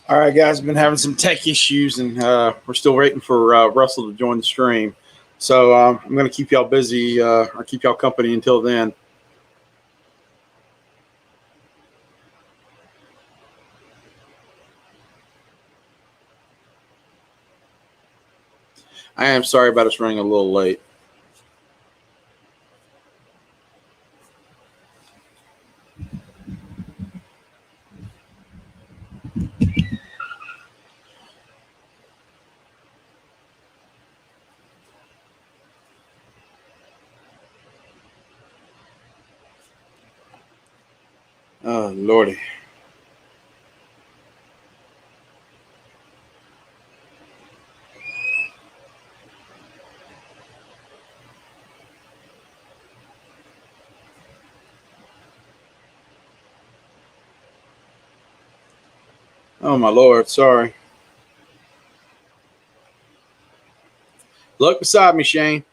All right, guys, been having some tech issues, and we're still waiting for Russell to join the stream. So I'm going to keep y'all busy or keep y'all company until then. I am sorry about us running a little late. Oh, Lordy. Oh, my Lord. Sorry. Look beside me, Shane.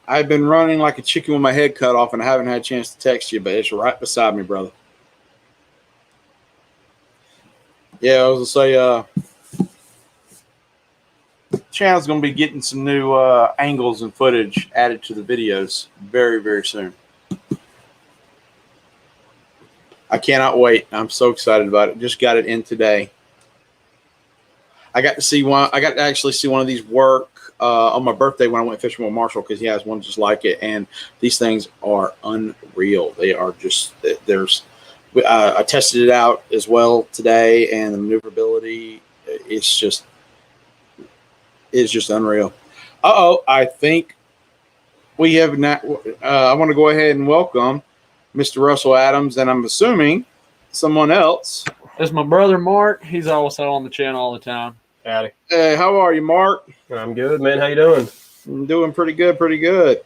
I've been running like a chicken with my head cut off, and I haven't had a chance to text you, but it's right beside me, brother. Yeah, I was going to say, channel's going to be getting some new angles and footage added to the videos very, very soon. I cannot wait. I'm so excited about it. Just got it in today. I got to see one. I got to actually see one of these work on my birthday when I went fishing with Marshall, because he has one just like it, and these things are unreal. They are just I tested it out as well today, and the maneuverability it's just unreal. I think we have not. I want to go ahead and welcome Mr. Russel Adams, and I'm assuming someone else. It's my brother Mark. He's also on the channel all the time. Howdy. Hey, how are you, Mark? I'm good, man. How you doing? I'm doing pretty good.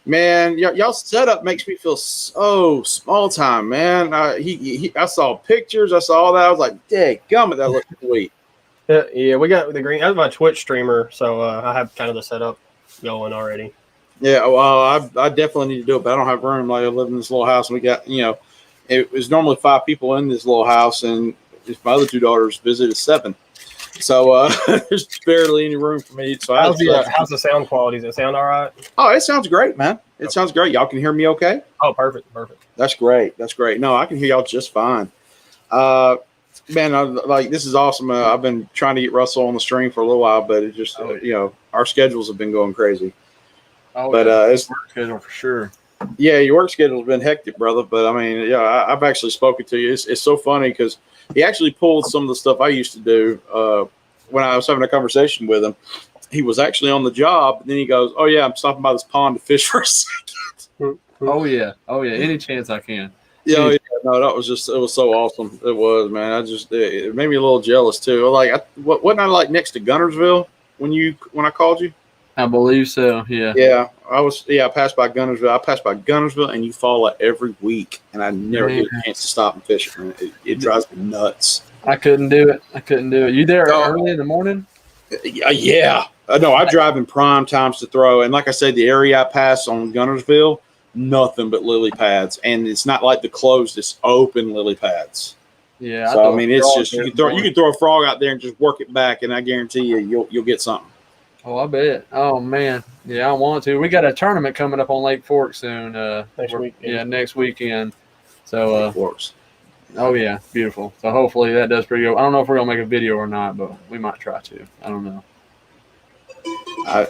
Man, y'all setup makes me feel so small time, man. I saw pictures, I saw all that. I was like, dadgummit, that looks sweet. Yeah, we got the green. That's my Twitch streamer, so I have kind of the setup going already. Yeah, well, I definitely need to do it, but I don't have room. Like, I live in this little house, and we got, it was normally 5 people in this little house, and my other 2 daughters visited 7. So there's barely any room for me. So how's the sound quality? Does it sound all right? Oh, it sounds great, man. It sounds great. Y'all can hear me okay? Oh, perfect. That's great. No, I can hear y'all just fine. Man, this is awesome. I've been trying to get Russell on the stream for a little while, but it just, our schedules have been going crazy. Oh, but it's work schedule for sure. Yeah, your work schedule's been hectic, brother. But I mean, yeah, I've actually spoken to you. It's so funny because he actually pulled some of the stuff I used to do when I was having a conversation with him. He was actually on the job, and then he goes, "Oh yeah, I'm stopping by this pond to fish for a second." Oh yeah. Any chance I can. Yeah. No, it was so awesome. It was, man. It made me a little jealous too. Like, wasn't I like next to Gunnersville when I called you? I believe so. Yeah. Yeah, I passed by Gunnersville. And you fall it every week, and I never get a chance to stop and fish. It drives me nuts. I couldn't do it. You there early in the morning? Yeah. No, I drive in prime times to throw, and like I said, the area I pass on Gunnersville, nothing but lily pads, and it's not like the closed; it's open lily pads. Yeah. So I mean, it's just you can throw a frog out there and just work it back, and I guarantee you'll get something. Oh, I bet. Oh man, yeah, I want to. We got a tournament coming up on Lake Fork soon. Next weekend. Yeah, next weekend. So Lake Forks. Oh yeah, beautiful. So hopefully that does pretty good. I don't know if we're gonna make a video or not, but we might try to. I don't know.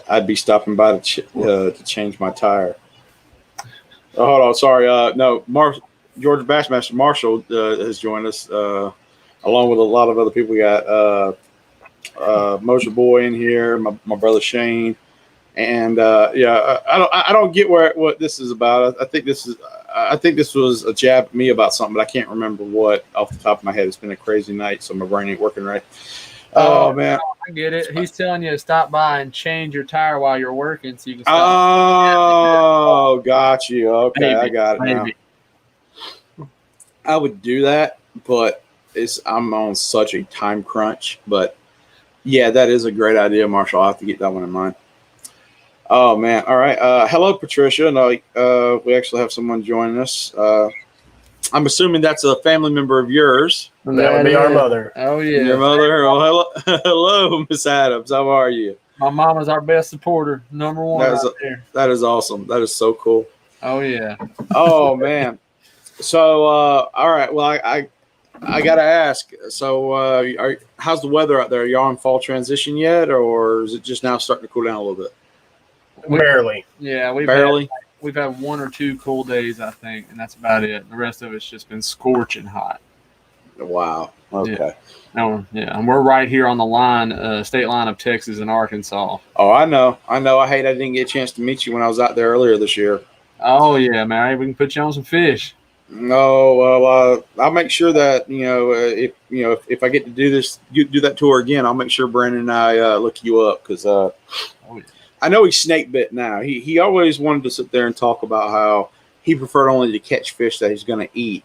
I'd be stopping by to change my tire. Oh, hold on, sorry. No, Georgia Bassmaster Marshall has joined us, along with a lot of other people. We got Moser Boy in here, my brother Shane, and I don't get what this is about. I think this was a jab at me about something, but I can't remember what off the top of my head. It's been a crazy night, so my brain ain't working right. Oh man, I get it. He's telling you to stop by and change your tire while you're working, so you can. Oh, got you. Okay, maybe, I got it now. I would do that, but I'm on such a time crunch. But yeah, that is a great idea, Marshall. I'll have to get that one in mind. Oh man, all right. Hello, Patricia. No, we actually have someone joining us. I'm assuming that's a family member of yours. That would be our mother. Oh yeah, Your mother. Oh, hello, hello, Miss Adams. How are you? my mama's our best supporter, number one That is right there. that is awesome. That is so cool. Oh yeah. Oh man. So all right. Well, I gotta ask. So how's the weather out there? Are y'all in fall transition yet, or is it just now starting to cool down a little bit? Barely. Yeah, Barely. We've had 1 or 2 cool days, I think, and that's about it. The rest of it's just been scorching hot. Wow. Okay. Yeah, and we're right here on the line, state line of Texas and Arkansas. Oh, I know. I hate I didn't get a chance to meet you when I was out there earlier this year. Oh yeah, man, we can put you on some fish. No, well, I'll make sure that if I get to do that tour again, I'll make sure Brandon and I look you up because yeah. I know he's snake bit now. He always wanted to sit there and talk about how he preferred only to catch fish that he's going to eat,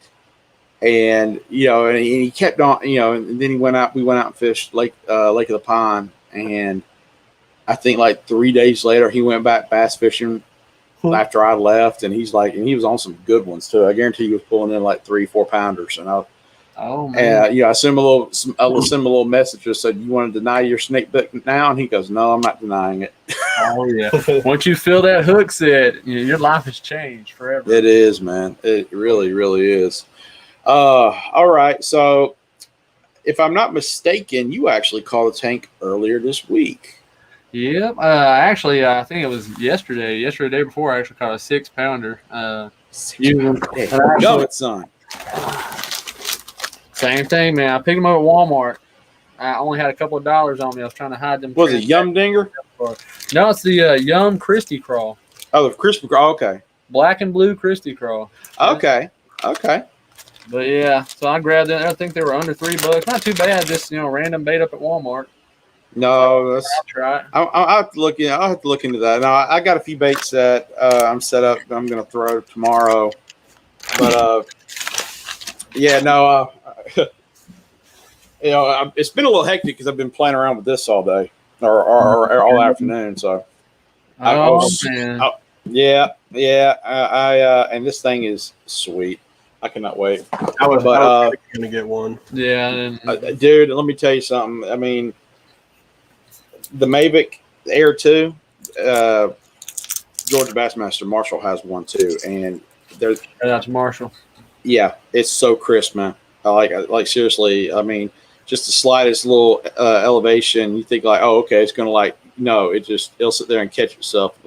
and he kept on, and then we went out and fished Lake of the Pine, and I think like 3 days later he went back bass fishing. After I left, and he was on some good ones too. I guarantee he was pulling in like 3-4 pounders, and I sent him a little message that said, "You want to deny your snake bit now?" And he goes, "No, I'm not denying it." Oh yeah. Once you feel that hook set, your life has changed forever. It is, man. It really, really is. All right. So, if I'm not mistaken, you actually caught a tank earlier this week. Yep. Actually, I think it was yesterday, day before, I actually caught a 6-pounder. Go it, son. Same thing, man. I picked them up at Walmart. I only had a couple of dollars on me. I was trying to hide them. Was it Yum Dinger? No, it's the Yum Christy Crawl. Oh, the crispy crawl. Okay. Black and blue Christy Crawl. Okay. But yeah, so I grabbed them. I think they were under $3. Not too bad. Just random bait up at Walmart. No, I'll try. I'll have to look in. I'll have to look into that. Now I got a few baits that I'm set up. I'm going to throw tomorrow, but yeah, no. It's been a little hectic because I've been playing around with this all day or all afternoon. So, man. Yeah. And this thing is sweet. I cannot wait. I was going to get one. Yeah, dude. Let me tell you something. I mean. The Mavic Air 2, Georgia Bassmaster Marshall has one too, and that's Marshall. Yeah, it's so crisp, man. Like seriously. I mean, just the slightest little elevation, you think like, oh, okay, it's gonna no, it'll sit there and catch itself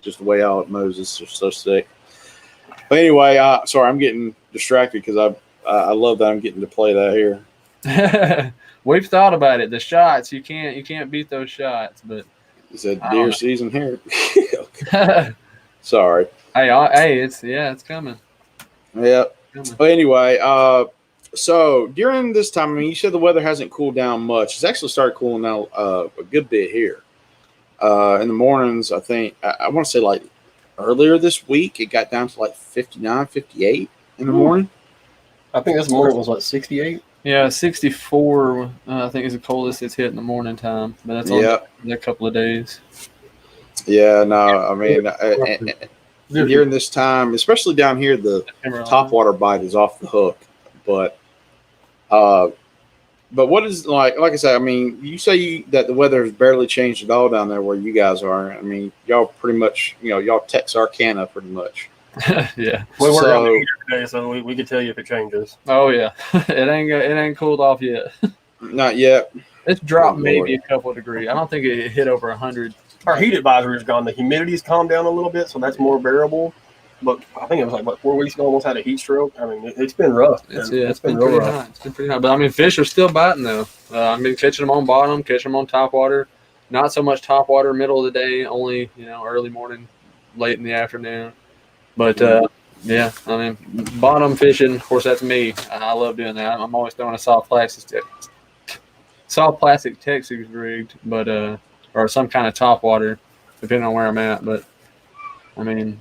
just the way out it moves. It's just so sick. But anyway, sorry, I'm getting distracted because I love that I'm getting to play that here. We've thought about it. The shots, you can't beat those shots. But it's a deer season here. Sorry. Hey, it's coming. Yeah. But anyway, so during this time, I mean, you said the weather hasn't cooled down much. It's actually started cooling down a good bit here. In the mornings, I think I want to say like earlier this week, it got down to like 59, 58 in the morning. I think this morning was 68. Yeah, 64, I think is the coldest it's hit in the morning time. But that's only a couple of days. Yeah, no, I mean, during this time, especially down here, the topwater bite is off the hook. But what is like I said, I mean, you say that the weather has barely changed at all down there where you guys are. I mean, y'all pretty much, y'all Texarkana pretty much. Yeah. Well, we're on the heater today, so we can tell you if it changes. Oh yeah, it ain't cooled off yet. Not yet. It's dropped maybe a couple of degrees. I don't think it hit over 100. Our heat advisory is gone. The humidity's calmed down a little bit, so that's more bearable. But I think it was like 4 weeks ago, almost had a heat stroke. I mean, it's been rough. It's been real rough. Hot. It's been pretty hot. But I mean, fish are still biting though. I've been catching them on bottom, catching them on top water. Not so much top water middle of the day. Only early morning, late in the afternoon. But yeah, I mean, bottom fishing. Of course, that's me. I love doing that. I'm always throwing a soft plastic Texas rigged, but or some kind of top water, depending on where I'm at. But I mean,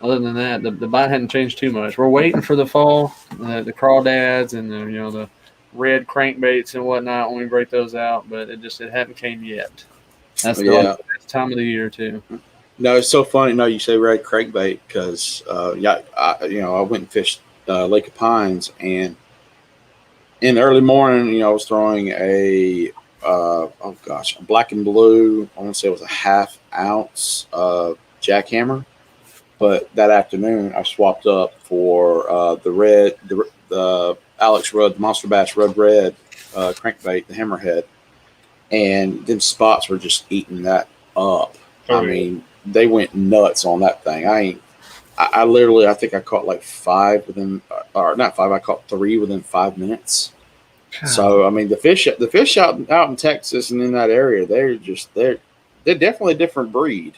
other than that, the bite hadn't changed too much. We're waiting for the fall, the crawdads and the red crankbaits and whatnot when we break those out, but it hadn't came yet. That's the time of the year too. No, it's so funny. No, you say red crankbait because I went and fished Lake of Pines, and in the early morning, I was throwing a black and blue. I want to say it was a half ounce jackhammer, but that afternoon I swapped up for the Alex Rudd Monster Bass Rudd Red crankbait, the hammerhead, and them spots were just eating that up. I mean, they went nuts on that thing. I literally, I think I caught like 5 within, or not 5. I caught 3 within 5 minutes. God. So I mean, the fish out in Texas and in that area, they're definitely a different breed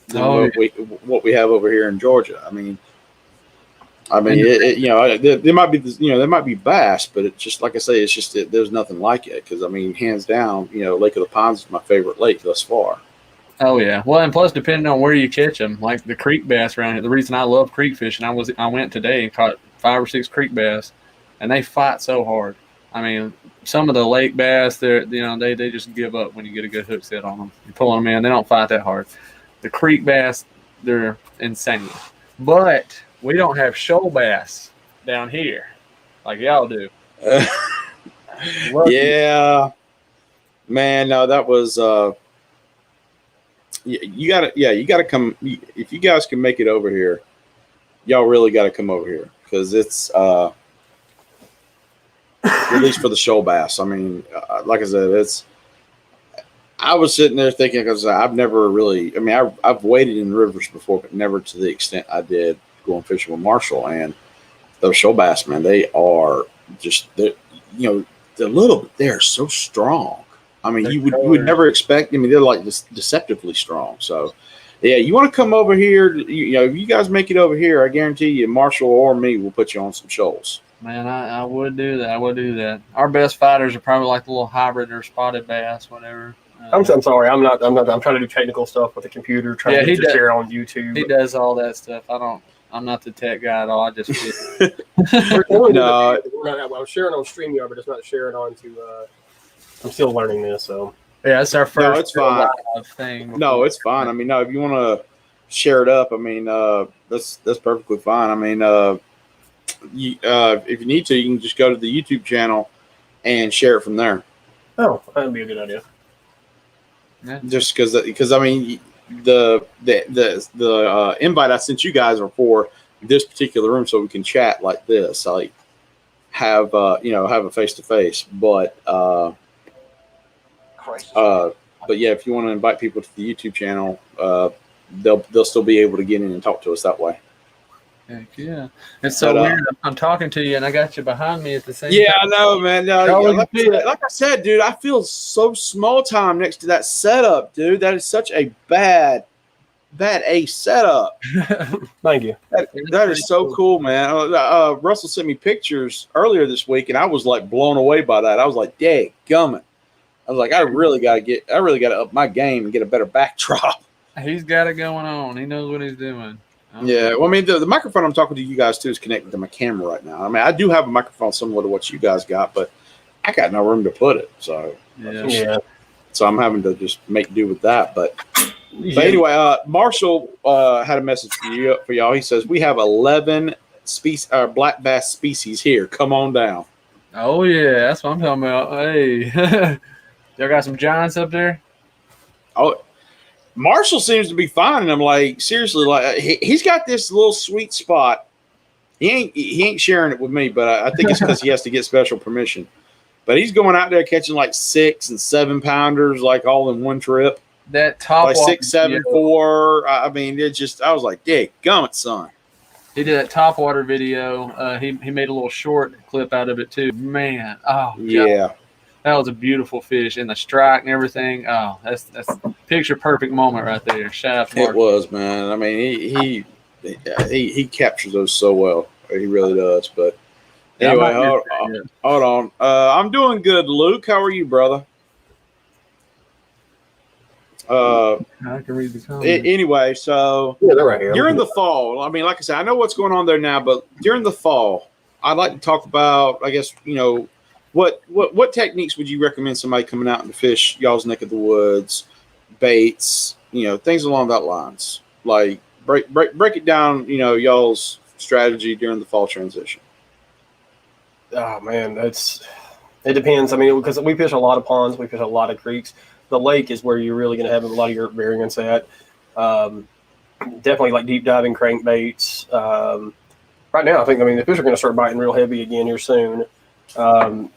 than what we have over here in Georgia. I mean, there might be there might be bass, but it's just like I say, it's just there's nothing like it because I mean, hands down, Lake of the Pines is my favorite lake thus far. Oh yeah, well, and plus depending on where you catch them, like the creek bass around here. The reason I love creek fishing, I went today and caught 5 or 6 creek bass, and they fight so hard. I mean, some of the lake bass, they just give up when you get a good hook set on them. You're pulling them in, they don't fight that hard. The creek bass, they're insane, but we don't have shoal bass down here like y'all do. Yeah, man, no, that was. You gotta come. If you guys can make it over here, y'all really got to come over here because it's at least for the shoal bass. I mean, like I said, I was sitting there thinking because I've never really. I mean, I've waded in rivers before, but never to the extent I did going fishing with Marshall. And those shoal bass, man, they are just they're so strong. I mean, you would never expect. I mean, they're like deceptively strong. So, yeah, you want to come over here. If you guys make it over here, I guarantee you, Marshall or me will put you on some shoals. Man, I would do that. I would do that. Our best fighters are probably like the little hybrid or spotted bass, whatever. I'm sorry. I'm trying to do technical stuff with the computer. Trying to share on YouTube. He does all that stuff. I'm not the tech guy at all. I just no. I'm sharing on StreamYard, but it's not sharing on to. I'm still learning this, so yeah, it's our first. No, it's fine. Thing. No, it's fine. I mean, no, if you want to share it up, I mean, that's perfectly fine. I mean, if you need to, you can just go to the YouTube channel and share it from there. Oh, that'd be a good idea. Yeah. Just because I mean, the invite I sent you guys are for this particular room, so we can chat like this, like have a face to face, but yeah, if you want to invite people to the YouTube channel, they'll still be able to get in and talk to us that way. Heck yeah. It's so weird. I'm talking to you and I got you behind me at the same time. Yeah, I know, man. Like I said, dude, I feel so small time next to that setup, dude. That is such a bad setup. Thank you. That is so cool, man. Russell sent me pictures earlier this week and I was like blown away by that. I was like, dang, gummit. I was like, I really got to up my game and get a better backdrop. He's got it going on. He knows what he's doing. Yeah, well, I mean, the microphone I'm talking to you guys to is connected to my camera right now. I mean, I do have a microphone similar to what you guys got, but I got no room to put it. So, so I'm having to just make do with that. But anyway, Marshall had a message for y'all. He says we have 11 black bass species here. Come on down. Oh yeah, that's what I'm talking about. Hey, y'all got some giants up there? Oh. Marshall seems to be finding them. Like seriously, like he's got this little sweet spot. He ain't sharing it with me, but I think it's because he has to get special permission. But he's going out there catching like 6 and 7 pounders, like all in one trip. That top like 6, 7, 4. I mean, it just I was like, "Dig, gummit, son." He did that top water video. He made a little short clip out of it too. Man, oh yeah. God. That was a beautiful fish, and the strike and everything. Oh, that's picture perfect moment right there. Shout out to Mark. It was, man. I mean, he captures those so well. He really does. But anyway, hold on. I'm doing good, Luke. How are you, brother? I can read the comments. Anyway, so they're right here. During the fall, I mean, like I said, I know what's going on there now, but during the fall, I'd like to talk about, I guess, what techniques would you recommend somebody coming out and fish y'all's neck of the woods, baits, things along that lines? Like break it down, y'all's strategy during the fall transition. Oh man, it depends. I mean, because we fish a lot of ponds, we fish a lot of creeks. The lake is where you're really going to have a lot of your variance at. Definitely like deep diving crankbaits. Right now, I think the fish are going to start biting real heavy again here soon. A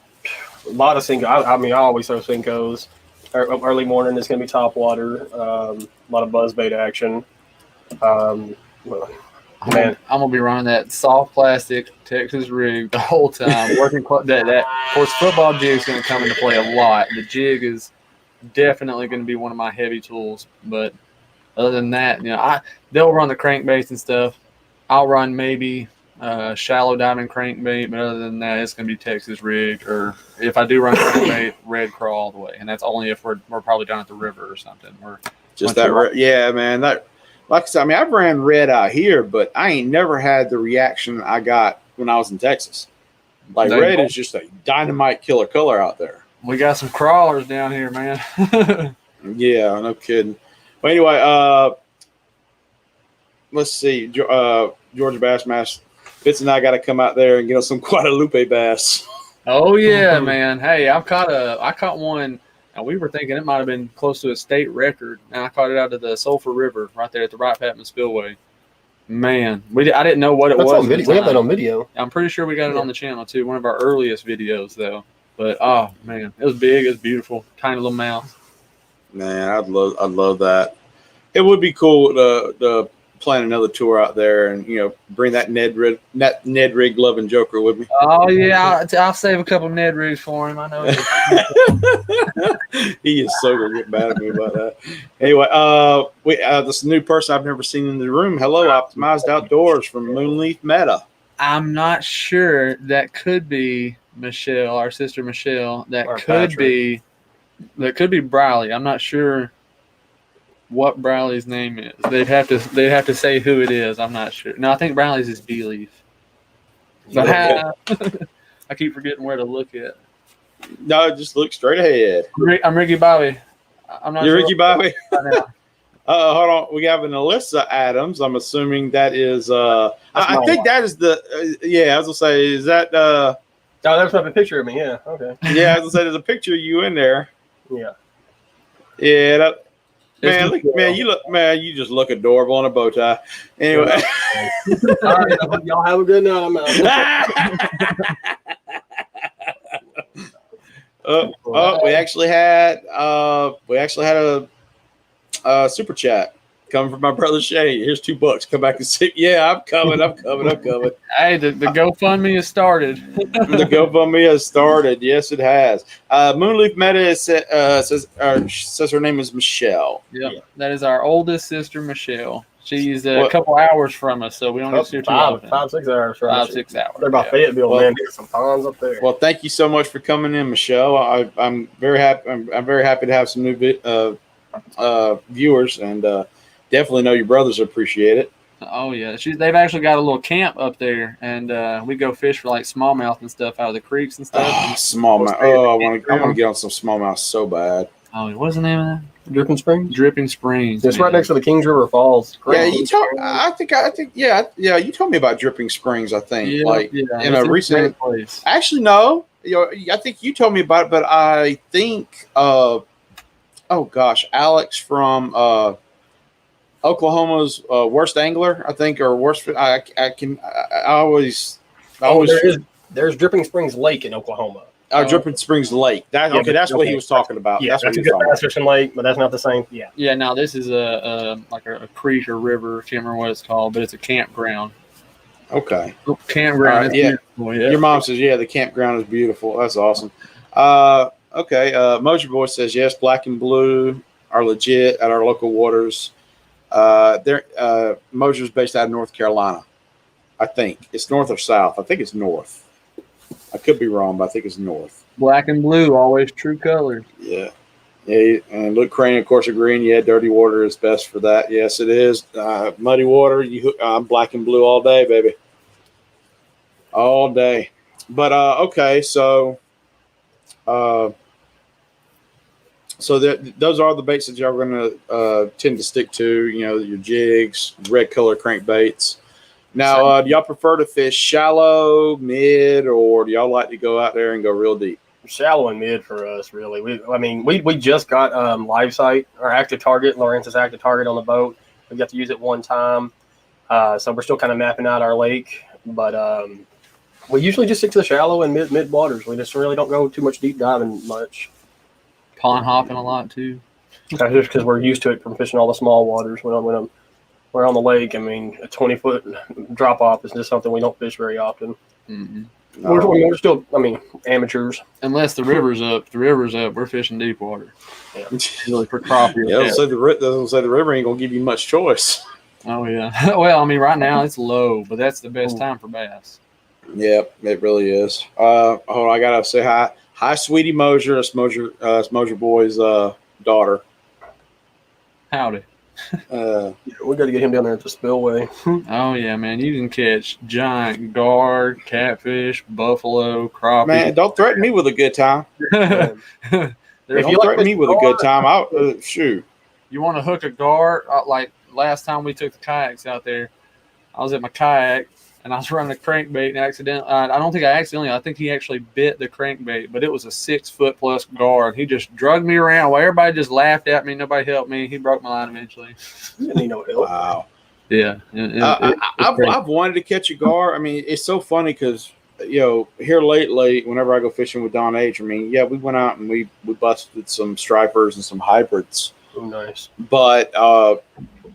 lot of Cinco. I mean, I always throw Cincos. Early morning is going to be top water. A lot of buzzbait action. Well, man, I'm gonna be running that soft plastic Texas rig the whole time. Working that. Of course, football jig's gonna come into play a lot. The jig is definitely gonna be one of my heavy tools. But other than that, they'll run the crankbaits and stuff. I'll run maybe shallow diamond crankbait, but other than that, it's gonna be Texas rig, or if I do run crankbait, red crawl all the way, and that's only if we're probably down at the river or something. Just that, yeah, man. That, like I said, I mean, I've ran red out here, but I ain't never had the reaction I got when I was in Texas. Like red is just a dynamite killer color out there. We got some crawlers down here, man. Yeah, no kidding. But anyway, let's see. Georgia Bassmaster Fitz and I got to come out there and get us some Guadalupe bass. Oh yeah, man. Hey, I caught one. And we were thinking it might have been close to a state record. And I caught it out of the Sulphur River right there at the Wright Patman Spillway. Man, I didn't know what it was. We have that on video. I'm pretty sure we got it on the channel too. One of our earliest videos though. But oh man, it was big. It was beautiful. Tiny little mouth. Man, I'd love that. It would be cool to plan another tour out there and bring that Ned rig loving joker with me. Oh yeah, I'll save a couple Ned rigs for him. I know. He is so gonna get mad at me about that. Anyway, this new person I've never seen in the room. Hello, Optimized Outdoors from Moonleaf Meta. I'm not sure. That could be Michelle, our sister Michelle. That could be Briley. I'm not sure what Briley's name is. They'd have to say who it is. I'm not sure. No, I think Briley's is B-Leaf. But I keep forgetting where to look at. No, just look straight ahead. I'm Ricky Bobby. I'm not. You're sure Ricky Bobby. Hold on. We have an Alyssa Adams. I'm assuming that is. I think that is the. Yeah, I was gonna say, is that? Oh, there's a picture of me. Yeah. Okay. Yeah, I was gonna say, there's a picture of you in there. Yeah. Yeah. That, you just look adorable in a bow tie. Anyway. All right, y'all have a good night. I'm out. We actually had a super chat coming from my brother Shay. Here's $2. Come back and see. Yeah, I'm coming. Hey, the GoFundMe has started. The GoFundMe has started. Yes, it has. Moonleaf Meta says her name is Michelle. Yep. Yeah, that is our oldest sister, Michelle. She's a couple hours from us, so we don't get to see her too often. 5-6 hours. Right? 5-6 hours. They're about Fayetteville, man. Get some ponds up there. Well, thank you so much for coming in, Michelle. I'm very happy. I'm very happy to have some new viewers, and definitely know your brothers appreciate it. Oh yeah, they've actually got a little camp up there, and we go fish for like smallmouth and stuff out of the creeks and stuff. Smallmouth. Oh, I want to get on some smallmouth so bad. Oh, what's the name of that? Dripping Springs. Dripping Springs. It's right next to the Kings River Falls. Great. Yeah, you told me about Dripping Springs. I think in a recent place. Actually, no. I think you told me about it, but I think Alex from Oklahoma's worst angler, I think, or worst. There's Dripping Springs Lake in Oklahoma. Dripping Springs Lake. That's what he was talking about. Yeah, that's a good bass fishing lake, but that's not the same. Yeah. Yeah. Now this is a creek or river. I can't remember what it's called, but it's a campground. Okay. Campground. Yeah. Your mom says, the campground is beautiful. That's awesome. Okay. Mojo Boy says yes. Black and blue are legit at our local waters. Mojo's based out of North Carolina. I think it's north or south. I think it's north. I could be wrong, but I think it's north. Black and blue, always true colors. Yeah. And Luke Crane, of course, agreeing. Yeah, dirty water is best for that. Yes, it is. Muddy water, I'm black and blue all day, baby. All day. But okay, so those are the baits that y'all are going to tend to stick to. Your jigs, red color crankbaits. Now, do y'all prefer to fish shallow, mid, or do y'all like to go out there and go real deep? Shallow and mid for us, really. We just got live sight or active target, Lawrence's active target on the boat. We got to use it one time, so we're still kind of mapping out our lake. But we usually just stick to the shallow and mid waters. We just really don't go too much deep diving much. Pond hopping a lot too. That's just because we're used to it from fishing all the small waters. When we're on the lake, I mean, a 20-foot drop off is just something we don't fish very often. Mm-hmm. We're still, amateurs. Unless the river's up. If the river's up, we're fishing deep water. Yeah. Really for crappie. Yeah, so the river ain't gonna give you much choice. Oh yeah. Well, right now it's low, but that's the best time for bass. Yeah, it really is. Hold on, I gotta say hi. Hi, Sweetie Mosier. That's Mosier Boy's daughter. Howdy. We got to get him down there at the spillway. Oh yeah, man! You can catch giant gar, catfish, buffalo, crappie. Man, don't threaten me with a good time. If Don't threaten me with a good time. I'll shoot. You want to hook a gar? Like last time we took the kayaks out there, I was at my kayak and I was running a crankbait and accidentally. I think he actually bit the crankbait, but it was a 6-foot plus gar. And he just drugged me around while everybody just laughed at me. Nobody helped me. He broke my line eventually. Didn't need no help. Wow. Yeah. I've wanted to catch a gar. I mean, it's so funny because, here lately, whenever I go fishing with Don H, we went out and we busted some stripers and some hybrids. Oh, nice. But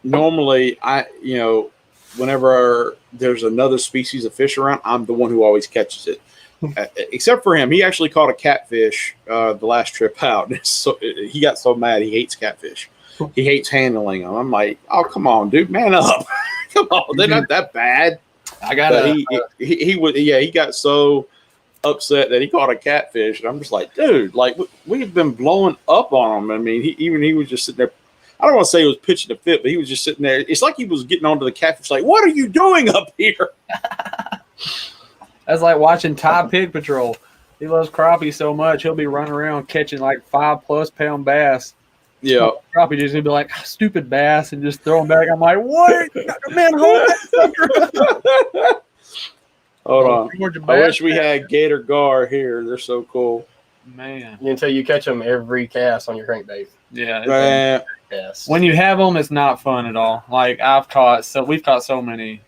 normally, whenever there's another species of fish around, I'm the one who always catches it. Except for him. He actually caught a catfish the last trip out. So he got so mad. He hates catfish. He hates handling them. I'm like, oh, come on, dude, man up. Come on, they're not that bad. I got he got so upset that he caught a catfish, and I'm just like, dude, like we've been blowing up on him. I mean, he was just sitting there. I don't want to say he was pitching a fit, but he was just sitting there. It's like he was getting onto the catfish, like, what are you doing up here? That's like watching Ty Pig Patrol. He loves crappie so much, he'll be running around catching like 5+ pound bass. Yeah. Crappie just gonna be like, stupid bass, and just throw them back. I'm like, what? Man, hold that. Hold on. I wish we had gator gar here. They're so cool. Man. Until you catch them every cast on your crankbait. Yeah. Yes. When you have them, it's not fun at all. Like we've caught so many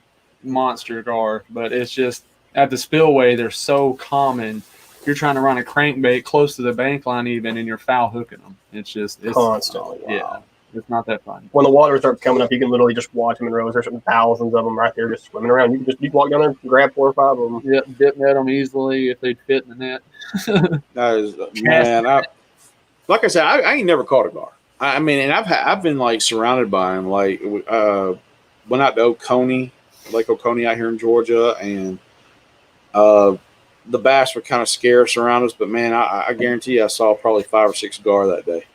monster gar, but it's just at the spillway, they're so common. You're trying to run a crankbait close to the bank line even, and you're foul hooking them. It's constantly. Yeah. Wow. It's not that fun. When the water starts coming up, you can literally just watch them in rows. There's thousands of them right there just swimming around. You can walk down there and grab 4 or 5 of them. Yep, dip net them easily if they fit in the net. That is, man. Like I said, I ain't never caught a gar. I mean, and I've been like surrounded by them. Like went out to Oconee, Lake Oconee out here in Georgia, and the bass were kind of scarce around us. But man, I guarantee you, I saw probably 5 or 6 gar that day.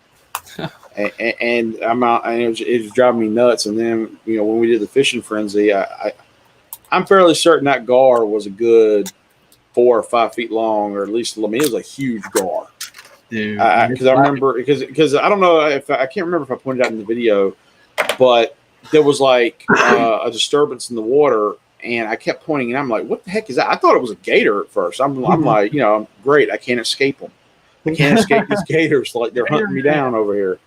And I'm out, and it was driving me nuts. And then when we did the fishing frenzy, I'm fairly certain that gar was a good 4 or 5 feet long, or at least it was a huge gar. Dude, because I remember because I don't know if I can't remember if I pointed out in the video, but there was like a disturbance in the water, and I kept pointing, and I'm like, "What the heck is that?" I thought it was a gator at first. I'm like, great, I can't escape them. I can't escape these gators. Like they're hunting me down over here.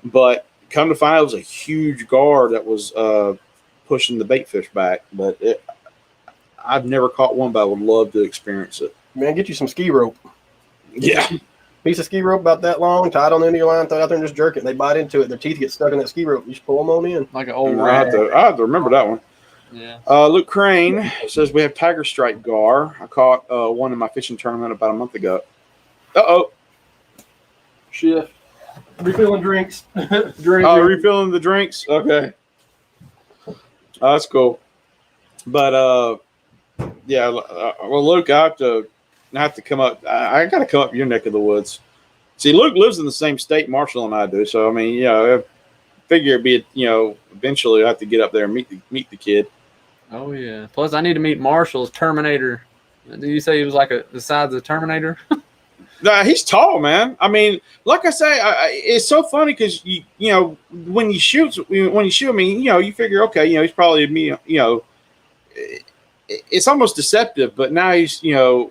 But come to find out, it was a huge gar that was pushing the bait fish back. But I've never caught one, but I would love to experience it. Man, get you some ski rope. Yeah. Piece of ski rope about that long, tied on the end of your line, throw it out there and just jerk it. And they bite into it. Their teeth get stuck in that ski rope. You just pull them on in. Like an old I have to remember that one. Yeah. Luke Crane says we have tiger stripe gar. I caught one in my fishing tournament about a month ago. Uh-oh. Shift. Refilling drinks. Refilling the drinks? Okay. That's cool. But, yeah, well, Luke, I have to come up. I got to come up your neck of the woods. See, Luke lives in the same state Marshall and I do. So, I mean, I figure it'd be, eventually I have to get up there and meet the kid. Oh, yeah. Plus, I need to meet Marshall's Terminator. Did you say he was like the size of the Terminator? He's tall, man. I mean, like I say, it's so funny because when you shoot, I mean, you figure, okay, he's probably it's almost deceptive. But now he's, now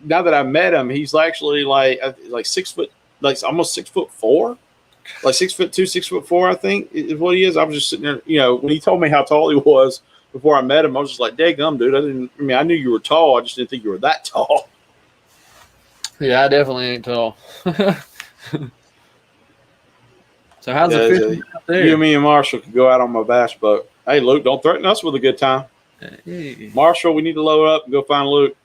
that I met him, he's actually like 6 foot, like almost 6'4", like 6'2", 6'4", I think is what he is. I was just sitting there, when he told me how tall he was before I met him, I was just like, "Daggum, dude! I knew you were tall. I just didn't think you were that tall." Yeah, I definitely ain't tall. So how's the fishing out there? You, me, and Marshall could go out on my bass boat. Hey, Luke, don't threaten us with a good time. Hey. Marshall, we need to load up and go find Luke.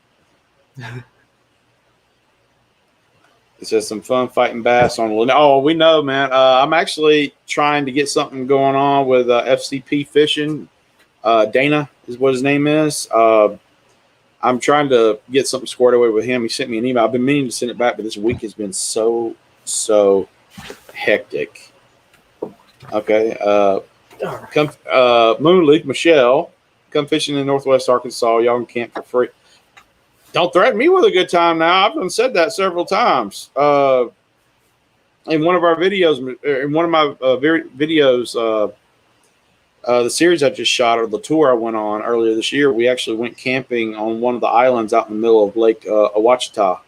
It's just some fun fighting bass on the. Oh, we know, man. I'm actually trying to get something going on with FCP Fishing. Dana is what his name is. I'm trying to get something squared away with him. He sent me an email. I've been meaning to send it back, but this week has been so hectic. Okay. Moon Leaf Michelle, come fishing in Northwest Arkansas. Y'all can camp for free. Don't threaten me with a good time now. I've done said that several times. In one of our videos, in one of my videos, the series I just shot, or the tour I went on earlier this year, we actually went camping on one of the islands out in the middle of Lake Ouachita.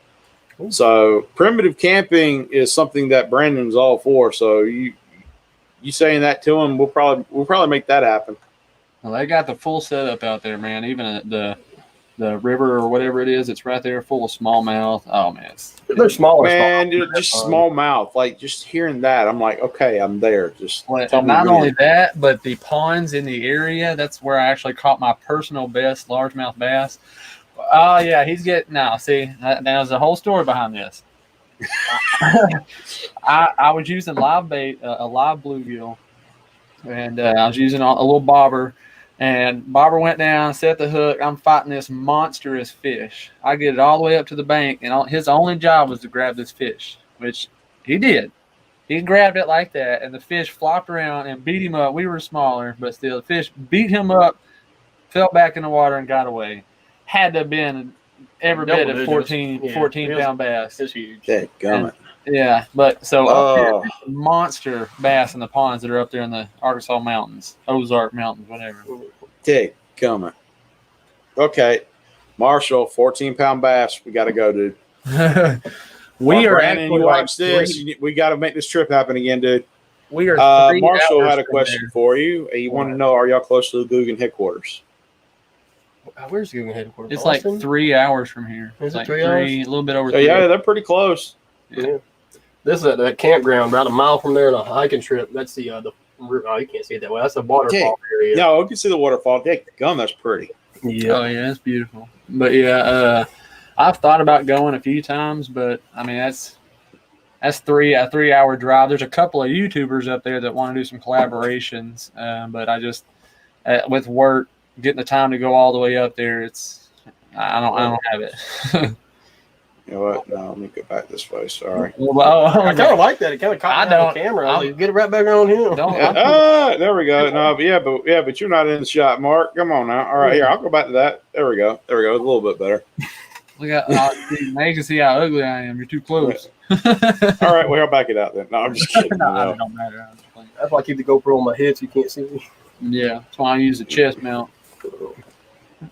So primitive camping is something that Brandon's all for. So you saying that to him, we'll probably make that happen. Well, they got the full setup out there, man. Even the river or whatever it is, it's right there, full of smallmouth. Oh man, they're smaller. Man, just smallmouth. Like just hearing that, I'm like, okay, I'm there. Just not only that, but the ponds in the area. That's where I actually caught my personal best largemouth bass. Oh yeah, he's getting now. See, there's a whole story behind this. I was using live bait, a live bluegill, and I was using a little bobber, and bobber went down, set the hook. I'm fighting this monstrous fish. I get it all the way up to the bank, and his only job was to grab this fish, which he did. He grabbed it like that, and the fish flopped around and beat him up. We were smaller, but still, the fish beat him up, fell back in the water, and got away. Had to have been every bit of 14 pound bass. It's huge. Yeah, but so up there, monster bass in the ponds that are up there in the Arkansas mountains, Ozark Mountains, whatever. Dadgummit. Okay, Marshall, 14-pound bass. We got to go, dude. We are Brandon, you watch this. We got to make this trip happen again, dude. We are. Marshall had a question for you. You want to know, are y'all close to the Guggen headquarters? Where's the Guggen headquarters? It's Austin? Like 3 hours from here. Is it's it like 3 hours? A little bit over 3. Yeah, they're pretty close. Yeah. This is that campground about a mile from there on a hiking trip. That's the oh, you can't see it that way. That's a waterfall area. No, you can see the waterfall. Dadgum, that's pretty. Yeah. Oh yeah, it's beautiful. But yeah, I've thought about going a few times, but I mean that's a 3-hour drive. There's a couple of YouTubers up there that want to do some collaborations, but I just with work getting the time to go all the way up there, I don't have it. You know what? No, let me go back this way. Sorry. I kind of like that. It kind of caught me on the camera. Get it right back on him. There we go. No, but you're not in the shot, Mark. Come on now. All right, here, I'll go back to that. There we go. It's a little bit better. Look at now you can see how ugly I am. You're too close. All right, well, I'll back it out then. No, I'm just kidding. No, it don't matter. That's why I keep the GoPro on my head so you can't see me. Yeah, that's why I use the chest mount.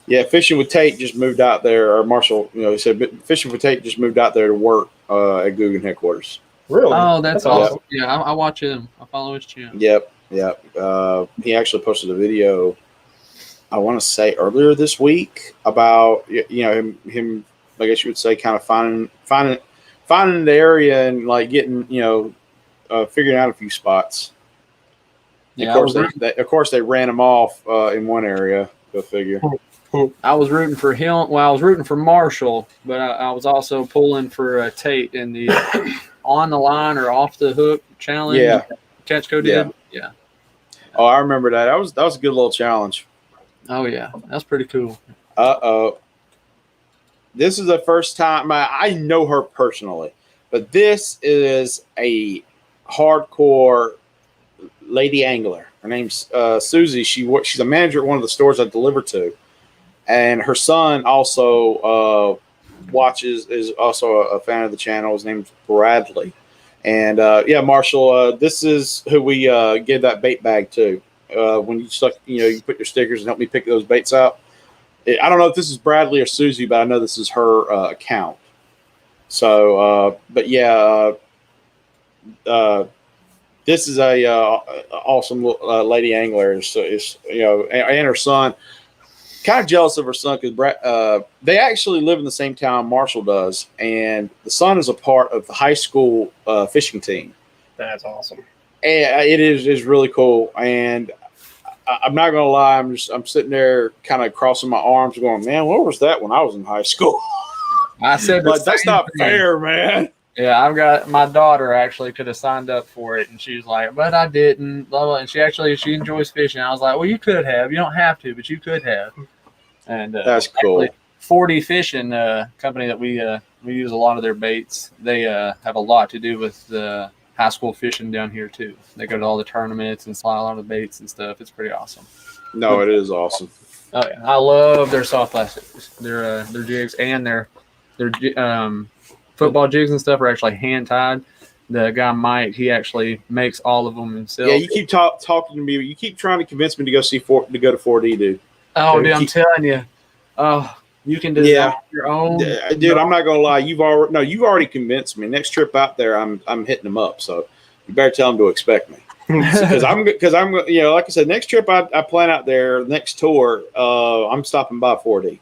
Yeah, Fishing with Tate just moved out there, or Marshall, he said Fishing with Tate just moved out there to work at Guggen headquarters. Really? Oh, that's awesome. Yeah, I watch him. I follow his channel. Yep. He actually posted a video, I want to say earlier this week, about him. I guess you would say, kind of finding the area and like getting figuring out a few spots. Yeah, of course they ran him off in one area. Go figure. I was rooting for him. Well, I was rooting for Marshall, but I was also pulling for Tate in the on the line or off the hook challenge. Yeah, Catchco did. Yeah. Oh, I remember that. That was a good little challenge. Oh yeah, that's pretty cool. This is the first time I know her personally, but this is a hardcore lady angler. Her name's Susie. She's a manager at one of the stores I deliver to, and her son also is also a fan of the channel. His name's Bradley, and Marshall. This is who we gave that bait bag to when you stuck. You put your stickers and help me pick those baits out. I don't know if this is Bradley or Susie, but I know this is her account. So, but yeah, this is a awesome lady angler. So it's and her son. Kind of jealous of her son because they actually live in the same town Marshall does, and the son is a part of the high school fishing team. That's awesome. And it is really cool. And I'm not gonna lie, I'm sitting there kind of crossing my arms, going, "Man, where was that when I was in high school?" I said, like, that's not fair, man. Yeah, I've got my daughter actually could have signed up for it, and she was like, "But I didn't." Blah, blah. And she enjoys fishing. I was like, "Well, you could have. You don't have to, but you could have." And that's cool. 40 Fishing company that we use a lot of their baits. They have a lot to do with the high school fishing down here too. They go to all the tournaments and slide a lot of the baits and stuff. It's pretty awesome. No, it is awesome. Oh yeah, I love their soft plastics. Their jigs and their football jigs and stuff are actually hand tied. The guy Mike, he actually makes all of them himself. Yeah, you keep talking to me. You keep trying to convince me to go to 4D, dude. Oh, dude, I'm telling you. Oh, you can design your own. Dude, I'm not gonna lie. You've already convinced me. Next trip out there, I'm hitting them up. So you better tell them to expect me. Because I'm like I said, next trip I plan out there, next tour, I'm stopping by 4D.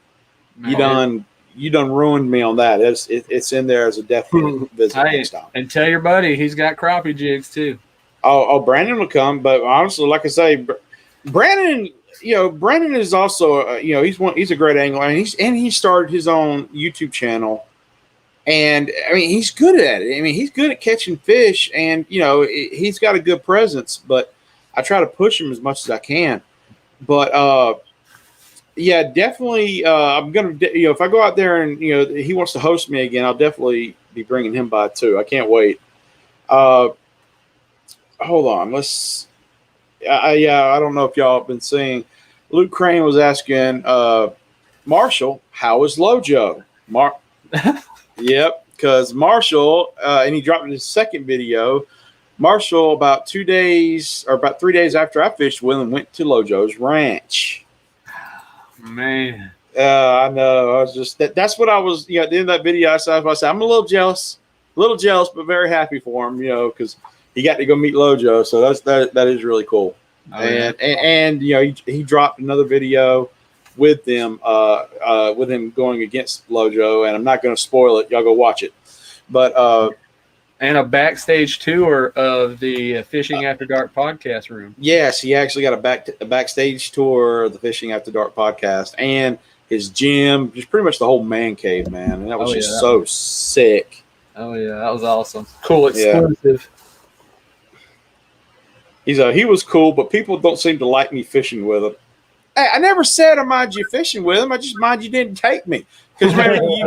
Man, you done ruined me on that. It's in there as a definite visit next time. And tell your buddy he's got crappie jigs too. Oh, Brandon will come, but honestly, like I say, Brandon is also he's a great angler, and he started his own YouTube channel, and I mean he's good at it. I mean he's good at catching fish, and he's got a good presence. But I try to push him as much as I can. But yeah, definitely. I'm gonna, if I go out there and he wants to host me again, I'll definitely be bringing him by too. I can't wait. Hold on, I don't know if y'all have been seeing. Luke Crane was asking Marshall, how is Lojo? Yep, because Marshall, and he dropped his second video. Marshall, about 3 days after I fished with him, went to Lojo's ranch. Man, I know. I was just that's what I was. At the end of that video, I said I'm a little jealous, but very happy for him. Because he got to go meet Lojo, so that is really cool. Oh, and he dropped another video with them, with him going against Lojo, and I'm not going to spoil it. Y'all go watch it. But and a backstage tour of the Fishing After Dark podcast room. Yes, he actually got a backstage tour of the Fishing After Dark podcast and his gym, just pretty much the whole man cave, man. And that was so sick. Oh yeah, that was awesome. Cool exclusive. Yeah. He was cool, but people don't seem to like me fishing with him. Hey, I never said I mind you fishing with him. I just mind you didn't take me. Because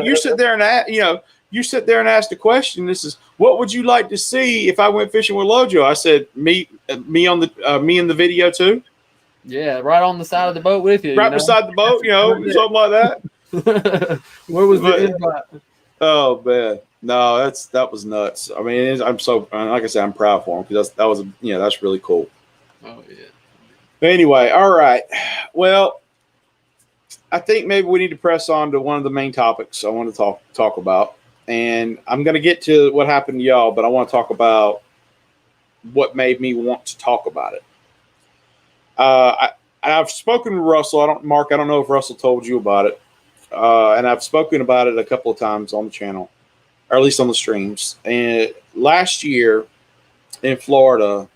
you sit there and you sit there and ask the question. This is, what would you like to see if I went fishing with Lojo? I said, me in the video too. Yeah, right on the side of the boat with you. Right beside the boat, something like that. Where was the invite? Oh man, no, that was nuts. I mean, I'm so, like I said, I'm proud for him because that's really cool. Oh yeah. Anyway, all right. Well, I think maybe we need to press on to one of the main topics I want to talk about. And I'm going to get to what happened to y'all, but I want to talk about what made me want to talk about it. I've spoken to Russell. Mark, I don't know if Russell told you about it. And I've spoken about it a couple of times on the channel, or at least on the streams. And last year in Florida,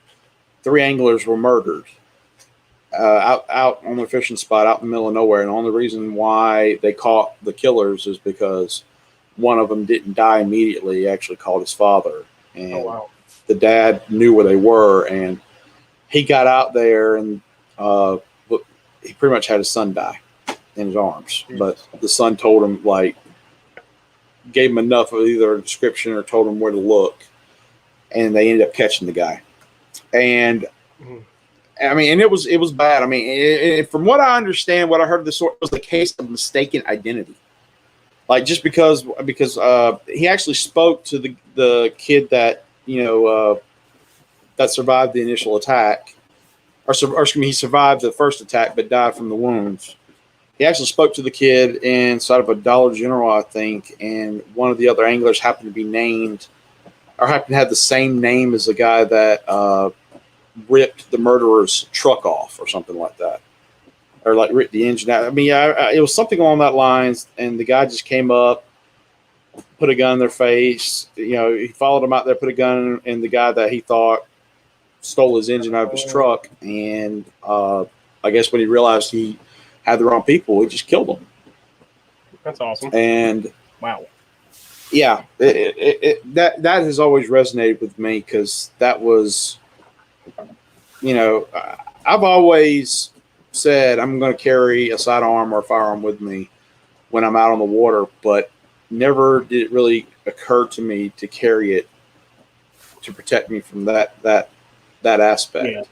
3 anglers were murdered out on their fishing spot out in the middle of nowhere. And the only reason why they caught the killers is because one of them didn't die immediately. He actually called his father. And the dad knew where they were. And he got out there and he pretty much had his son die in his arms. But the son told him, gave him enough of either a description or told him where to look. And they ended up catching the guy. And I mean, and it was bad. I mean, from what I understand, what I heard, this was the case of mistaken identity. Just because he actually spoke to the kid that that survived the initial attack, or excuse me, he survived the first attack but died from the wounds. he actually spoke to the kid inside of a Dollar General, I think, and one of the other anglers happened to be named, or happened to have the same name as the guy that ripped the murderer's truck off, or something like that, or like ripped the engine out. I mean, it was something along that lines, and the guy just came up, put a gun in their face. He followed him out there, put a gun in the guy that he thought stole his engine out of his truck, and I guess when he realized he had the wrong people, he just killed them. That's awesome. And wow, yeah, that has always resonated with me, because that was, I've always said I'm going to carry a sidearm or a firearm with me when I'm out on the water, but never did it really occur to me to carry it to protect me from that aspect. Yeah.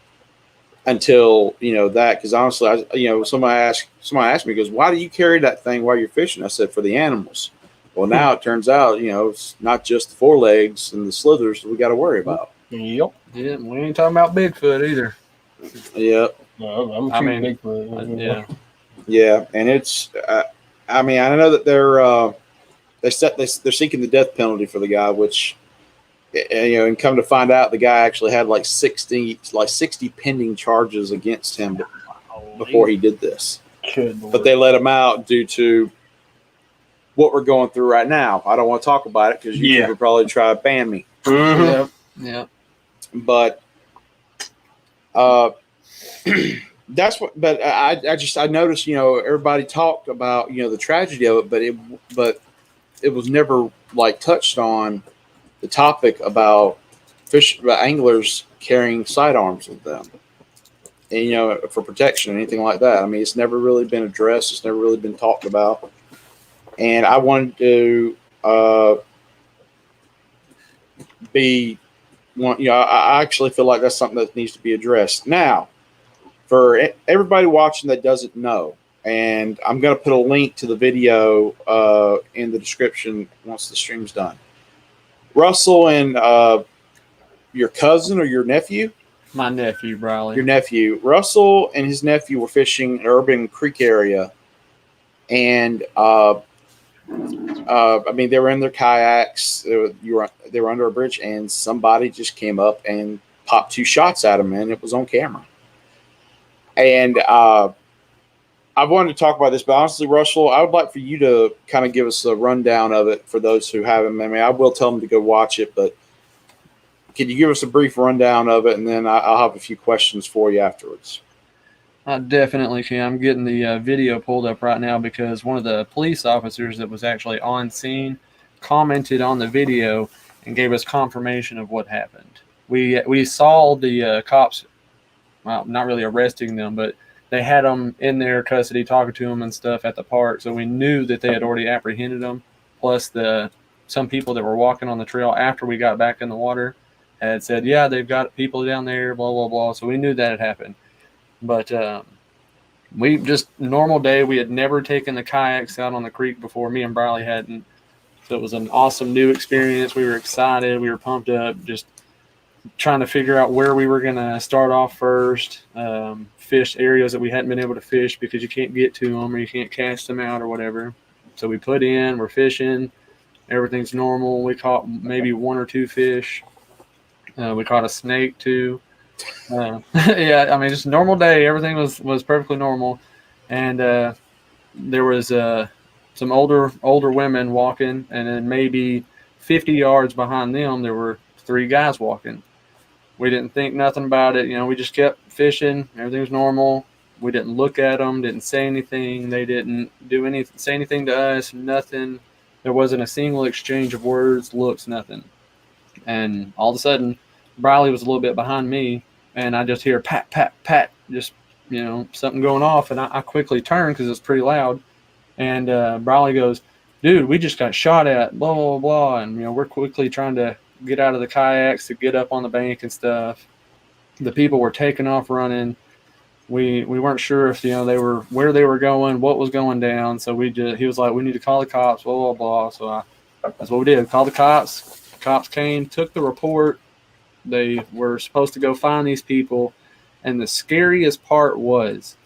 Until that, because honestly, somebody asked me, goes, "Why do you carry that thing while you're fishing?" I said, "For the animals." Well, now it turns out, it's not just the forelegs and the slithers that we got to worry about. Yep. Yeah, we ain't talking about Bigfoot either. Yep. No, I mean, Bigfoot. Yeah. Yeah, and it's. I mean, I know that they're seeking the death penalty for the guy, which, and come to find out, the guy actually had like 60 pending charges against him before he did this. But they let him out due to what we're going through right now. I don't want to talk about it because YouTube would probably try to ban me. Mm-hmm. Yeah. But that's what. But I noticed, everybody talked about, the tragedy of it, but it was never like touched on the topic about anglers carrying sidearms with them, and for protection or anything like that. I mean, it's never really been addressed. It's never really been talked about. And I wanted to be one. I actually feel like that's something that needs to be addressed. Now, for everybody watching that doesn't know, and I'm going to put a link to the video in the description once the stream's done. Russell and your cousin or your nephew? My nephew, Briley. Your nephew. Russell and his nephew were fishing an Urban Creek area. And, I mean, they were in their kayaks. They were under a bridge, and somebody just came up and popped 2 shots at them, and it was on camera. And I wanted to talk about this, but honestly, Russell, I would like for you to kind of give us a rundown of it for those who haven't. I mean, I will tell them to go watch it, but can you give us a brief rundown of it, and then I'll have a few questions for you afterwards. I definitely can. I'm getting the video pulled up right now because one of the police officers that was actually on scene commented on the video and gave us confirmation of what happened. We saw the cops, well, not really arresting them, but they had them in their custody talking to them and stuff at the park, so we knew that they had already apprehended them. Plus, some people that were walking on the trail after we got back in the water had said, yeah, they've got people down there, blah, blah, blah. So we knew that had happened. But we just, normal day, we had never taken the kayaks out on the creek before. Me and Briley hadn't. So it was an awesome new experience. We were excited. We were pumped up, just trying to figure out where we were going to start off first, fish areas that we hadn't been able to fish because you can't get to them or you can't cast them out or whatever. So we put in, we're fishing. Everything's normal. We caught maybe 1 or 2 fish. We caught a snake too. Yeah, I mean, just a normal day. Everything was perfectly normal. And there was some older women walking, and then maybe 50 yards behind them, there were 3 guys walking. We didn't think nothing about it. We just kept fishing. Everything was normal. We didn't look at them, didn't say anything. They didn't say anything to us, nothing. There wasn't a single exchange of words, looks, nothing. And all of a sudden, Briley was a little bit behind me, and I just hear pat, pat, pat, just, something going off. And I quickly turned because it's pretty loud. And Briley goes, dude, we just got shot at, blah, blah, blah. And, we're quickly trying to get out of the kayaks to get up on the bank and stuff. The people were taking off running. We weren't sure if, they were where they were going, what was going down. So he was like, we need to call the cops, blah, blah, blah. So that's what we did. Called the cops. Cops came, took the report. They were supposed to go find these people. And the scariest part was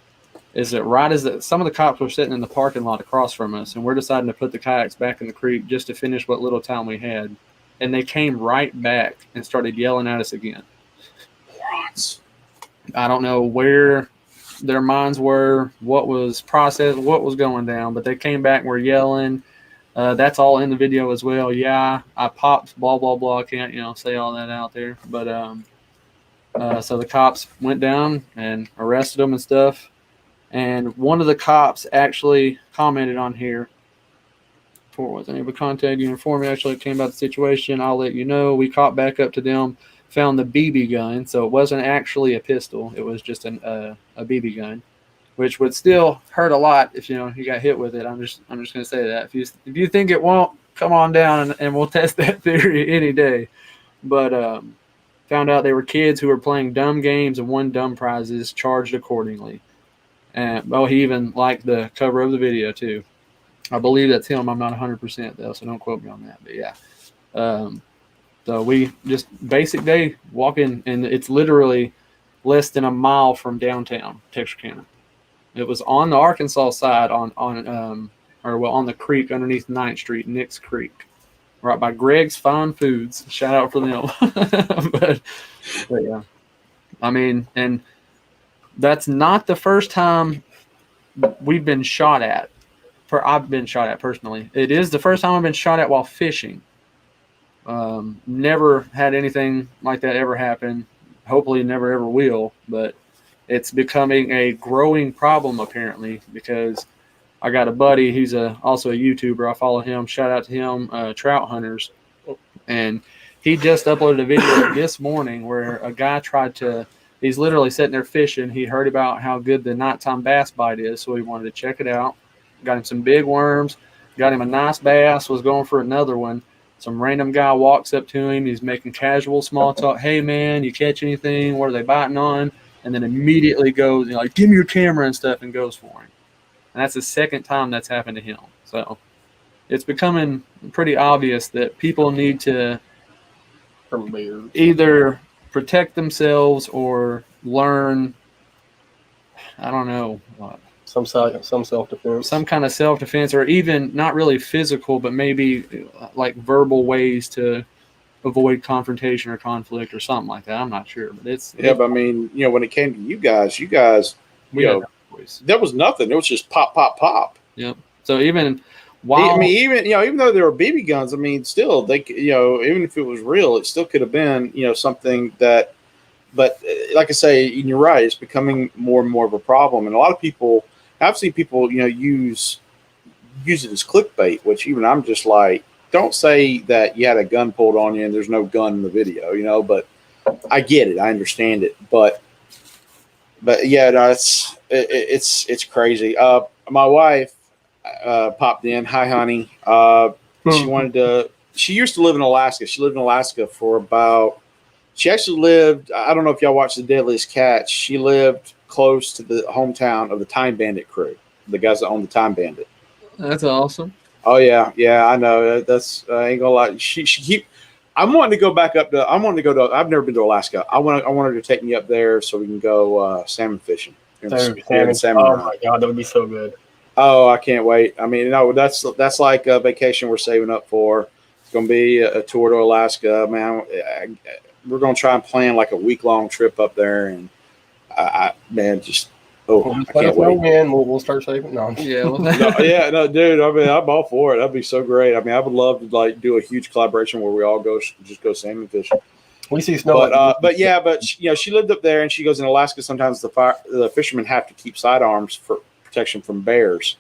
is that right as some of the cops were sitting in the parking lot across from us, and we're deciding to put the kayaks back in the creek just to finish what little time we had, and they came right back and started yelling at us again. I don't know where their minds were, what was processed, what was going down, but they came back and were yelling. That's all in the video as well. Yeah, I popped, blah, blah, blah. I can't, say all that out there. But so the cops went down and arrested them and stuff. And one of the cops actually commented on here. Before was unable to contact you, inform me actually came about the situation. I'll let you know. We caught back up to them, found the BB gun. So it wasn't actually a pistol. It was just a BB gun, which would still hurt a lot if you got hit with it. I'm just gonna say that. If you think it won't, come on down and we'll test that theory any day. But found out they were kids who were playing dumb games and won dumb prizes, charged accordingly. And he even liked the cover of the video too. I believe that's him. I'm not 100% though, so don't quote me on that. But yeah, so we just basic day walking, and it's literally less than a mile from downtown Texarkana. It was on the Arkansas side on the creek underneath 9th Street, Nick's Creek, right by Greg's Fine Foods. Shout out for them. but yeah, I mean, and that's not the first time we've been shot at. I've been shot at personally. It is the first time I've been shot at while fishing. Never had anything like that ever happen. Hopefully never ever will, but it's becoming a growing problem apparently, because I got a buddy who's also a YouTuber. I follow him. Shout out to him, Trout Hunters. And he just uploaded a video this morning where a guy he's literally sitting there fishing. He heard about how good the nighttime bass bite is, so he wanted to check it out. Got him some big worms, got him a nice bass, was going for another one. Some random guy walks up to him. He's making casual small talk. Hey, man, you catch anything? What are they biting on? And then immediately goes, like, give me your camera and stuff, and goes for him. And that's the second time that's happened to him. So it's becoming pretty obvious that people need to either protect themselves or learn, I don't know what. Some self-defense. Some kind of self-defense, or even not really physical, but maybe like verbal ways to avoid confrontation or conflict or something like that. I'm not sure, but but I mean, when it came to you guys, there was nothing. It was just pop, pop, pop. Yep. So even even though there were BB guns, I mean, still they, even if it was real, it still could have been, something that. But like I say, and you're right, it's becoming more and more of a problem, and a lot of people. I've seen people, use it as clickbait, which even I'm just like, don't say that you had a gun pulled on you and there's no gun in the video, but I get it. I understand it. But yeah, no, it's crazy. My wife popped in. Hi, honey. She used to live in Alaska. She lived in Alaska for she actually lived, I don't know if y'all watched The Deadliest Catch. She lived close to the hometown of the Time Bandit crew, the guys that own the Time Bandit. That's awesome. Oh yeah, I know. That's I ain't gonna lie. I'm wanting to go back up to. I'm wanting to go to. I've never been to Alaska. I want her to take me up there so we can go salmon fishing. Salmon. Oh my god, that would be so good. Oh, I can't wait. I mean, no, that's like a vacation we're saving up for. It's gonna be a tour to Alaska, man. We're gonna try and plan like a week-long trip up there, and I can't wait. We'll start saving. No, dude. I mean, I'm all for it. That'd be so great. I mean, I would love to do a huge collaboration where we all go salmon fishing. We see snow, but she lived up there, and she goes in Alaska. Sometimes the fishermen have to keep sidearms for protection from bears,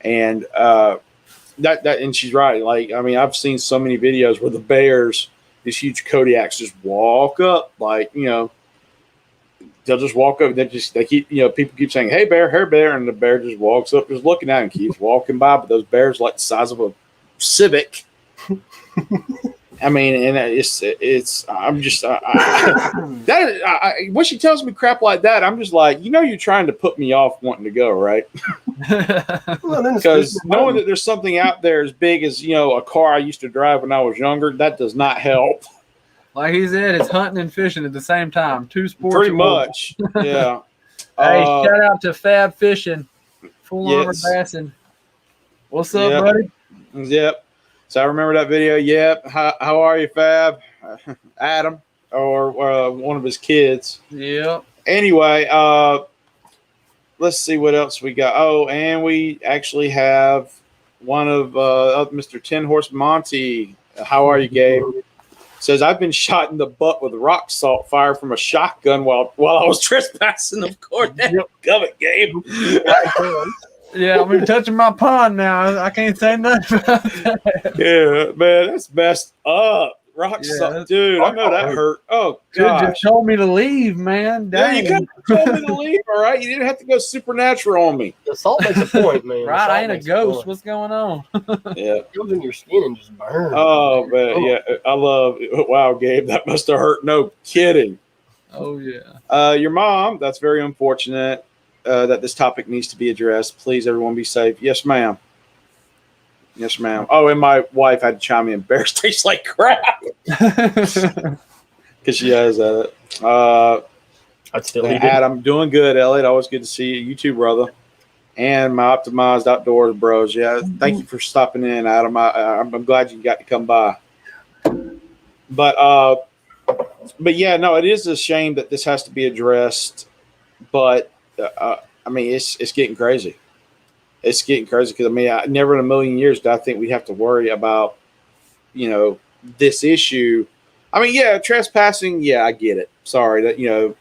and and she's right. Like, I mean, I've seen so many videos where the bears, these huge Kodiaks, just walk up, like, they'll just walk up. They keep, people keep saying, "Hey bear," and the bear just walks up, just looking at him, keeps walking by. But those bears like the size of a Civic. I mean, and it's. I'm just when she tells me crap like that, I'm just like, you're trying to put me off wanting to go, right? Because knowing that there's something out there as big as a car I used to drive when I was younger, that does not help. Like he said, it's hunting and fishing at the same time. Two sports. Pretty much, yeah. Hey, shout out to Fab Fishing, Full Armor Bassing. What's up, buddy? Yep. So I remember that video. Yep. How are you, Fab? Adam, or one of his kids. Yep. Anyway, let's see what else we got. Oh, and we actually have one of Mr. 10 Horse Monty. How are you, Gabe? Says, I've been shot in the butt with rock salt fire from a shotgun while I was trespassing. Of course, it, Gabe. Yeah, I'm even touching my pond now. I can't say nothing about that. Yeah, man, that's messed up. Rock salt, dude. I know that hurt. Oh, God. You just told me to leave, man. Dang. Yeah, you could have told me to leave, all right? You didn't have to go supernatural on me. The salt makes a point, man. Right, I ain't a ghost. What's going on? Yeah. It goes in your skin and just burns. Oh, man, yeah. I love it. Wow, Gabe, that must have hurt. No kidding. Oh, yeah. Your mom, that's very unfortunate that this topic needs to be addressed. Please, everyone, be safe. Yes, ma'am. Yes, ma'am. Oh, and my wife had to chime in. Bears taste like crap. Because she has that. I'd still eat it. Adam, doing good, Elliot. Always good to see you. You too, brother. And my Optimized Outdoors bros. Yeah, thank you for stopping in, Adam. I'm glad you got to come by. But yeah, no, it is a shame that this has to be addressed. But I mean, it's getting crazy. It's getting crazy because, I mean, never in a million years do I think we'd have to worry about, this issue. I mean, yeah, trespassing. Yeah, I get it. Sorry that, you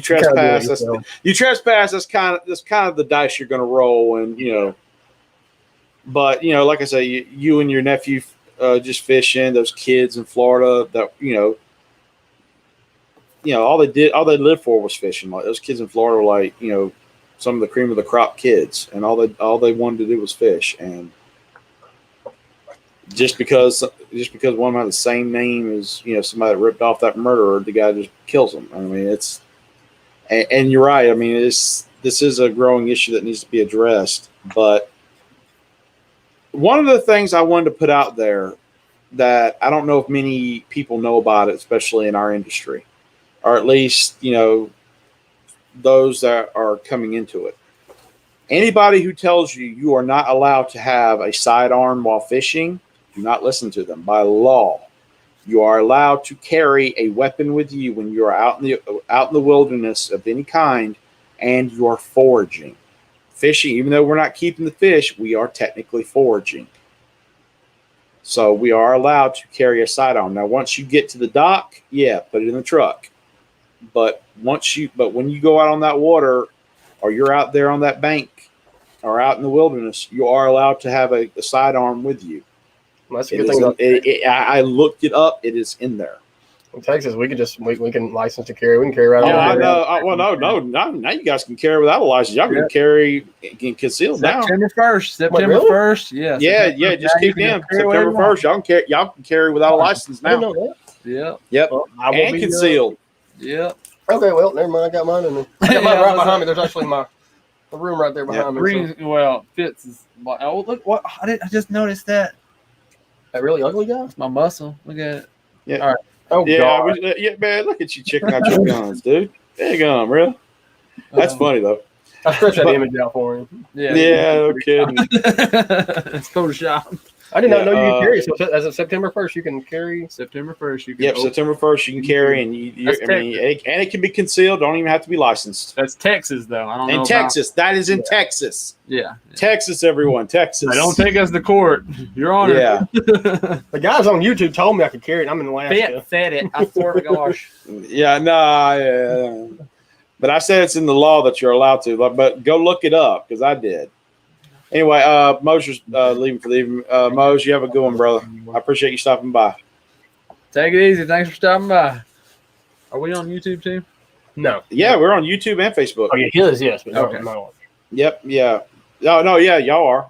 trespass. You trespass. That's kind of the dice you're going to roll. And, but, like I say, you and your nephew just fishing, those kids in Florida that, all they lived for was fishing. Like those kids in Florida were like, some of the cream of the crop kids, and all they wanted to do was fish. And just because one had the same name as somebody that ripped off that murderer, the guy just kills them. I mean, and you're right. I mean, this is a growing issue that needs to be addressed. But one of the things I wanted to put out there that I don't know if many people know about it, especially in our industry, or at least those that are coming into it. Anybody who tells you you are not allowed to have a sidearm while fishing, do not listen to them. By law, you are allowed to carry a weapon with you when you are out in the wilderness of any kind and you are foraging. Fishing, even though we're not keeping the fish, we are technically foraging. So we are allowed to carry a sidearm. Now, once you get to the dock, put it in the truck. But when you go out on that water, or you're out there on that bank, or out in the wilderness, you are allowed to have a sidearm with you. Well, that's a good thing. I looked it up. It is in there. In Texas, we can license to carry. We can carry around. Oh, I know. No. Now you guys can carry without a license. Y'all can carry concealed now. September 1st. Yeah. Just keep them. September 1st. Y'all can carry without a license now. Yep. Well, and concealed. Yep. Okay, well, never mind. I got mine in there. I got mine right behind me. There's actually my room right there behind me. Well, Fitz is. Oh, look what I just noticed that. That really ugly guy? It's my muscle. Look at it. Yeah. All right. Oh, God. Man, look at you checking out your guns, dude. There you go, real. That's funny, though. I stretched that image out for him. Yeah, no kidding. It's Photoshop. I did not know you could carry. So as of September 1st, you can carry. September 1st, you can. Yep, September 1st, you can carry, and it can be concealed. Don't even have to be licensed. That's Texas, though. I don't know. In Texas, that is in Texas. Yeah. Texas, everyone, Texas. Don't take us to court, Your Honor. Yeah. The guys on YouTube told me I could carry it. I'm in Alaska. Said it. I swear to gosh. Yeah, no. But I said it's in the law that you're allowed to. But go look it up because I did. Anyway, Mosher's leaving for the evening. Mose, you have a good one, brother. I appreciate you stopping by. Take it easy. Thanks for stopping by. Are we on YouTube too? No. Yeah, we're on YouTube and Facebook. Oh, yeah, his, yes. But okay. No. Yep, yeah. No, yeah, y'all are.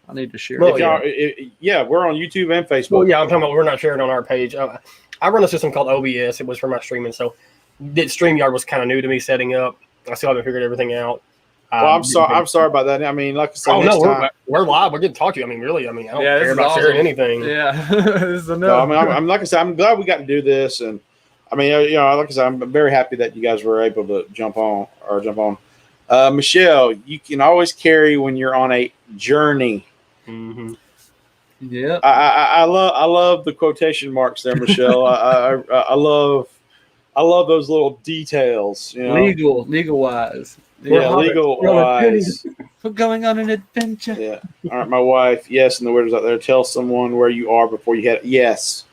I need to share. Well, we're on YouTube and Facebook. Well, yeah, I'm talking about we're not sharing on our page. I run a system called OBS. It was for my streaming, so StreamYard was kind of new to me setting up. I still haven't figured everything out. Well, I'm sorry about that. I mean, like I said, we're live. We're getting to talk to you. I mean, really, I don't care about sharing anything. Yeah, this is enough. No, I'm like I said, I'm glad we got to do this, and I mean, like I said, I'm very happy that you guys were able to jump on. Michelle, you can always carry when you're on a journey. Mm-hmm. Yeah. I love the quotation marks there, Michelle. I love those little details. You know? Legal wise. Yeah, legal wise. We're going on an adventure. Yeah. All right, my wife. Yes, and the word is out there. Tell someone where you are before you head. Yes,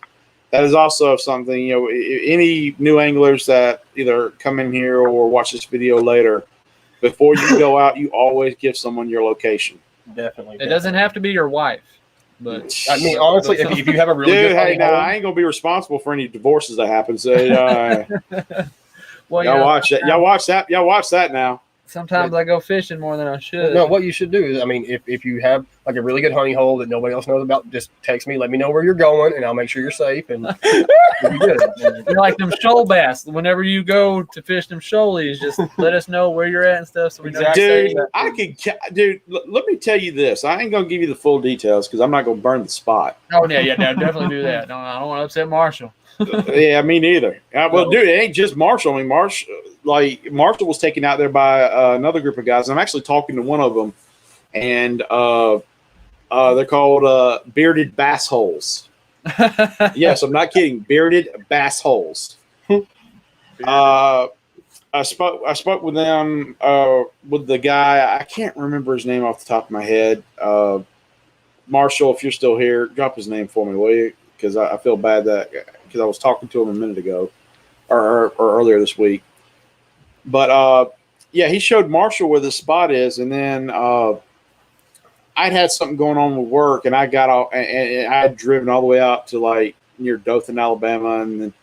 that is also something. You know, any new anglers that either come in here or watch this video later, before you go out, you always give someone your location. Definitely. It doesn't have to be your wife, but I mean, honestly, if you have a really Dude, good hey, hunting hole, I ain't gonna be responsible for any divorces that happen. So, well, y'all watch that. Y'all watch that. Y'all watch that now. Sometimes I go fishing more than I should. no, what you should do is, I mean, if you have like a really good honey hole that nobody else knows about, just text me, let me know where you're going, and I'll make sure you're safe. And you'll be good. You're like them shoal bass. Whenever you go to fish them shoalies, just let us know where you're at and stuff. So we know. Exactly. Dude, let me tell you this. I ain't gonna give you the full details because I'm not gonna burn the spot. Oh yeah, definitely do that. No, I don't want to upset Marshall. Yeah, me neither. Well, dude, it ain't just Marshall. I mean, Marshall was taken out there by another group of guys. I'm actually talking to one of them, and they're called bearded bass holes. Yes, I'm not kidding. Bearded bass holes. I spoke with them with the guy. I can't remember his name off the top of my head. Marshall, if you're still here, drop his name for me, will you? Because I feel bad because I was talking to him a minute ago or earlier this week. But yeah, he showed Marshall where the spot is, and then I'd had something going on with work, and I got off, and I had driven all the way out to like near Dothan, Alabama, and then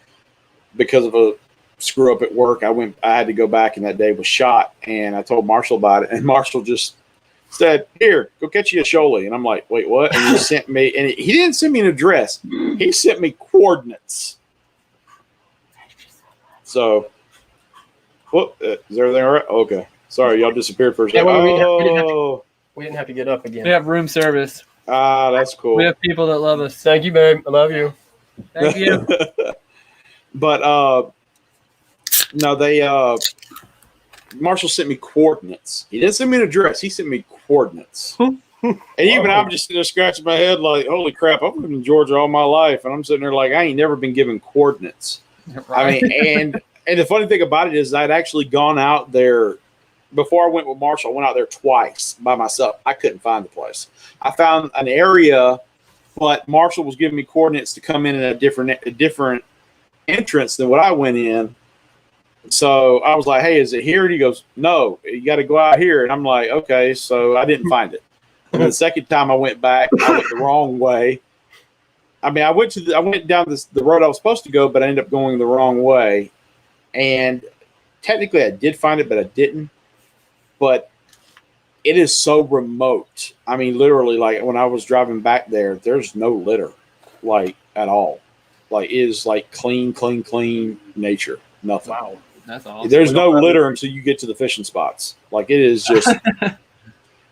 because of a screw up at work, I had to go back, and that day was shot, and I told Marshall about it, and Marshall just said, "Here, go catch you a shoalie." And I'm like, "Wait, what?" And he sent me, and he didn't send me an address. He sent me coordinates. So, what is everything all right? Okay, sorry, y'all disappeared for a second. We didn't have to get up again. We have room service. That's cool. We have people that love us. Thank you, babe. I love you. Thank you. But no, they Marshall sent me coordinates. He didn't send me an address. He sent me coordinates. And even I'm just sitting there scratching my head like, holy crap, I've lived in Georgia all my life. And I'm sitting there like, I ain't never been given coordinates. Right. I mean, and the funny thing about it is I'd actually gone out there before I went with Marshall. I went out there twice by myself. I couldn't find the place. I found an area, but Marshall was giving me coordinates to come in at a different entrance than what I went in. So I was like, "Hey, is it here?" And he goes, "No, you got to go out here." And I'm like, "Okay." So I didn't find it. And the second time I went back, I went the wrong way. I mean, I went down the road I was supposed to go, but I ended up going the wrong way. And technically, I did find it, but I didn't. But it is so remote. I mean, literally, like when I was driving back there, there's no litter, like at all. Like it is like clean nature. Nothing. Wow. That's awesome. There's no litter until you get to the fishing spots. Like it is just, and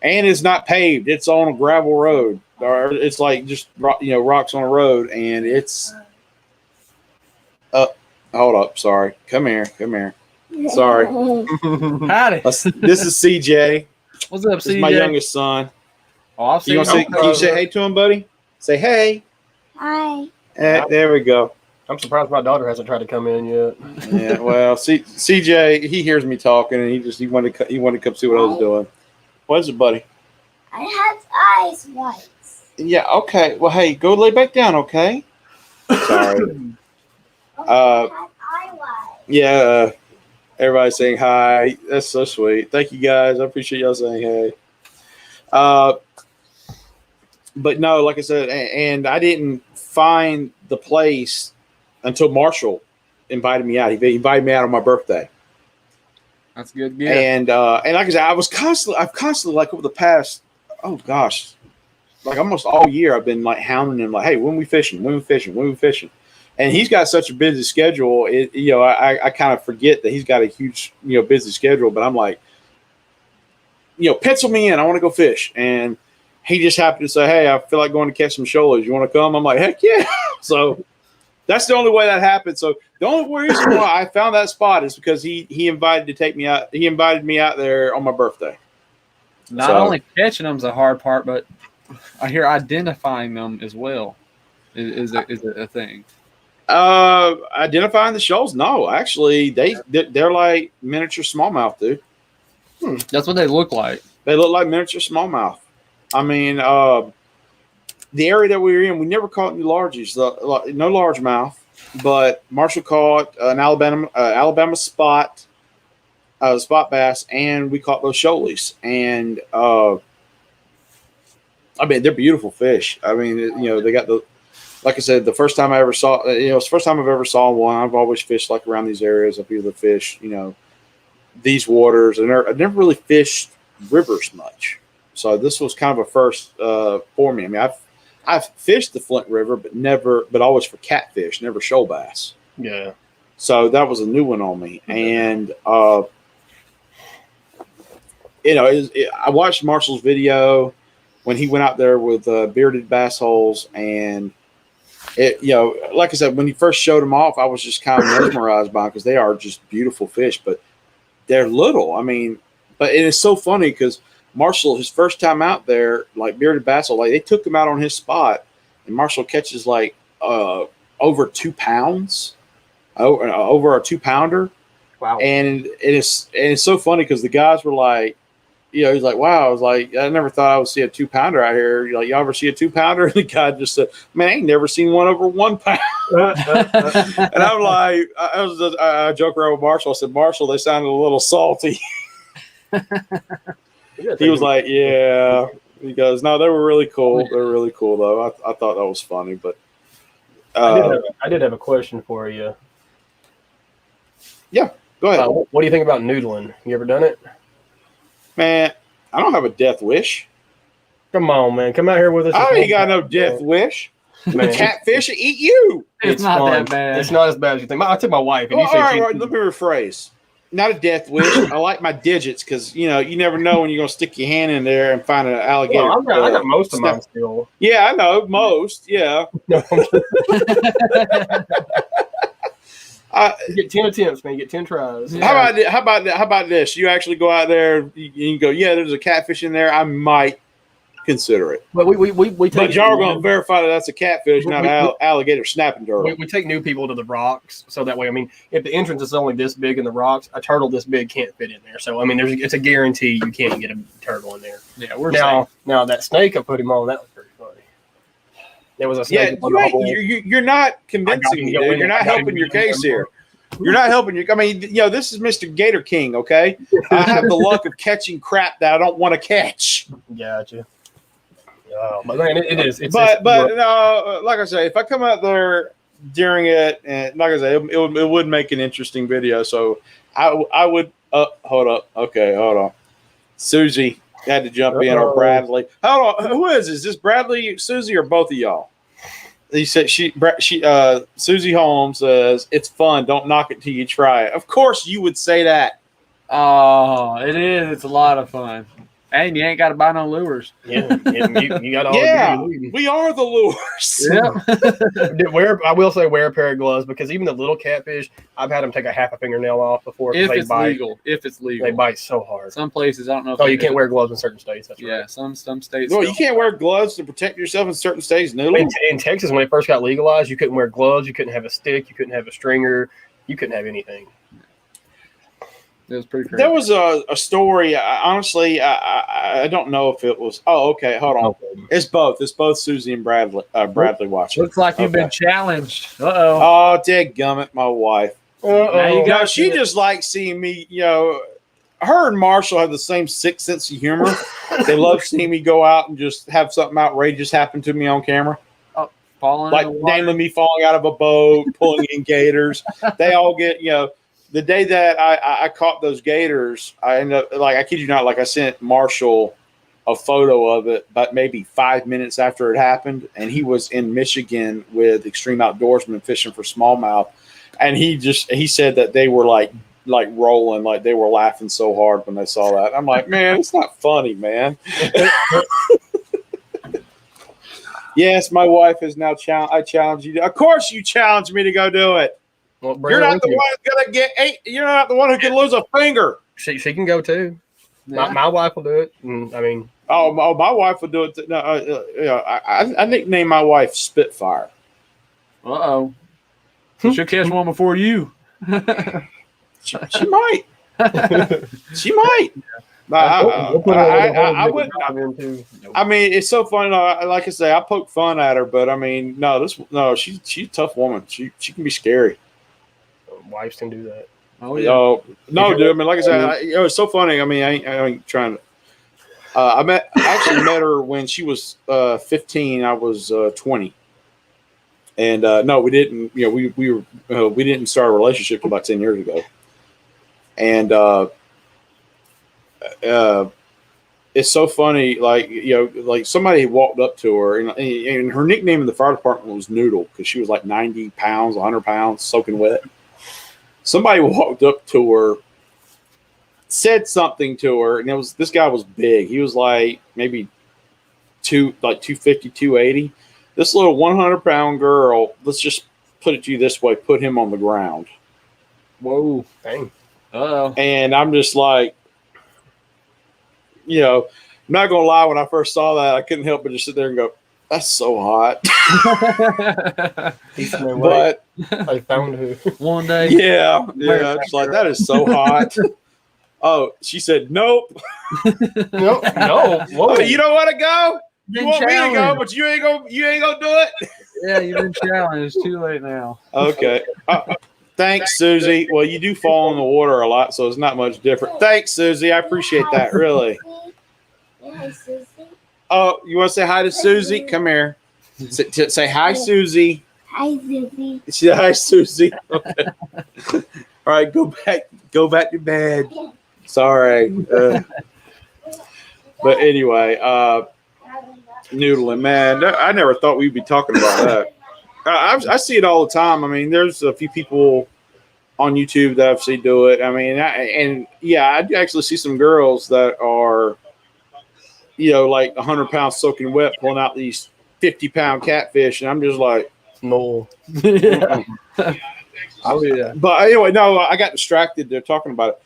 it's not paved. It's on a gravel road, or it's like just rocks on a road, and it's. Hold up, sorry. Come here. Sorry. Howdy. This is CJ. What's up, This is CJ? my youngest son. Oh, I'll see you. Can you say hey to him, buddy? Say hey. Hi. There we go. I'm surprised my daughter hasn't tried to come in yet. Yeah, well, CJ, he hears me talking, and he wanted to come see what I was doing. What is it, buddy? I have eyes whites. Yeah, okay. Well, hey, go lay back down, okay? Sorry. I have eye whites. Yeah, everybody's saying hi. That's so sweet. Thank you, guys. I appreciate y'all saying hey. But no, like I said, and I didn't find the place until Marshall invited me out. He invited me out on my birthday. That's good. Yeah. And like I said, I've constantly like over the past, oh gosh, like almost all year, I've been like hounding him like, hey, when we fishing? And he's got such a busy schedule. I kind of forget that he's got a huge, busy schedule, but I'm like, pencil me in. I want to go fish. And he just happened to say, hey, I feel like going to catch some shoalies. You want to come? I'm like, heck yeah. So That's the only way that happened. So the only reason why I found that spot is because he invited me out there on my birthday. Not only catching them is the hard part, but I hear identifying them as well is a thing. Identifying the shoals? No, actually, they're like miniature smallmouth, dude. That's what they look like. They look like miniature smallmouth. I mean, the area that we were in, we never caught any largies, no largemouth, but Marshall caught an Alabama spot bass, and we caught those shoalies. And I mean, they're beautiful fish. I mean, they got like I said, the first time I ever saw, it's the first time I've ever saw one. I've always fished like around these areas. I've either fished, these waters, and I've never really fished rivers much. So this was kind of a first for me. I mean, I've fished the Flint River, but always for catfish, never shoal bass. Yeah. So that was a new one on me. And, I watched Marshall's video when he went out there with bearded bass holes, and like I said, when he first showed them off, I was just kind of mesmerized by them because they are just beautiful fish, but they're little. I mean, but it is so funny because Marshall, his first time out there, like bearded bass, like they took him out on his spot, and Marshall catches like over 2 pounds, over a 2-pounder. Wow! And it's so funny because the guys were like, he's like, wow. I was like, I never thought I would see a 2-pounder out here. You're like, y'all ever see a 2-pounder? And the guy just said, man, I ain't never seen one over 1 pound. And I'm like, I joke around with Marshall. I said, Marshall, they sounded a little salty. He was like, yeah. He goes, no, they were really cool. They were really cool, though. I thought that was funny. But I did have a question for you. Yeah, go ahead. What do you think about noodling? You ever done it? Man, I don't have a death wish. Come on, man. Come out here with us. I ain't got no death wish. Man. Catfish will eat you. It's not fun. that bad. It's not as bad as you think. I took my wife. And Well, all right, let me rephrase. Not a death wish. I like my digits because, you never know when you're going to stick your hand in there and find an alligator. Well, I got most of mine still. Yeah, I know. Most, yeah. You get 10 attempts, man. You get 10 tries. Yeah. How about this? You actually go out there and you go, yeah, there's a catfish in there. I might consider it. But we take. But y'all are going to verify that that's a catfish, not an alligator snapping turtle. We take new people to the rocks, so that way, I mean, if the entrance is only this big in the rocks, a turtle this big can't fit in there. So I mean, it's a guarantee you can't get a turtle in there. Yeah, we're now that snake I put him on, that was pretty funny. There was a snake. Yeah, you're not convincing me. Dude. You're not helping your case here. You're not helping your. I mean, this is Mr. Gator King, okay? I have the luck of catching crap that I don't want to catch. Gotcha. But man, it is. But no, like I say, if I come out there during it, and like I say, it would make an interesting video. So I would. Hold up. Okay, hold on. Susie had to jump in, or Bradley. Hold on. Who is this? Is this Bradley, Susie, or both of y'all? He said Susie Holmes says it's fun. Don't knock it till you try it. Of course, you would say that. Oh, it is. It's a lot of fun. And you ain't got to buy no lures. Yeah, you got all. Yeah, we are the lures. Yeah. I will say wear a pair of gloves because even the little catfish, I've had them take a half a fingernail off before. If it's bite. legal. If it's legal. They bite so hard. Some places, I don't know. You can't wear gloves in certain states. That's yeah, right. some states. No, you can't wear gloves to protect yourself in certain states. No. In Texas, when it first got legalized, you couldn't wear gloves. You couldn't have a stick. You couldn't have a stringer. You couldn't have anything. It was pretty crazy. There was a story. Honestly, I don't know if it was. Oh, okay. Hold on. Okay. It's both. It's both Susie and Bradley watching. Looks like you've been challenged. Uh-oh. Oh, dadgummit, my wife. You got she just likes seeing me, her and Marshall have the same sick sense of humor. They love seeing me go out and just have something outrageous happen to me on camera. Falling like namely me falling out of a boat, pulling in gators. They all get, the day that I caught those gators, I ended up, I kid you not, I sent Marshall a photo of it, but maybe 5 minutes after it happened, and he was in Michigan with extreme outdoorsmen fishing for smallmouth, and he said that they were like rolling, they were laughing so hard when they saw that. I'm like, man, it's not funny, man. Yes, my wife is now I challenge you. Of course, you challenge me to go do it. Well, bring You're her not with the you. one who's gonna get 8. You're not the one who can lose a finger. She can go too. Yeah. My wife will do it. I mean, My wife would do it. No, I nicknamed my wife Spitfire. Uh-oh. She'll catch one before you. She might. She might. I wouldn't. I mean, it's so funny. Like I say, I poke fun at her, but I mean, she's a tough woman. She can be scary. Wives can do that. Oh yeah. No, dude. I mean, like I said, it was so funny. I mean, I ain't trying to. I actually met her when she was 15. I was 20. And no, we didn't. You know, we didn't start a relationship about 10 years ago. And it's so funny. Like like somebody walked up to her, and her nickname in the fire department was Noodle because she was like 90 pounds, 100 pounds, soaking wet. Somebody walked up to her, said something to her, and this guy was big. He was like maybe 250, 280. This little 100-pound girl, let's just put it to you this way, put him on the ground. Whoa. Dang. Uh-oh. And I'm just like, I'm not going to lie, when I first saw that, I couldn't help but just sit there and go, that's so hot. But I found her. One day. yeah, just like, that is so hot. Oh, she said, nope. No. Whoa. You don't want to go? You want me to go, challenged. but you ain't gonna do it? Yeah, you've been challenged. It's too late now. Okay. Thanks, Susie. Well, you do fall in the water a lot, so it's not much different. Thanks, Susie. I appreciate that, really. Hi, Susie. Oh, you want to say hi to Susie? Come here. Say hi, Susie. Hi, Susie. Say hi, Susie. Okay. All right, go back to bed. Sorry. But anyway, noodling, man. I never thought we'd be talking about that. I see it all the time. I mean, there's a few people on YouTube that I've seen do it. I mean, I do actually see some girls that are, like 100 pounds soaking wet, pulling out these 50-pound catfish, and I'm just like, no. Yeah. Oh yeah. But anyway, no, I got distracted. They're talking about it.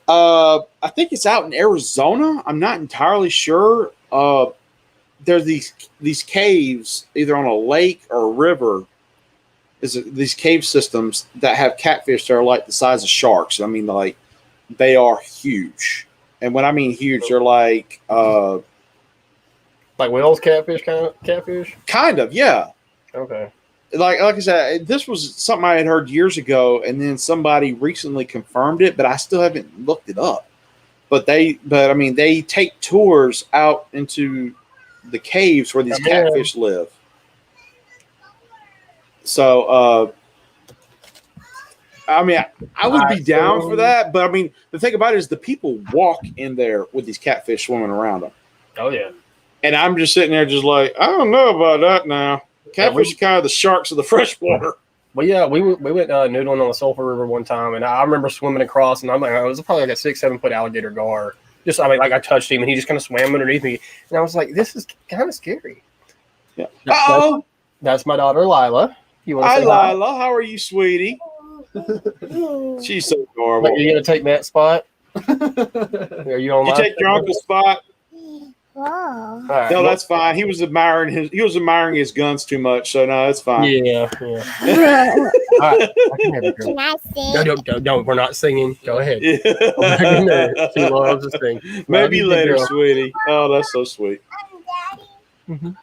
I think it's out in Arizona. I'm not entirely sure. There's these caves, either on a lake or a river. These cave systems that have catfish that are like the size of sharks. I mean, like, they are huge. And when I mean huge, they're like whales, catfish, kind of catfish. Kind of, yeah. Okay. Like I said, this was something I had heard years ago, and then somebody recently confirmed it, but I still haven't looked it up. But I mean, they take tours out into the caves where these catfish live. So, I mean, I would be down for that, but I mean, the thing about it is the people walk in there with these catfish swimming around them. Oh yeah. And I'm just sitting there, just like, I don't know about that now. Catfish are kind of the sharks of the freshwater. Well, yeah, we went noodling on the Sulphur River one time, and I remember swimming across, and I'm like, it was probably like a 6-7 foot alligator gar. I touched him, and he just kind of swam underneath me, and I was like, this is kind of scary. Yeah. Uh-oh. That's my daughter Lila. You want to Hi, say hi? Lila. How are you, sweetie? She's so adorable. Are you gonna take Matt's spot? Are you on? You take your uncle's spot? Whoa. All right. No, that's fine. He was admiring his guns too much, so no, it's fine. Yeah. All right. I can have it, girl. Can I sing? No, we're not singing. Go ahead. Yeah. She loves to sing. Maybe Love you, later, girl. sweetie. Oh, that's so sweet. Daddy.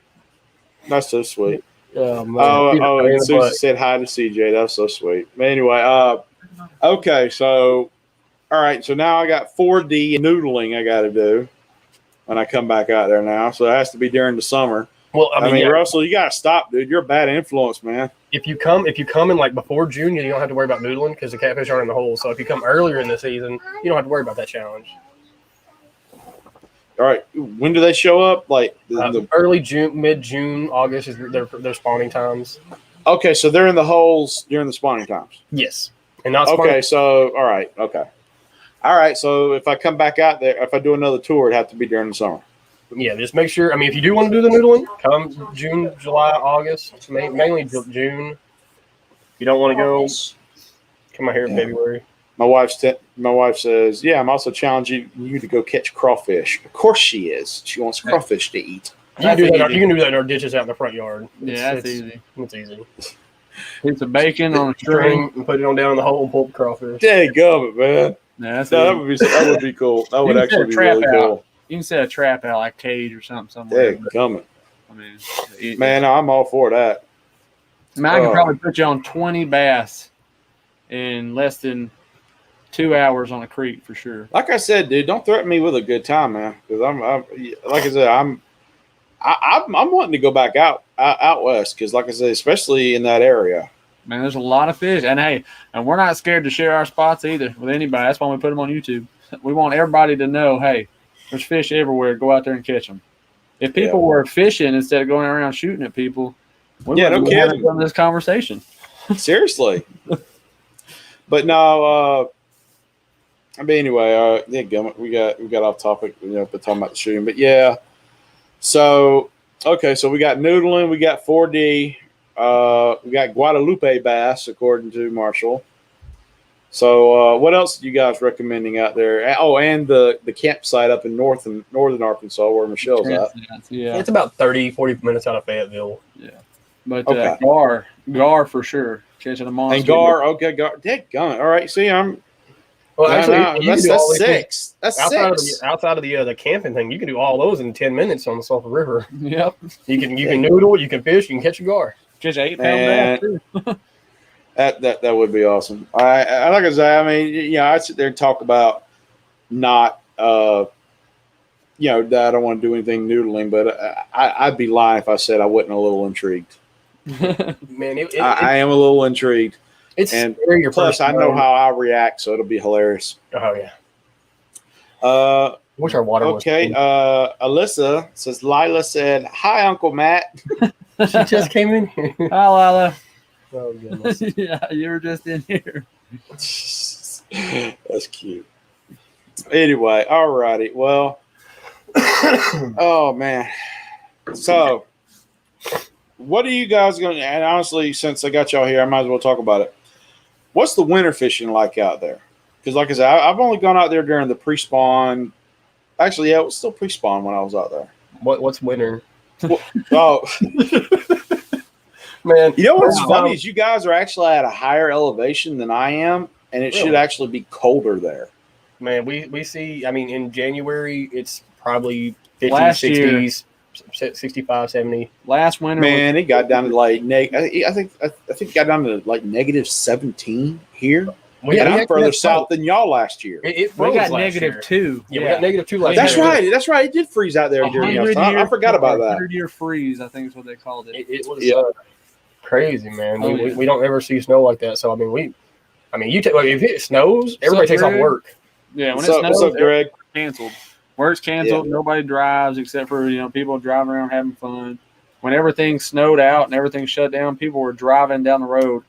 That's so sweet. Oh, man. Oh, In and the Susie butt. said hi to CJ. That's so sweet. But anyway, okay, so all right, so now I got 4D and noodling I got to do when I come back out there now. So it has to be during the summer. Well, I mean, yeah, Russell, you got to stop, dude. You're a bad influence, man. if you come in like before June, you don't have to worry about noodling because the catfish aren't in the hole. So if you come earlier in the season, you don't have to worry about that challenge. All right, when do they show up? Like Early June, mid-June, August is their spawning times. Okay, so they're in the holes during the spawning times. Yes, and not spawning. Okay, so all right. So if I come back out there, if I do another tour, it'd have to be during the summer. Yeah, just make sure. I mean, if you do want to do the noodling, come June, July, August, mainly June. If you don't want to go, come out here in February. My wife says, "Yeah, I'm also challenging you to go catch crawfish." Of course, she is. She wants crawfish to eat. You can do that. You can do that in our ditches out in the front yard. That's easy. It's easy. Piece of bacon on a string And put it on down in the hole and pull the crawfish. Dang gummit, man. Yeah, that's No, easy. that would be cool. That would You can actually set a be trap really out. cool. You can set a trap out like cage or something somewhere. Dang gummit. I mean, Man, I'm all for that. I mean, I can probably put you on 20 bass in less than 2 hours on a creek for sure. Like I said, dude, don't threaten me with a good time, man. Because I'm like I said, I'm wanting to go back out west. Because like I said, especially in that area. Man, there's a lot of fish, and hey, and we're not scared to share our spots either with anybody. That's why we put them on YouTube. We want everybody to know, hey, there's fish everywhere. Go out there and catch them. If people were fishing instead of going around shooting at people, we no kidding. From this conversation. Seriously. But no, I mean, anyway, yeah, gummit, we got off topic, but talking about the shooting. But yeah, so okay, so we got noodling, we got 4D. We got Guadalupe bass, according to Marshall. So, what else are you guys recommending out there? Oh, and the campsite up in northern Arkansas where Michelle's at. Yeah, it's about 30, 40 minutes out of Fayetteville. Yeah, but Gar for sure catching a monster. And Gar, okay, Gar, daggone. All right, see, I'm. Well, actually, that's six. That's six. Outside of the camping thing, you can do all those in 10 minutes on the Sulphur River. Yep. You can noodle, you can fish, you can catch a gar. Catch 8 pound bass too. That would be awesome. I like I say, I mean, I'd sit there and talk about not, that I don't want to do anything noodling, but I'd be lying if I said I wasn't a little intrigued. Man, I am a little intrigued. It's and plus I know how I react, so it'll be hilarious. Oh yeah. What's our water? Okay. Alyssa says Lila said, "Hi, Uncle Matt." She just came in here. Hi, Lila. Oh goodness. Yeah, you were just in here. That's cute. Anyway, all righty. Well, oh man. So, what are you guys going to? And honestly, since I got y'all here, I might as well talk about it. What's the winter fishing like out there? Because, like I said, I've only gone out there during the pre-spawn. Actually, yeah, it was still pre-spawn when I was out there. What's winter? Oh, man! You know what's funny is you guys are actually at a higher elevation than I am, and it should actually be colder there. Man, we see. I mean, in January, it's probably 50s, Last 60s. year, 65, 70. Last winter, man, it got down to like I think it got down to like negative 17 here. Well, and I'm further south than y'all last year. It we got -2. Yeah, we got -2 last That's year. right. That's right. It did freeze out there during y'all's time. I forgot about that. 100-year freeze, I think is what they called it. It was crazy, man. We don't ever see snow like that. So I mean, you take if it snows, everybody takes off work. Yeah, when What's it snows, up, Greg? Canceled. Work's canceled. Yeah. Nobody drives except for people driving around having fun. When everything snowed out and everything shut down, people were driving down the road.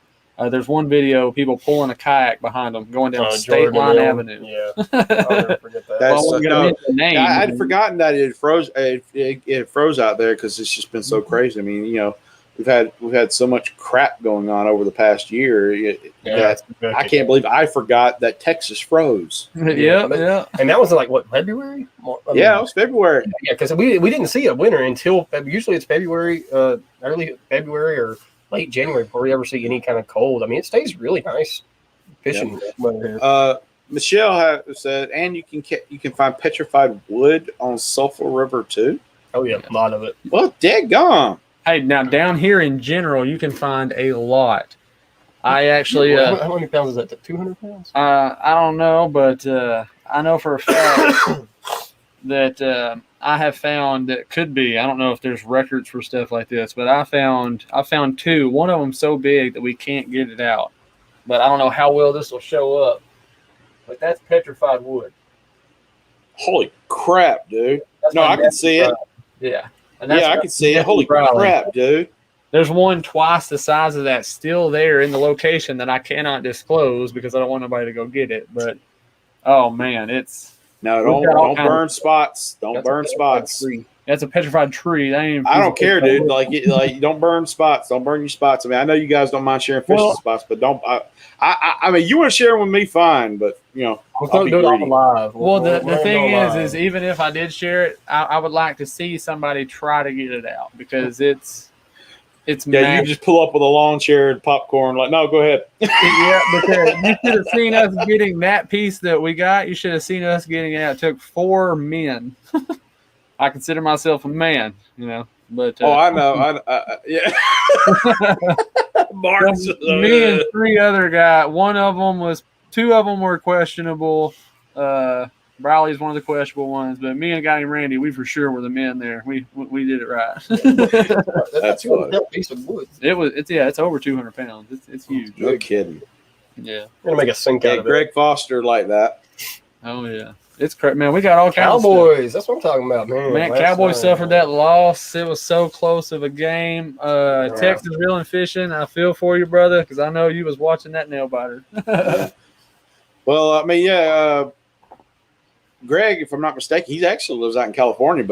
There's one video of people pulling a kayak behind them going down State Line Avenue. Yeah, I'll never forget that. I'd forgotten that it froze. It froze out there because it's just been so crazy. I mean, we've had so much crap going on over the past year that I can't believe I forgot that Texas froze. Yeah. And that was like what, February? Yeah, it was February. Yeah, because we didn't see a winter until usually it's February, early February or late January before we ever see any kind of cold. I mean, it stays really nice fishing weather here. Michelle said, and you can find petrified wood on Sulphur River too. Oh yeah, a lot of it. Well, daggone. Hey, now down here in general, you can find a lot. I actually, how many pounds is that? 200 pounds? I don't know, but I know for a fact that I have found that could be. I don't know if there's records for stuff like this, but I found 2. One of them so big that we can't get it out. But I don't know how well this will show up. But that's petrified Holy crap, dude! No, I can see it. Yeah. And I can see it. Holy crap, dude! There's one twice the size of that still there in the location that I cannot disclose because I don't want nobody to go get it. But oh man, it's No, We've got all don't kinds of- burn spots. Don't That's a burn petrified spots. tree. That's a petrified tree. That ain't I don't care, dude. Like don't burn spots. Don't burn your spots. I mean, I know you guys don't mind sharing fishing Well- spots, but don't. I mean, you want to share them with me, fine, but Well, I'll don't be do it off greedy. live. Well, the We'll thing go is live. even if I did share it, I would like to see somebody try to get it out because it's Yeah, mad. you just pull up with a lawn chair and popcorn. Like, no, go ahead. Yeah, because you should have seen us getting that piece that we got. You should have seen us getting it out. It took 4 men. I consider myself a man, but Oh, I know. Yeah. Mark's, me and 3 other guys. 2 of them were questionable. Briley's one of the questionable ones, but me and guy named Randy, we for sure were the men there. We did it right. That's a funny. piece of wood. It's over 200 pounds. It's huge. No kidding. Yeah. We're gonna make a sink Yeah, out of it. Greg Foster like that. Oh yeah. It's crazy, man. We got all kinds of stuff. Cowboys. That's what I'm talking about, man. Man, Last Cowboys night. suffered that loss. It was so close of a game. Texas reeling fishing. I feel for you, brother, because I know you was watching that nail biter. Well, I mean, Greg, if I'm not mistaken, he actually lives out in California,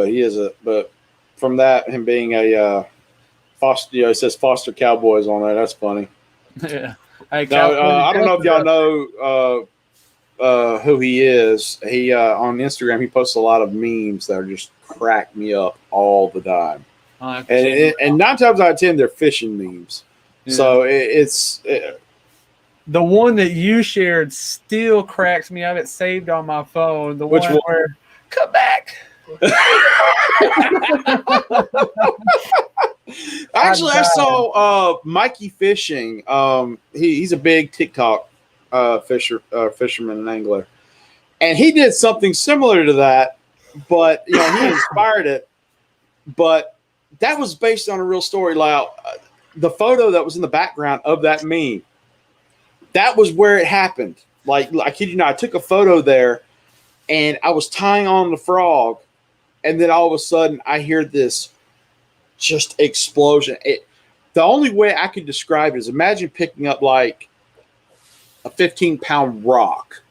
but from that, him being a Foster, it says Foster Cowboys on there. That's funny. Yeah. Hey, No, I don't know if y'all know who he is. He on Instagram, he posts a lot of memes that are just crack me up all the time. And 9 times out of 10, they're fishing memes. Yeah. So it's the one that you shared still cracks me. I have it saved on my phone. The Which one one? where come back. actually I saw Mikey Fishing. He's a big TikTok fisherman and angler, and he did something similar to that, but he inspired it. But that was based on a real story. Like the photo that was in the background of that meme, that was where it happened. Like I kid you not, I took a photo there, and I was tying on the frog, and then all of a sudden I hear this just explosion. The only way I could describe it is imagine picking up like a 15-pound rock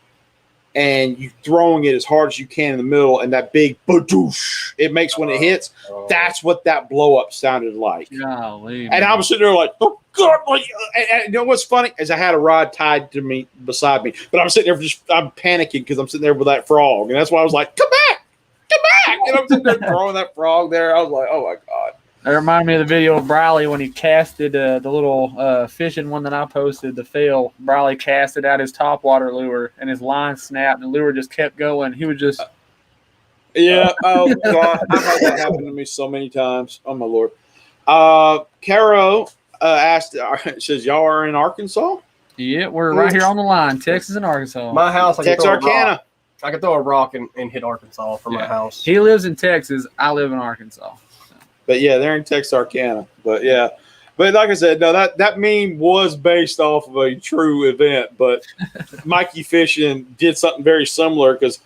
and you throwing it as hard as you can in the middle, and that big badoosh it makes when it hits. That's what that blow up sounded like. Golly, And I was sitting there like, oh God! And you know what's funny is I had a rod tied to me beside me, but I'm sitting there I'm panicking because I'm sitting there with that frog, and that's why I was like, come back! And I'm sitting there throwing that frog there. I was like, oh my God. It reminded me of the video of Briley when he casted the little fishing one that I posted, the fail. Briley casted out his topwater lure, and his line snapped, and the lure just kept going. He was just... Yeah. Oh, God. I've had that happen to me so many times. Oh, my Lord. Caro asked, says, y'all are in Arkansas? Yeah, we're right here on the line, Texas and Arkansas. My house, I can throw a rock. Texarkana. I could throw a rock and hit Arkansas from my house. He lives in Texas. I live in Arkansas. But yeah, they're in Texarkana. But yeah. But like I said, no, that meme was based off of a true event. But Mikey Fishing did something very similar because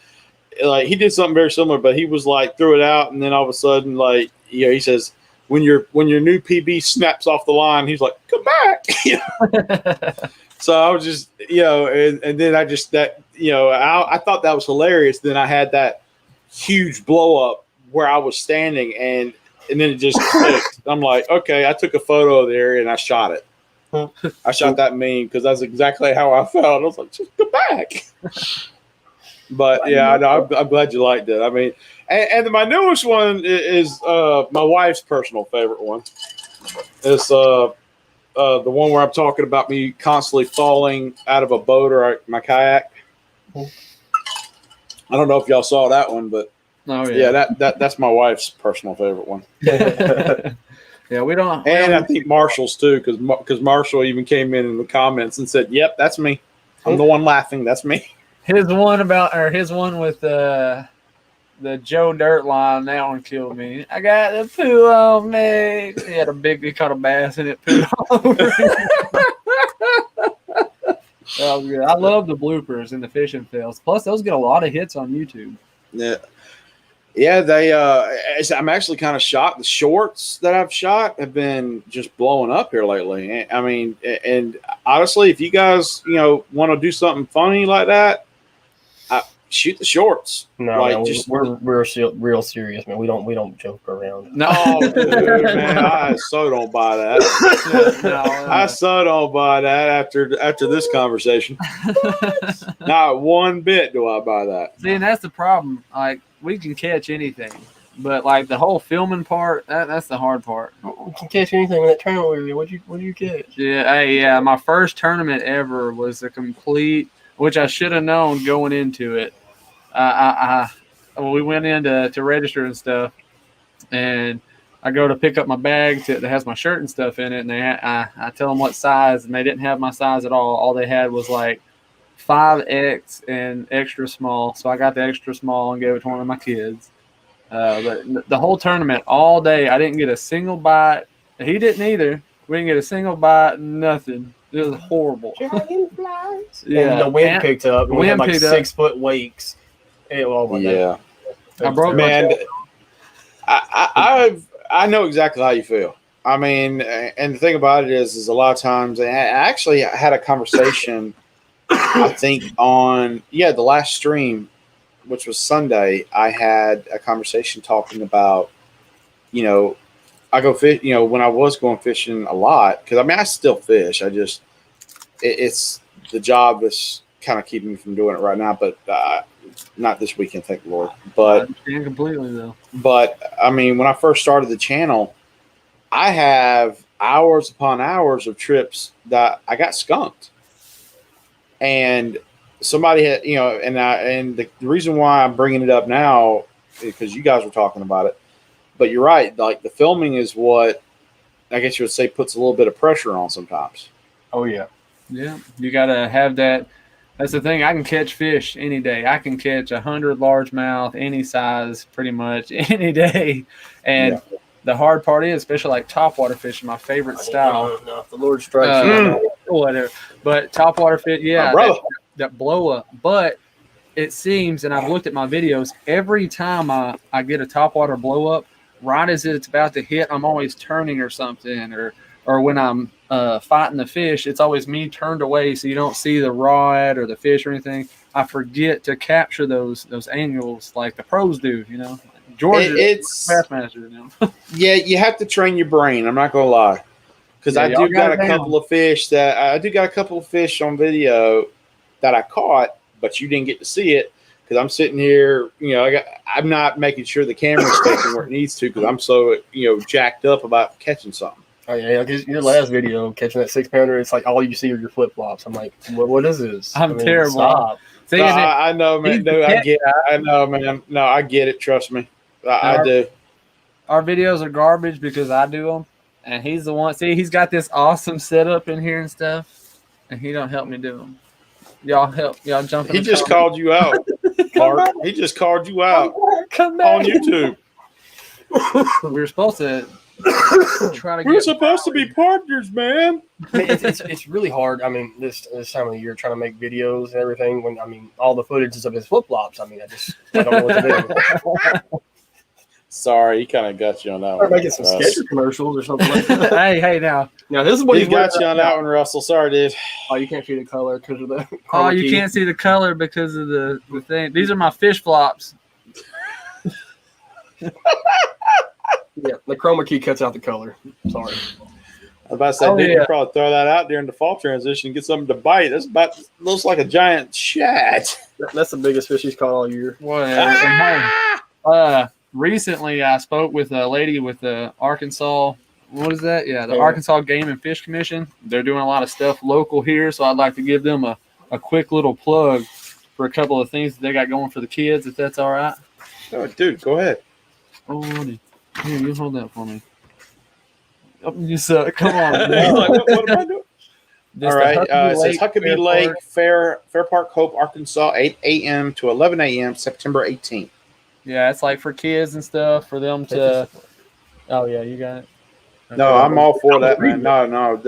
he did something very similar, but he was like threw it out, and then all of a sudden, he says, when your new PB snaps off the line, he's like, come back. So I was just, and then I just I thought that was hilarious. Then I had that huge blow up where I was standing, and then it just clicked. I'm like, okay, I took a photo there and I shot it. I shot that meme because that's exactly how I felt. I was like, just go back. But yeah, I'm glad you liked it. I mean, and my newest one is my wife's personal favorite one. It's the one where I'm talking about me constantly falling out of a boat or my kayak. I don't know if y'all saw that one, but that's my wife's personal favorite one. Yeah, we don't. And I think Marshall's too, because Marshall even came in the comments and said, "Yep, that's me. I'm the one laughing. That's me." His one with the Joe Dirt line, that one killed me. I got the poo on me. He caught a bass and it pooed all over him. That was good. I love the bloopers and the fishing fails. Plus, those get a lot of hits on YouTube. Yeah. They. I'm actually kind of shocked. The shorts that I've shot have been just blowing up here lately. I mean, and honestly, if you guys want to do something funny like that, shoot the shorts. No, Like, man, just- we're real serious, man. We don't joke around. No, Oh, dude, man, I so don't buy that. no, I so don't buy that after this conversation. Not one bit do I buy that. See, and that's the problem. Like, we can catch anything, but like the whole filming part, that's the hard part. You can catch anything in that tournament we were in. What'd you catch? Yeah, my first tournament ever was a complete, which I should have known going into it. We went in to register and stuff, and I go to pick up my bag that has my shirt and stuff in it, and I tell them what size, and they didn't have my size at all. All they had was like 5X and extra small. So I got the extra small and gave it to one of my kids. But the whole tournament, all day, I didn't get a single bite. He didn't either. We didn't get a single bite, nothing. It was horrible. Dragonflies. Yeah, and the wind picked up. And we had wind like picked up. 6 foot wakes. Oh my Yeah, God. I broke man. I know exactly how you feel. I mean, and the thing about it is a lot of times, and I actually had a conversation, I think on the last stream, which was Sunday. I had a conversation talking about, I go fish. When I was going fishing a lot, because I mean I still fish. I just it's the job is kind of keeping me from doing it right now, but not this weekend, thank the Lord. I understand completely though. But I mean, when I first started the channel, I have hours upon hours of trips that I got skunked, and somebody had, and the reason why I'm bringing it up now is because you guys were talking about it. But you're right, like the filming is what I guess you would say puts a little bit of pressure on sometimes. Oh yeah. Yeah, you gotta have that. That's the thing. I can catch fish any day. I can catch 100 largemouth, any size, pretty much any day. And the hard part is, especially like topwater fishing, my favorite style. No, the Lord strikes you. Whatever. But topwater fish, My brother. that blow up. But it seems, and I've looked at my videos, every time I get a topwater blow up, right as it's about to hit, I'm always turning or something, or when I'm fighting the fish, it's always me turned away so you don't see the rod or the fish or anything. I forget to capture those angles like the pros do, Georgia, It's Bassmaster, yeah, you have to train your brain. I'm not gonna lie, because Yeah, I y'all do got got a it down. couple of fish on video that I caught, but you didn't get to see it because I'm sitting here. I'm not making sure the camera's facing where it needs to because I'm so jacked up about catching something. Oh yeah, because your last video catching that 6-pounder, it's like all you see are your flip flops. I'm like, what is this? I'm terrible. Stop. See, No, and I know, man. No, I get. I know, man. No, I get it. Trust me, I do. our videos are garbage because I do them, and he's the one. See, he's got this awesome setup in here and stuff, and he don't help me do them. Y'all jump in. He the just comments. called you out, Mark. He just called you out Come back. on YouTube. We were supposed to try to We're get. supposed to be partners, man. I mean, it's really hard. I mean, this time of the year, trying to make videos and everything. When all the footage is of his flip flops. I don't know what to do. Sorry, he kind of got you on that Or one. making some Russ. sketcher commercials or something like that. Hey, now. Now this is what He he's got you wearing on right that now. one, Russell. Sorry, dude. Oh, you can't see the color because of the. Oh, chroma you key. can't see the color because of the thing. These are my fish flops. Yeah, the chroma key cuts out the color. Sorry. I was about to say, Oh, dude, yeah. you probably throw that out during the fall transition and get something to bite. That's about looks like a giant shad. That's the biggest fish he's caught all year. Whatever. And, hey, recently, I spoke with a lady with the Arkansas. What is that? Yeah, the Yeah. Arkansas Game and Fish Commission. They're doing a lot of stuff local here, so I'd like to give them a quick little plug for a couple of things that they got going for the kids, if that's all right. Oh, dude, go ahead. Oh, here, you hold that for me. Oh, you suck. Come on. He's like, what am I doing? This All right. the It says Huckabee Lake, Park. Fair Park, Hope, Arkansas, 8 a.m. to 11 a.m., September 18th. Yeah, it's like for kids and stuff for them to. Oh yeah, you got it. No, Okay. I'm all for that, man. No,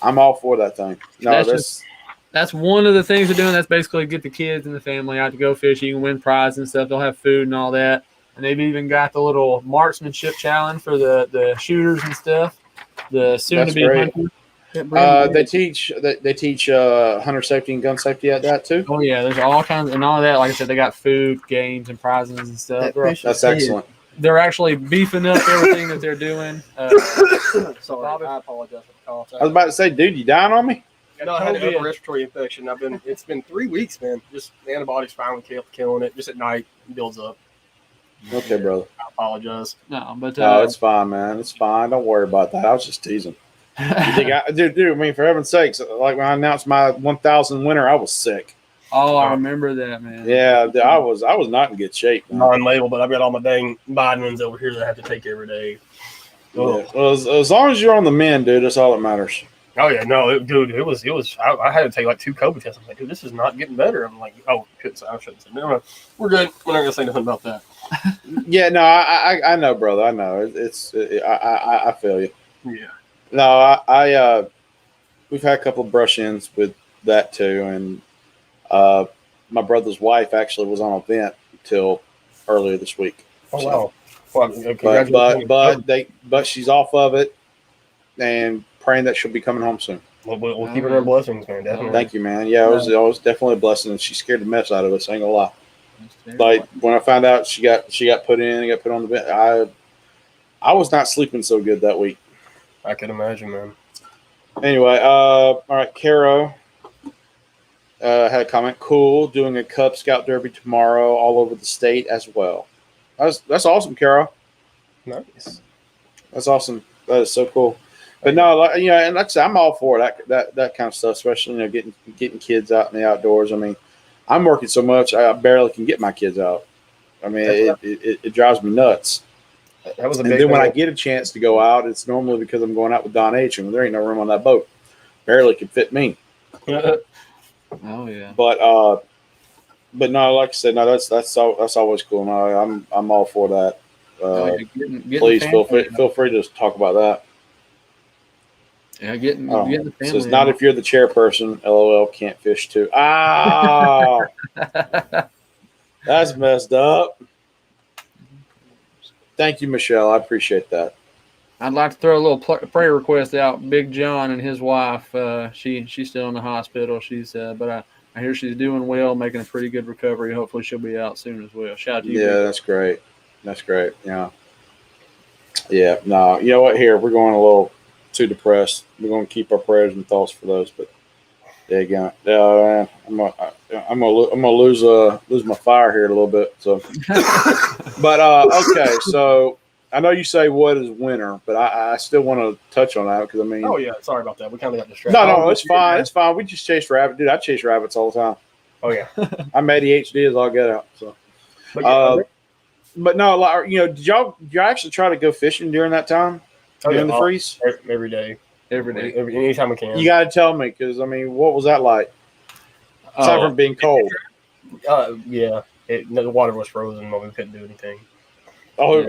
I'm all for that thing. No, That's That's one of the things they're doing. That's basically get the kids and the family out to go fishing and win prizes and stuff. They'll have food and all that. And they've even got the little marksmanship challenge for the shooters and stuff. The soon-to-be That's great. hunters. They teach hunter safety and gun safety at that too. Oh yeah, there's all kinds and all that. Like I said, they got food, games, and prizes and stuff. That's excellent. They're actually beefing up everything that they're doing. Sorry, I apologize for the cough. I was about to say, dude, you dying on me? No, I had an upper respiratory infection. It's been 3 weeks, man. Just the antibiotics finally kept killing it. Just at night, it builds up. Okay, brother. I apologize. No, but No, it's fine, man. It's fine. Don't worry about that. I was just teasing. Dude, I mean, for heaven's sakes, like when I announced my 1,000 winner, I was sick. Oh, I remember that, man. Yeah, I was not in good shape. Man. Non-label, but I've got all my dang vitamins over here that I have to take every day. Yeah. Well, as long as you're on the mend, dude, that's all that matters. Oh yeah, no, it was. I had to take like 2 COVID tests. I'm like, dude, this is not getting better. I'm like, oh, I shouldn't say. No, we're good. We're not gonna say nothing about that. Yeah, no, I know, brother. I know. I feel you. Yeah. No, we've had a couple of brush-ins with that too, and my brother's wife actually was on a vent until earlier this week. Oh So, wow. Well, congratulations. but she's off of it, and praying that she'll be coming home soon. We'll keep her in our blessings, man. Definitely. Thank you, man. Yeah, it was definitely a blessing, and she scared the mess out of us. I ain't gonna lie. Like when I found out she got put in and got put on the vent, I was not sleeping so good that week. I can imagine, man. Anyway, all right, Caro had a comment. Cool, doing a Cub Scout Derby tomorrow all over the state as well. That's awesome, Caro. Nice. That's awesome. That is so cool. But no, and like I said, I'm all for that kind of stuff, especially getting kids out in the outdoors. I mean, I'm working so much I barely can get my kids out. I mean, it drives me nuts. That was a and big then when thing. I get a chance to go out, it's normally because I'm going out with Don H. and there ain't no room on that boat. Barely can fit me. Oh yeah. But no, like I said, no, that's always cool. No, I'm all for that. Getting Please feel free to talk about that. Yeah, getting the family. So it's not if you're the chairperson. LOL, can't fish too. Ah, that's messed up. Thank you, Michelle. I appreciate that. I'd like to throw a little prayer request out. Big John and his wife. She's still in the hospital. But I hear she's doing well, making a pretty good recovery. Hopefully, she'll be out soon as well. Shout out to you. Yeah, that's great. That's great. Yeah. Yeah. No, you know what? Here we're going a little too depressed. We're going to keep our prayers and thoughts for those. But there you go. I'm gonna lose my fire here a little bit. So, but okay. So I know you say what is winter, but I still want to touch on that because I mean. Oh yeah, sorry about that. We kind of got distracted. No, it's fine. It's fine. We just chase rabbits, dude. I chase rabbits all the time. Oh yeah. I'm ADHD as all get out. So, but no, did y'all actually try to go fishing during that time? During the freeze? Every day. Anytime we can. You got to tell me because I mean, what was that like? Aside from being cold. Yeah. The water was frozen, but we couldn't do anything. Oh,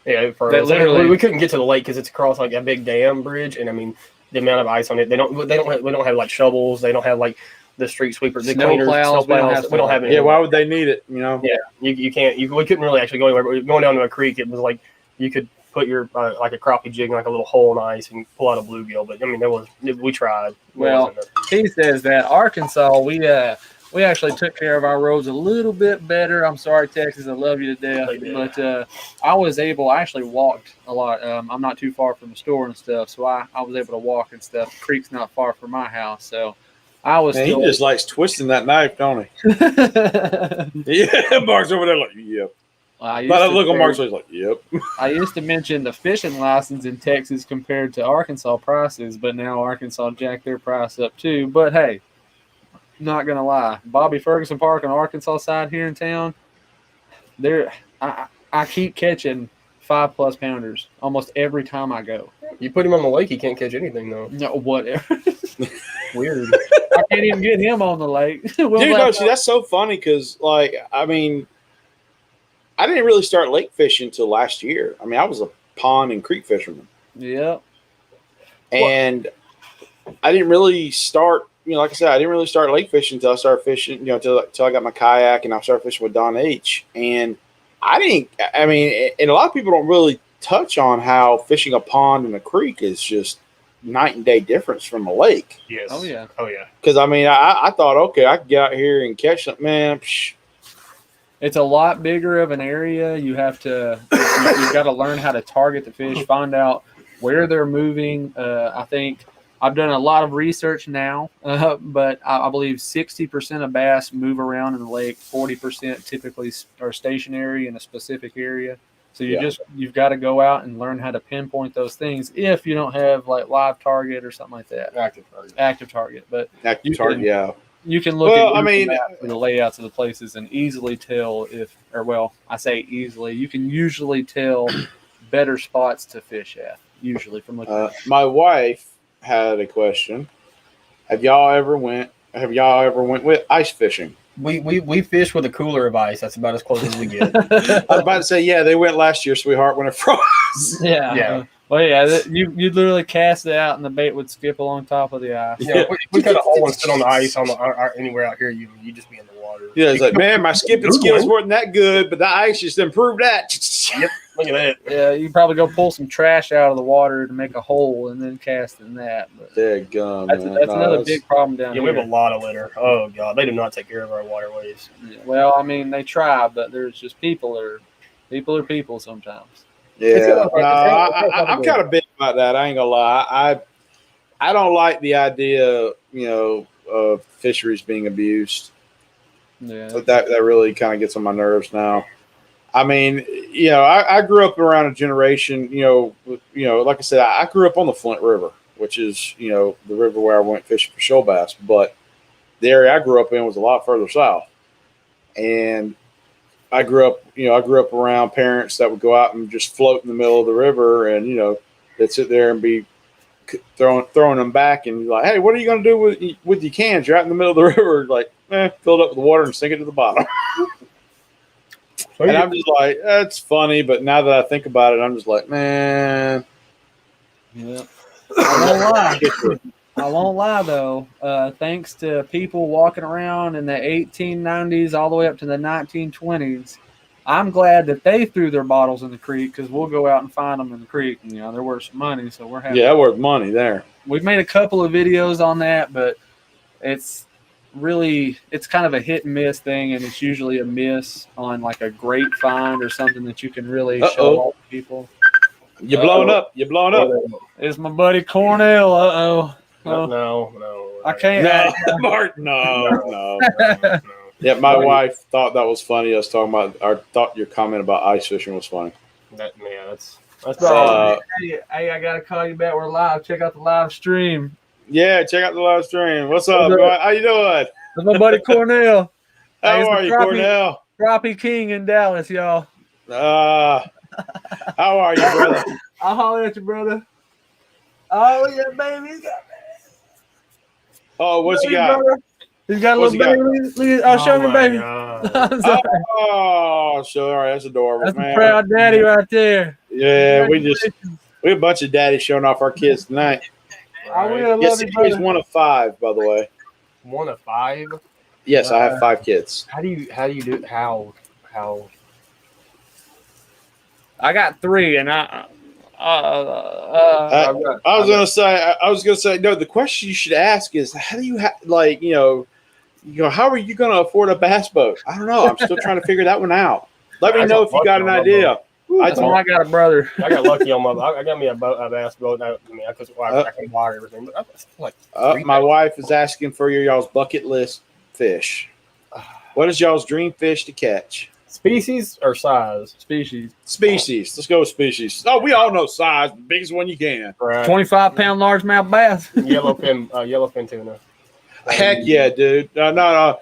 yeah. We couldn't get to the lake because it's across like a big dam bridge, and I mean the amount of ice on it. We don't have like shovels. They don't have like the street sweepers, the cleaners, snow plows. We don't have any. Yeah, why would they need it? You know. Yeah, you can't. We couldn't really actually go anywhere. But going down to a creek, it was like you could put your like a crappie jig in like a little hole in ice and pull out a bluegill. But I mean, we tried. Well, he says that Arkansas, we actually took care of our roads a little bit better. I'm sorry, Texas, I love you to death. But I actually walked a lot. I'm not too far from the store and stuff, so I was able to walk and stuff. The creek's not far from my house, so I was. Man, he just likes twisting that knife, don't he? Yeah, Mark's over there like, yep. But I look on Mark's face like, yep. I used to mention the fishing license in Texas compared to Arkansas prices, but now Arkansas jacked their price up too. But hey, not gonna lie, Bobby Ferguson Park on Arkansas side here in town, I keep catching 5+ pounders almost every time I go. You put him on the lake, he can't catch anything though. No, whatever. Weird. I can't even get him on the lake. Dude, no, see, that's so funny because, like, I mean, I didn't really start lake fishing until last year. I mean, I was a pond and creek fisherman. Yep. And I didn't really start, like I said, I didn't really start lake fishing until I started fishing, until I got my kayak and I started fishing with Don H. And and a lot of people don't really touch on how fishing a pond and a creek is just night and day difference from a lake. Yes. Oh yeah. Oh yeah. Because I mean, I thought, okay, I could get out here and catch something. Man, It's a lot bigger of an area. You have to, you've got to learn how to target the fish, find out where they're moving. I think I've done a lot of research now, but I believe 60% of bass move around in the lake. 40% typically are stationary in a specific area. So you've got to go out and learn how to pinpoint those things if you don't have like live target or something like that. Active target, but active target, yeah. You can look Well, at I mean, the layouts of the places and easily tell I say easily, you can usually tell better spots to fish at, usually from looking at it. My wife had a question. Have y'all ever went with ice fishing? We fish with a cooler of ice. That's about as close as we get. I was about to say, yeah, they went last year, sweetheart, when it froze. Yeah. Well, yeah, you'd literally cast it out and the bait would skip along top of the ice. Yeah, we cut a hole and sit on the ice on anywhere out here. You just be in the water. Yeah, it's like, man, my skipping skills weren't that good, but the ice just improved that. Yep, look at that. Yeah, you probably go pull some trash out of the water to make a hole and then cast in that. But that's another big problem down here. Yeah, we have a lot of litter. Oh god, they do not take care of our waterways. Yeah, well, I mean, they try, but there's just people are people sometimes. Yeah, I'm kind of big about that. I ain't gonna lie. I don't like the idea, of fisheries being abused. Yeah, But that really kind of gets on my nerves now. I mean, I grew up around a generation, like I said, I grew up on the Flint River, which is, the river where I went fishing for shoal bass. But the area I grew up in was a lot further south, and I grew up around parents that would go out and just float in the middle of the river, and they'd sit there and be throwing them back, and like, hey, what are you going to do with your cans? You're out in the middle of the river, like, fill it up with water and sink it to the bottom. And I'm just like, that's funny, but now that I think about it, I'm just like, man. Yeah. I won't lie though. Thanks to people walking around in the 1890s all the way up to the 1920s, I'm glad that they threw their bottles in the creek because we'll go out and find them in the creek. And, they're worth some money, so we're happy. Yeah, worth money there. We've made a couple of videos on that, but it's kind of a hit and miss thing, and it's usually a miss on like a great find or something that you can really show off to people. You're blowing up. It's my buddy Cornell. No. I can't. No, Mark, no. Yeah, my wife thought that was funny. I was talking about, or thought your comment about ice fishing was funny. That's Hey, I gotta call you back. We're live. Check out the live stream. Yeah, check out the live stream. What's up, bro? How you doing? That's my buddy Cornell. How are you, Cornell? Crappie King in Dallas, y'all. How are you, brother? I'll holler at you, brother. Oh yeah, baby. Oh, what you got? Brother. He's got a little baby. Oh, show me, baby. Oh, sorry, that's adorable. That's man. a proud daddy right there. Yeah, we a bunch of daddies showing off our kids tonight. I will Yes, love you, he's one of 5, by the way. One of 5. Yes, I have 5 kids. How do you do it? How? I got 3, and I was gonna say, no. The question you should ask is, how do you how are you gonna afford a bass boat? I don't know. I'm still trying to figure that one out. Let me know if you got an idea. I got a brother. I got lucky on my. I got me a bass boat. I can wire everything. But like my wife is asking for y'all's bucket list fish. What is y'all's dream fish to catch? Species or size? Species. Let's go with species. Oh, we all know size. The biggest one you can. Right. 25-pound largemouth bass. Yellowfin tuna. Heck yeah, dude. No.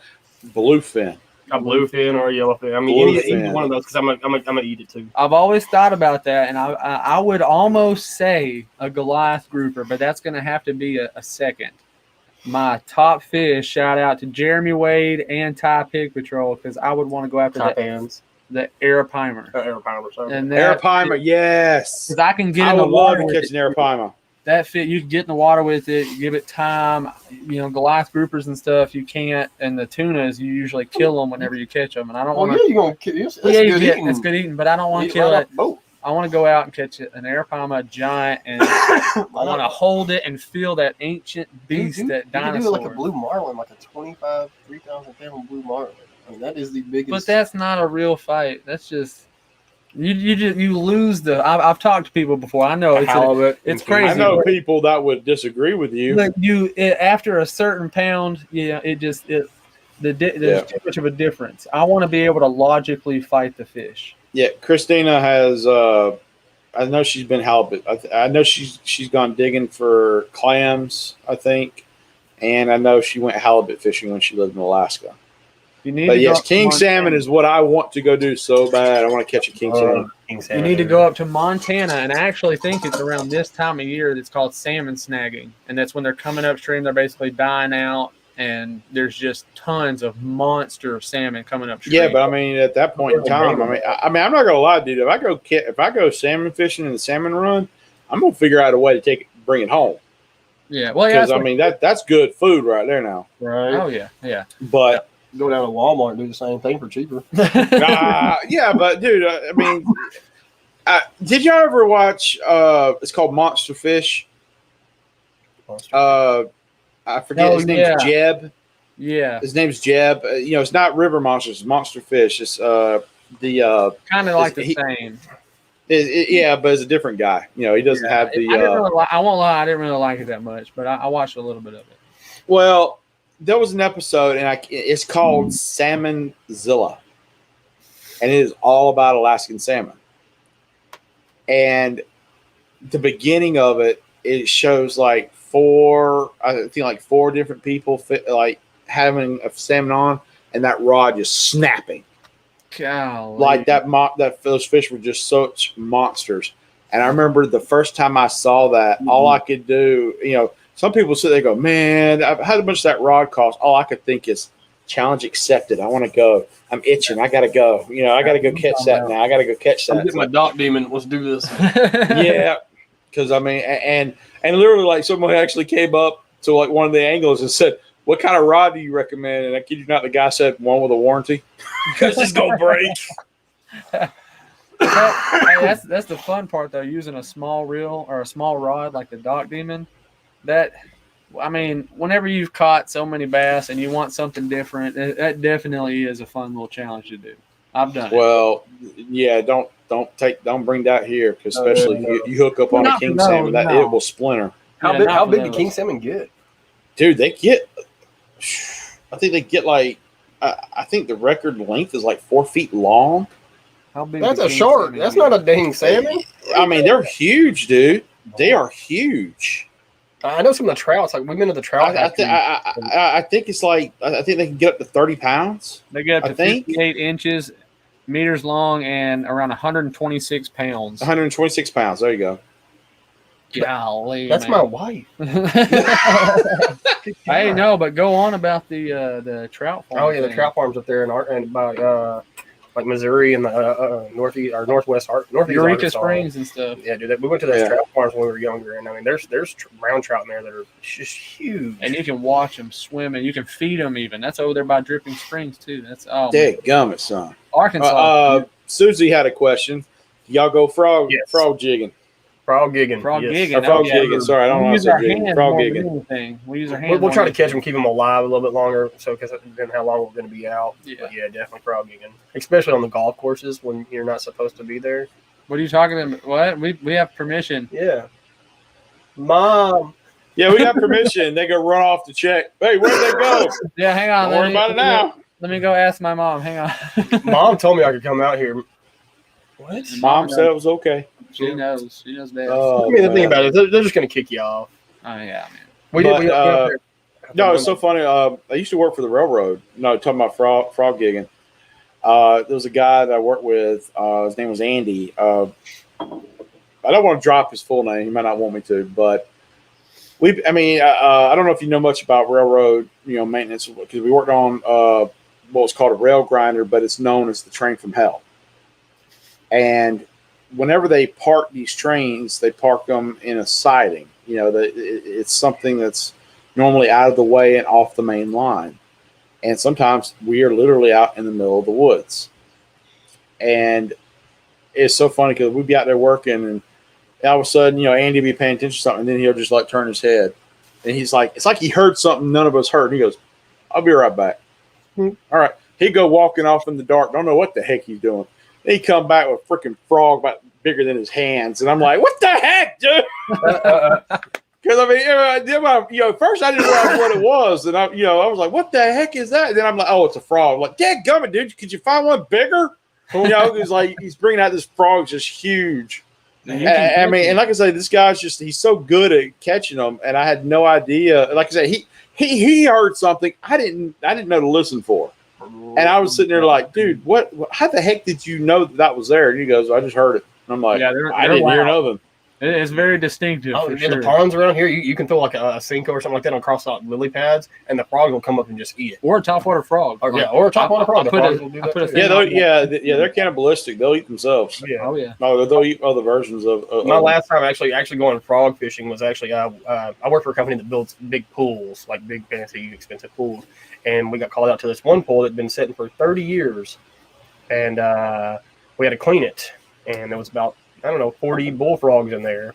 Bluefin. A bluefin or a yellowfin. I mean, any one of those because I'm gonna eat it too. I've always thought about that, and I would almost say a Goliath grouper, but that's going to have to be a second. My top fish, shout out to Jeremy Wade and Ty Pig Patrol, because I would want to go after the Arapaima. Arapaima, yes. Because I can get in the water. I would love to catch an Arapaima. That fit, you can get in the water with it, give it time. Goliath groupers and stuff, you can't. And the tunas, you usually kill them whenever you catch them. And I don't want to. Yeah, you're gonna kill. It's good eating. It's good eating, but I don't want to kill it. I want to go out and catch an Arapaima giant, and I want to hold it and feel that ancient beast, that You dinosaur. could do it like a blue marlin, like a 3,000 pound blue marlin. I mean, that is the biggest. But that's not a real fight. That's just you lose the. I've talked to people before. I know halibut. it's I crazy. know people that would disagree with you. Look, after a certain pound, there's too much of a difference. I want to be able to logically fight the fish. Yeah, Christina has. I know she's been halibut. I know she's gone digging for clams. I think, and I know she went halibut fishing when she lived in Alaska. But yes, king salmon is what I want to go do so bad. I want to catch a king salmon. You need to go up to Montana, and I actually think it's around this time of year that's called salmon snagging, and that's when they're coming upstream. They're basically dying out, and there's just tons of monster salmon coming upstream. Yeah, but I mean, at that point in time, I mean, I'm not gonna lie, dude. If I go salmon fishing in the salmon run, I'm gonna figure out a way to bring it home. Yeah, well, because I mean that's good food right there now. Right. Oh yeah. But go down to Walmart and do the same thing for cheaper. Yeah, but dude, I mean, did y'all ever watch? It's called Monster Fish. I forget his name's Jeb. Yeah, his name's Jeb. It's not River Monsters, it's Monster Fish. It's the kind of like the same. Yeah, but it's a different guy. He doesn't have the. I won't lie, I didn't really like it that much, but I watched a little bit of it. Well, there was an episode, and it's called Salmonzilla, and it is all about Alaskan salmon. And the beginning of it shows like four different people having a salmon on, and that rod just snapping. Golly. Like those fish were just such monsters. And I remember the first time I saw that, all I could do, some people sit there and go, man, I've had a bunch of that rod cost. All I could think is challenge accepted. I want to go. I'm itching. I got to go. I got to go catch that now. I got to go catch that. I'm getting my dock demon. Let's do this. Yeah. Because, I mean, and literally, like, someone actually came up to, like, one of the anglers and said, what kind of rod do you recommend? And I kid you not, the guy said one with a warranty. Because it's going to break. That's the fun part, though, using a small reel or a small rod like the dock demon. Whenever you've caught so many bass and you want something different, that definitely is a fun little challenge to do. I've done it. Well, yeah, don't bring that here, because especially if you hook up on a king salmon, it will splinter. How big do king salmon get? Dude, they get. I think they get like. I think the record length is like 4 feet long. How big? That's a shark. That's not a dang salmon. I mean, they're huge, dude. They are huge. I know some of the trouts. Like we've been to the trout. I think it's like I think they can get up to 30 pounds. They get up to 58 inches, meters long, and around 126 pounds. 126 pounds. There you go. Golly, that's my wife. I know, but go on about the trout farm. Oh yeah, the trout farms up there and by like Missouri and the northeast or northwest Eureka Arkansas. Springs and stuff. Yeah, dude, we went to those trout farms when we were younger, and I mean, there's brown trout in there that are just huge, and you can watch them swim, and you can feed them even. That's over there by Dripping Springs too. That's dadgummit, son. Arkansas. Susie had a question. Y'all go frog jigging. Frog gigging. Frog gigging. Or frog gigging. Sorry, I don't know. Use our hands frog gigging. We use our hands. We'll try to catch them, keep them alive a little bit longer, so because depending on how long we're going to be out. Yeah. But yeah, definitely frog gigging, especially on the golf courses when you're not supposed to be there. What are you talking about? What? We have permission. Yeah. Mom. Yeah, we got permission. They go run off to check. Hey, where'd they go? Yeah, hang on. Don't worry about it now. Let me go ask my mom. Hang on. Mom told me I could come out here. What? Mom said it was okay. She knows. She knows best. I mean, the thing about it, they're just going to kick you off. Oh yeah, man. No, it's so funny. I used to work for the railroad. No, talking about frog gigging. There was a guy that I worked with. His name was Andy. I don't want to drop his full name. He might not want me to, but I don't know if you know much about railroad, maintenance, because we worked on what's called a rail grinder, but it's known as the train from hell. And whenever they park these trains, they park them in a siding. It's something that's normally out of the way and off the main line. And sometimes we are literally out in the middle of the woods. And it's so funny because we'd be out there working, and all of a sudden, Andy would be paying attention to something, and then he'll just like turn his head, and he's like, it's like he heard something none of us heard. And he goes, "I'll be right back." All right, he'd go walking off in the dark, don't know what the heck he's doing. Then he'd come back with a freaking frog about bigger than his hands, and I'm like, "What the heck, dude?" Because I mean, first I didn't realize what it was, and I was like, "What the heck is that?" And then I'm like, "Oh, it's a frog." I'm like, "Dadgummit, dude, could you find one bigger?" It's like he's bringing out this frog just huge. I mean, and like I say, this guy's he's so good at catching them, and I had no idea. Like I said, he heard something I didn't know to listen for, and I was sitting there like, "Dude, what how the heck did you know that was there?" And he goes, "I just heard it." And I'm like, "I didn't hear nothing." It's very distinctive. Oh, for yeah, sure. the ponds around here, you can throw like a Cinco or something like that on cross lily pads, and the frog will come up and just eat it. Or a topwater frog. Or a topwater frog. They're cannibalistic. They'll eat themselves. Yeah. Oh yeah. No, they'll eat other versions of. My last time actually going frog fishing was actually I work for a company that builds big pools, like big fancy expensive pools, and we got called out to this one pool that'd been sitting for 30 years, and we had to clean it, and there was about 40 bullfrogs in there.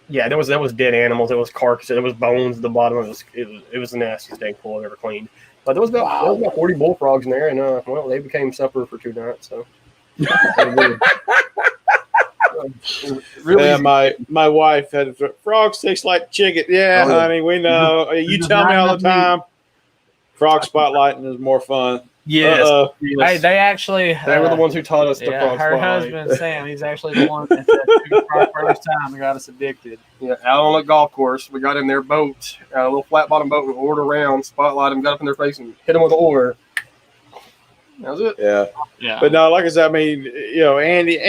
Yeah, there was dead animals, there was carcasses, there was bones at the bottom. It was the nastiest dang pool I've ever cleaned. But there was about 40 bullfrogs in there, and they became supper for 2 nights. So. Really my wife had frogs taste like chicken. Yeah, honey, we know. You tell me all the time. Frog spotlighting is more fun. Yes. Hey, they were the ones who taught us the frog her spotlight. husband Sam, he's actually the one that took frog first time and got us addicted. Yeah, out on a golf course, we got in their boat, a little flat bottom boat, and oared around, spotlight them, got up in their face, and hit them with an oar. That was it. Yeah. But no, like I said, I mean, Andy,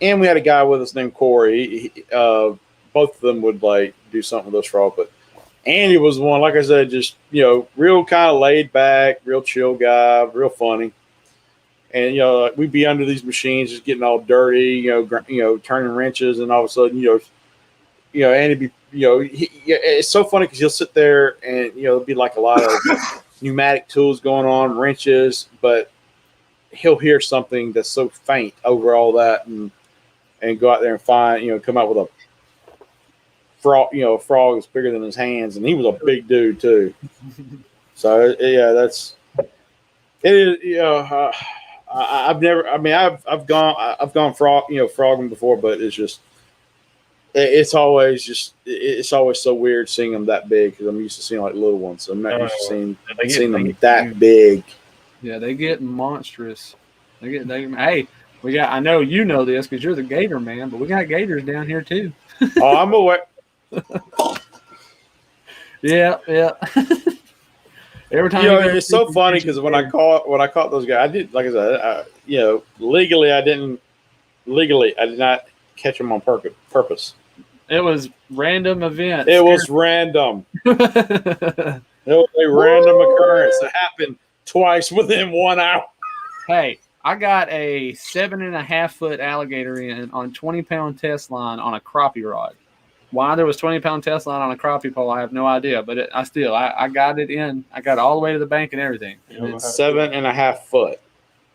and we had a guy with us named Corey. Both of them would like do something with those frogs, but Andy was the one, like I said, just, real kind of laid back, real chill guy, real funny. And, we'd be under these machines just getting all dirty, turning wrenches. And all of a sudden, Andy be, it's so funny because he'll sit there and, it'll be like a lot of pneumatic tools going on, wrenches, but he'll hear something that's so faint over all that and go out there and find, come out with a frog, a frog is bigger than his hands, and he was a big dude too. So yeah, it is. I've gone frogging before, but it's always so weird seeing them that big because I'm used to seeing like little ones. So I'm not used to seeing them that big. Yeah, they get monstrous. Hey, I know you know this because you're the gator man, but we got gators down here too. Oh, I'm aware. Yeah. Every time it's so funny because when I caught those guys, I did, like I said, legally I did not catch them on purpose. It was random event. It was random. It was a random occurrence that happened twice within 1 hour. Hey, I got a 7.5-foot alligator in on 20-pound test line on a crappie rod. Why there was 20-pound test line on a crappie pole, I have no idea. But I got it in. I got it all the way to the bank and everything. And 7.5 foot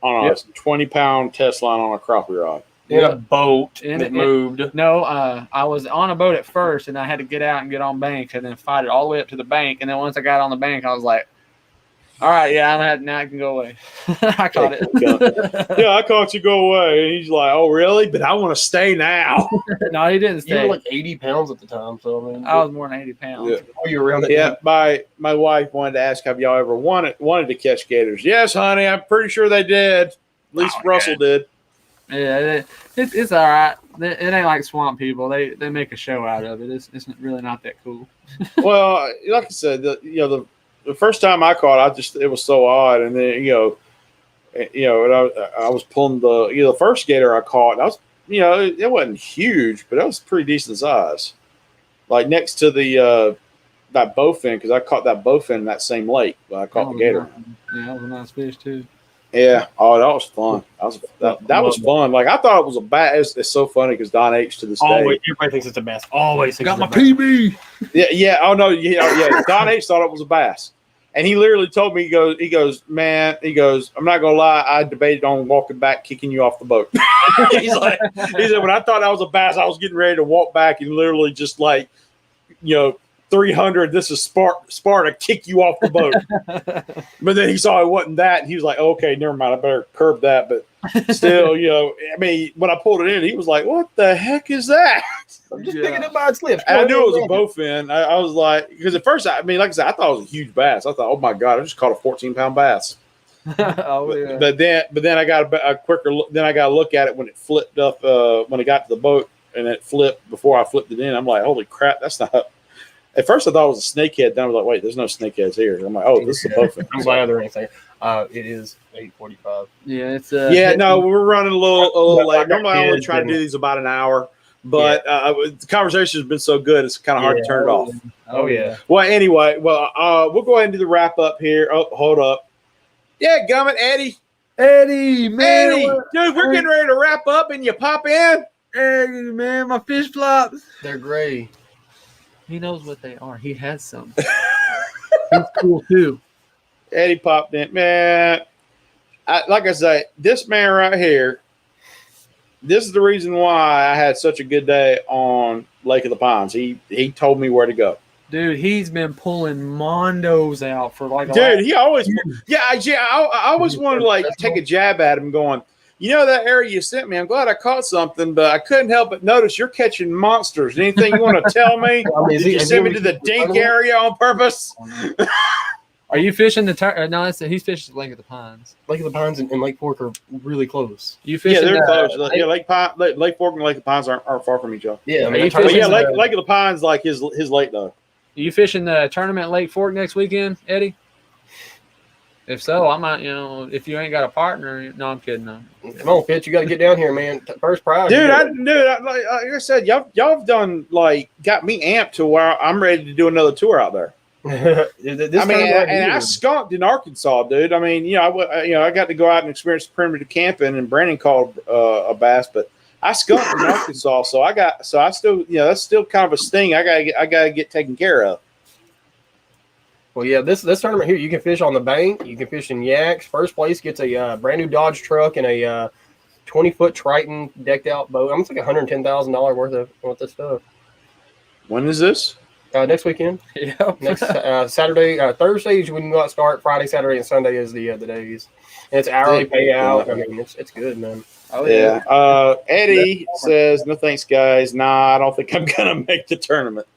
on a 20-pound test line on a crappie rod. In a boat that moved. No, I was on a boat at first, and I had to get out and get on bank, and then fight it all the way up to the bank. And then once I got on the bank, I was like, all right, yeah, now I can go away. I caught it. Yeah, I caught you. Go away. And he's like, oh, really? But I want to stay now. No, he didn't stay. You were like 80 pounds at the time. So I was more than 80 pounds. Yeah. Oh, you were around that. Yeah, my wife wanted to ask, have y'all ever wanted to catch gators? Yes, honey, I'm pretty sure they did. At least Russell did. Yeah, it's all right. It ain't like swamp people. They make a show out of it. It's really not that cool. Well, like I said, the first time I caught it was so odd. And then, and I was pulling the first gator I caught. And I was, it wasn't huge, but it was pretty decent size. Like next to that bowfin, because I caught that bowfin in that same lake. But I caught the gator. Yeah, that was a nice fish too. Yeah. Oh, that was fun. That was fun. Like I thought it was a bass. It's so funny because Don H to this day. Everybody thinks it's a bass. Always thinks Got my it's a bass. PB. Yeah. Oh no. Yeah. Don H thought it was a bass. And he literally told me, man, I'm not gonna lie, I debated on walking back, kicking you off the boat. He said, when I thought I was a bass, I was getting ready to walk back and literally just 300. This is Sparta, kick you off the boat. But then he saw it wasn't that, and he was like, okay, never mind, I better curb that. But still, when I pulled it in, he was like, what the heck is that? I'm just picking up by its lips. I knew it was a bowfin. I was like, because at first, like I said, I thought it was a huge bass. I thought, oh my God, I just caught a 14-pound bass. But then I got a quicker look. Then I got to look at it when it flipped up, when it got to the boat, and it flipped before I flipped it in. I'm like, holy crap, that's not. At first, I thought it was a snakehead. Then I was like, wait, there's no snakeheads here. I'm like, oh, this is a bowfin. I'm glad there ain't. It is 8:45. Yeah, it's no, we're running a little late. Normally, I only try to do these about an hour. But the conversation has been so good, it's kind of hard to turn it off. Oh, yeah. Well, anyway, we'll go ahead and do the wrap up here. Oh, hold up. Yeah, Gummit, Eddie, man, dude, we're getting ready to wrap up, and you pop in. Eddie, man, my fish flops. They're gray. He knows what they are. He has some. He's cool too. Eddie popped in, man. Like I say, this man right here. This is the reason why I had such a good day on Lake of the Pines. He told me where to go. Dude, he's been pulling mondos out for like. He always. I always wanted to take a jab at him, going, that area you sent me. I'm glad I caught something, but I couldn't help but notice you're catching monsters. Anything you want to tell me? Did you send me to the dink area on purpose? Are you fishing the no? He's fishing Lake of the Pines. Lake of the Pines and Lake Fork are really close. You fishing? Yeah, they're close. Lake Fork and Lake of the Pines aren't far from each other. Yeah, Lake of the Pines like his lake though. Are you fishing the tournament at Lake Fork next weekend, Eddie? If so, I might. If you ain't got a partner, no, I'm kidding. No. Come on, Fitz, you got to get down here, man. First prize, dude. Like I said, y'all have done got me amped to where I'm ready to do another tour out there. I skunked in Arkansas, dude. I got to go out and experience primitive camping, and Brandon called a bass, but I skunked in Arkansas, that's still kind of a sting. I gotta get taken care of. Well, yeah, this tournament here, you can fish on the bank, you can fish in yaks. First place gets a brand new Dodge truck and a 20-foot Triton decked out boat. It's like $110,000 worth of stuff. When is this? Next weekend. Yeah. Next Saturday, Thursday is when you got to start. Friday, Saturday, and Sunday is the days. And it's hourly payout. It's good, man. Oh yeah. Eddie says, "No thanks, guys. Nah, I don't think I'm gonna make the tournament."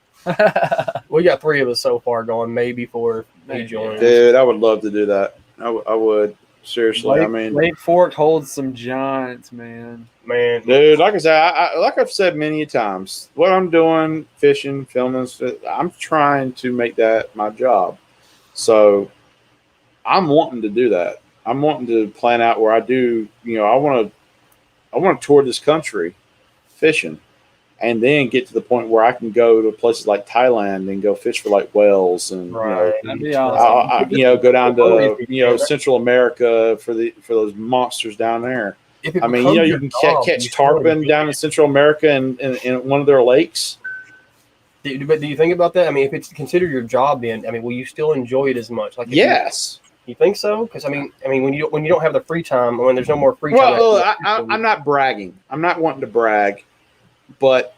We got 3 of us so far going. Maybe 4 he joins. Dude, I would love to do that. I would. Seriously, Lake Fork holds some giants, man. Dude, like I said, like I've said many times, what I'm doing, fishing, filming, I'm trying to make that my job. So I'm wanting to do that. I'm wanting to plan out where I do. I want to tour this country fishing, and then get to the point where I can go to places like Thailand and go fish for whales, and that'd be awesome. go down to Central America for those monsters down there. You can catch tarpon down in Central America in one of their lakes. But do you think about that? If it's considered your job, then will you still enjoy it as much? Yes. You think so? Because when you don't have the free time, when there's no more free time. Well, I'm not bragging. I'm not wanting to brag, but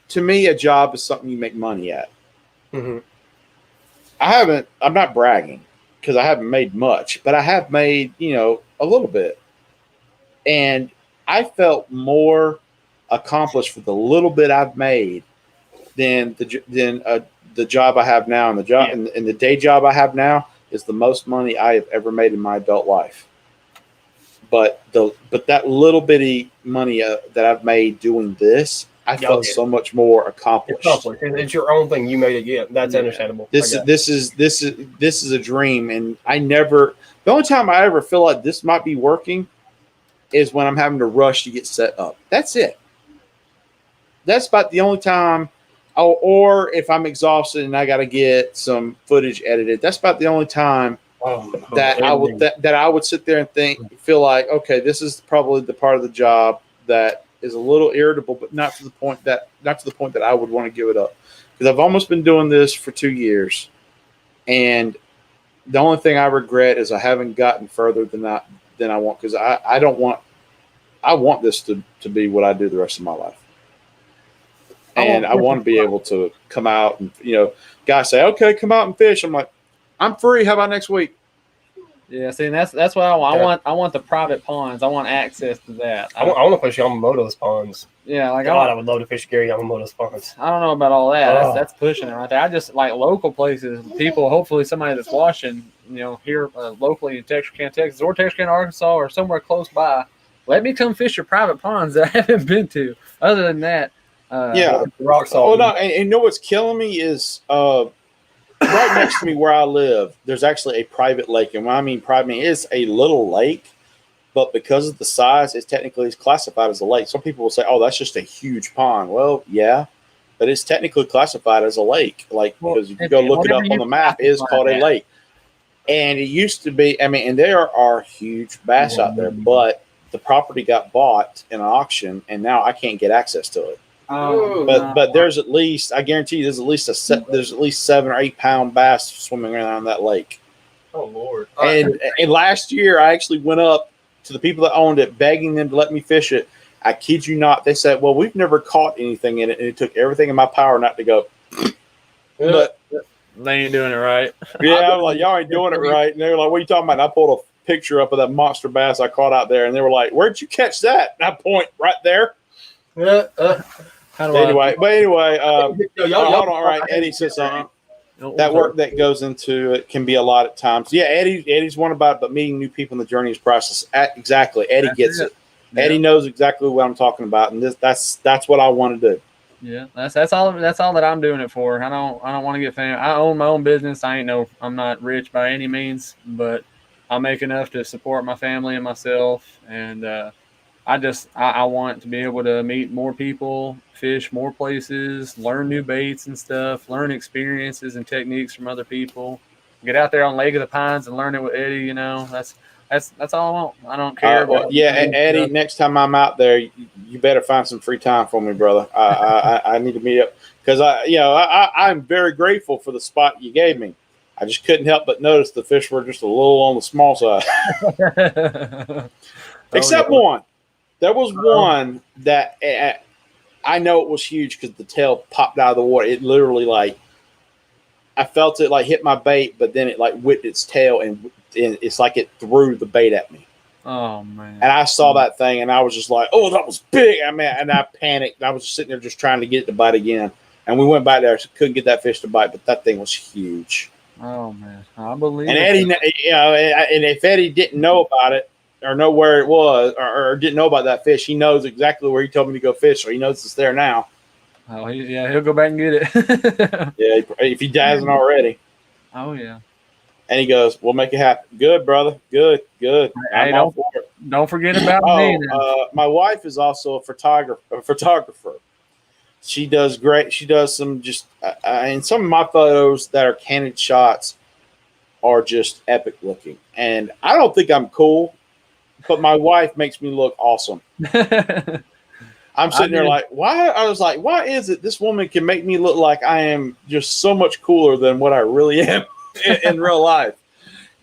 to me, a job is something you make money at. Mm-hmm. I'm not bragging because I haven't made much, but I have made a little bit, and I felt more accomplished for the little bit I've made than the job I have now, and the day job I have now is the most money I have ever made in my adult life. But that little bitty money that I've made doing this, I felt so much more accomplished. It's your own thing. You made it. Yeah, that's understandable. This is a dream, and the only time I ever feel like this might be working is when I'm having to rush to get set up. That's it. That's about the only time. Or if I'm exhausted and I got to get some footage edited, that's about the only time that I would sit there and feel like, okay, this is probably the part of the job that is a little irritable, but not to the point that I would want to give it up. Because I've almost been doing this for 2 years, and the only thing I regret is I haven't gotten further than I want, because I don't want. I want this to be what I do the rest of my life. And I want to be able to come out and, guys say, okay, come out and fish. I'm like, I'm free. How about next week? Yeah, see, and that's what I want. I want the private ponds. I want access to that. I want to push Yamamoto's ponds. Yeah, like God, I would love to fish Gary Yamamoto's ponds. I don't know about all that. Oh. That's pushing it right there. I just like local places. People, hopefully somebody that's watching, here locally in Texarkana, Texas, or Texarkana, Arkansas, or somewhere close by. Let me come fish your private ponds that I haven't been to. Other than that, rock salt. Oh no, and you know what's killing me is right next to me where I live, there's actually a private lake. And when I mean private, it's a little lake, but because of the size, it's technically classified as a lake. Some people will say, oh, that's just a huge pond. Well, yeah, but it's technically classified as a lake. Because if you go look it up on the map, it is called a lake. And it used to be, and there are huge bass out there, but the property got bought in an auction, and now I can't get access to it. But there's at least, I guarantee you, there's at least 7 or 8 pound bass swimming around that lake. Oh Lord! And last year, I actually went up to the people that owned it, begging them to let me fish it. I kid you not, they said, "Well, we've never caught anything in it, and it took everything in my power not to go." But they ain't doing it right. yeah, I was like, "Y'all ain't doing it right." And they were like, "What are you talking about?" And I pulled a picture up of that monster bass I caught out there, and they were like, "Where'd you catch that?" And I point right there. Anyway, hold on, right? Eddie says something. That work that goes into it can be a lot at times. Yeah, Eddie's one about it, but meeting new people in the journey is process. Exactly, Eddie gets it. Yeah. Eddie knows exactly what I'm talking about, and that's what I want to do. Yeah, that's all that I'm doing it for. I don't want to get famous. I own my own business. I'm not rich by any means, but I make enough to support my family and myself, and I want to be able to meet more people, fish more places, learn new baits and stuff, learn experiences and techniques from other people, get out there on Lake of the Pines and learn it with Eddie. That's all I want. I don't care. Eddie, next time I'm out there, you better find some free time for me, brother. I need to meet up, because I'm very grateful for the spot you gave me. I just couldn't help but notice the fish were just a little on the small side. Except one. There was one that I know it was huge because the tail popped out of the water. It literally, I felt it hit my bait, but then it whipped its tail, and it's like it threw the bait at me. Oh man! And I saw that thing, and I was just like, "Oh, that was big!" And I panicked. I was just sitting there just trying to get it to bite again. And we went back there, couldn't get that fish to bite, but that thing was huge. Oh man, I believe. And Eddie, and if Eddie didn't know about it, or know where it was, or didn't know about that fish, he knows exactly where he told me to go fish, so he knows it's there now. Oh, he'll go back and get it. Yeah, if he hasn't already. Oh, yeah. And he goes, "We'll make it happen." Good, brother. Good. Hey, don't forget about me. My wife is also a photographer. She does great. She does some and some of my photos that are candid shots are just epic looking. And I don't think I'm cool, but my wife makes me look awesome. I'm sitting there why? I was like, why is it this woman can make me look like I am just so much cooler than what I really am in real life?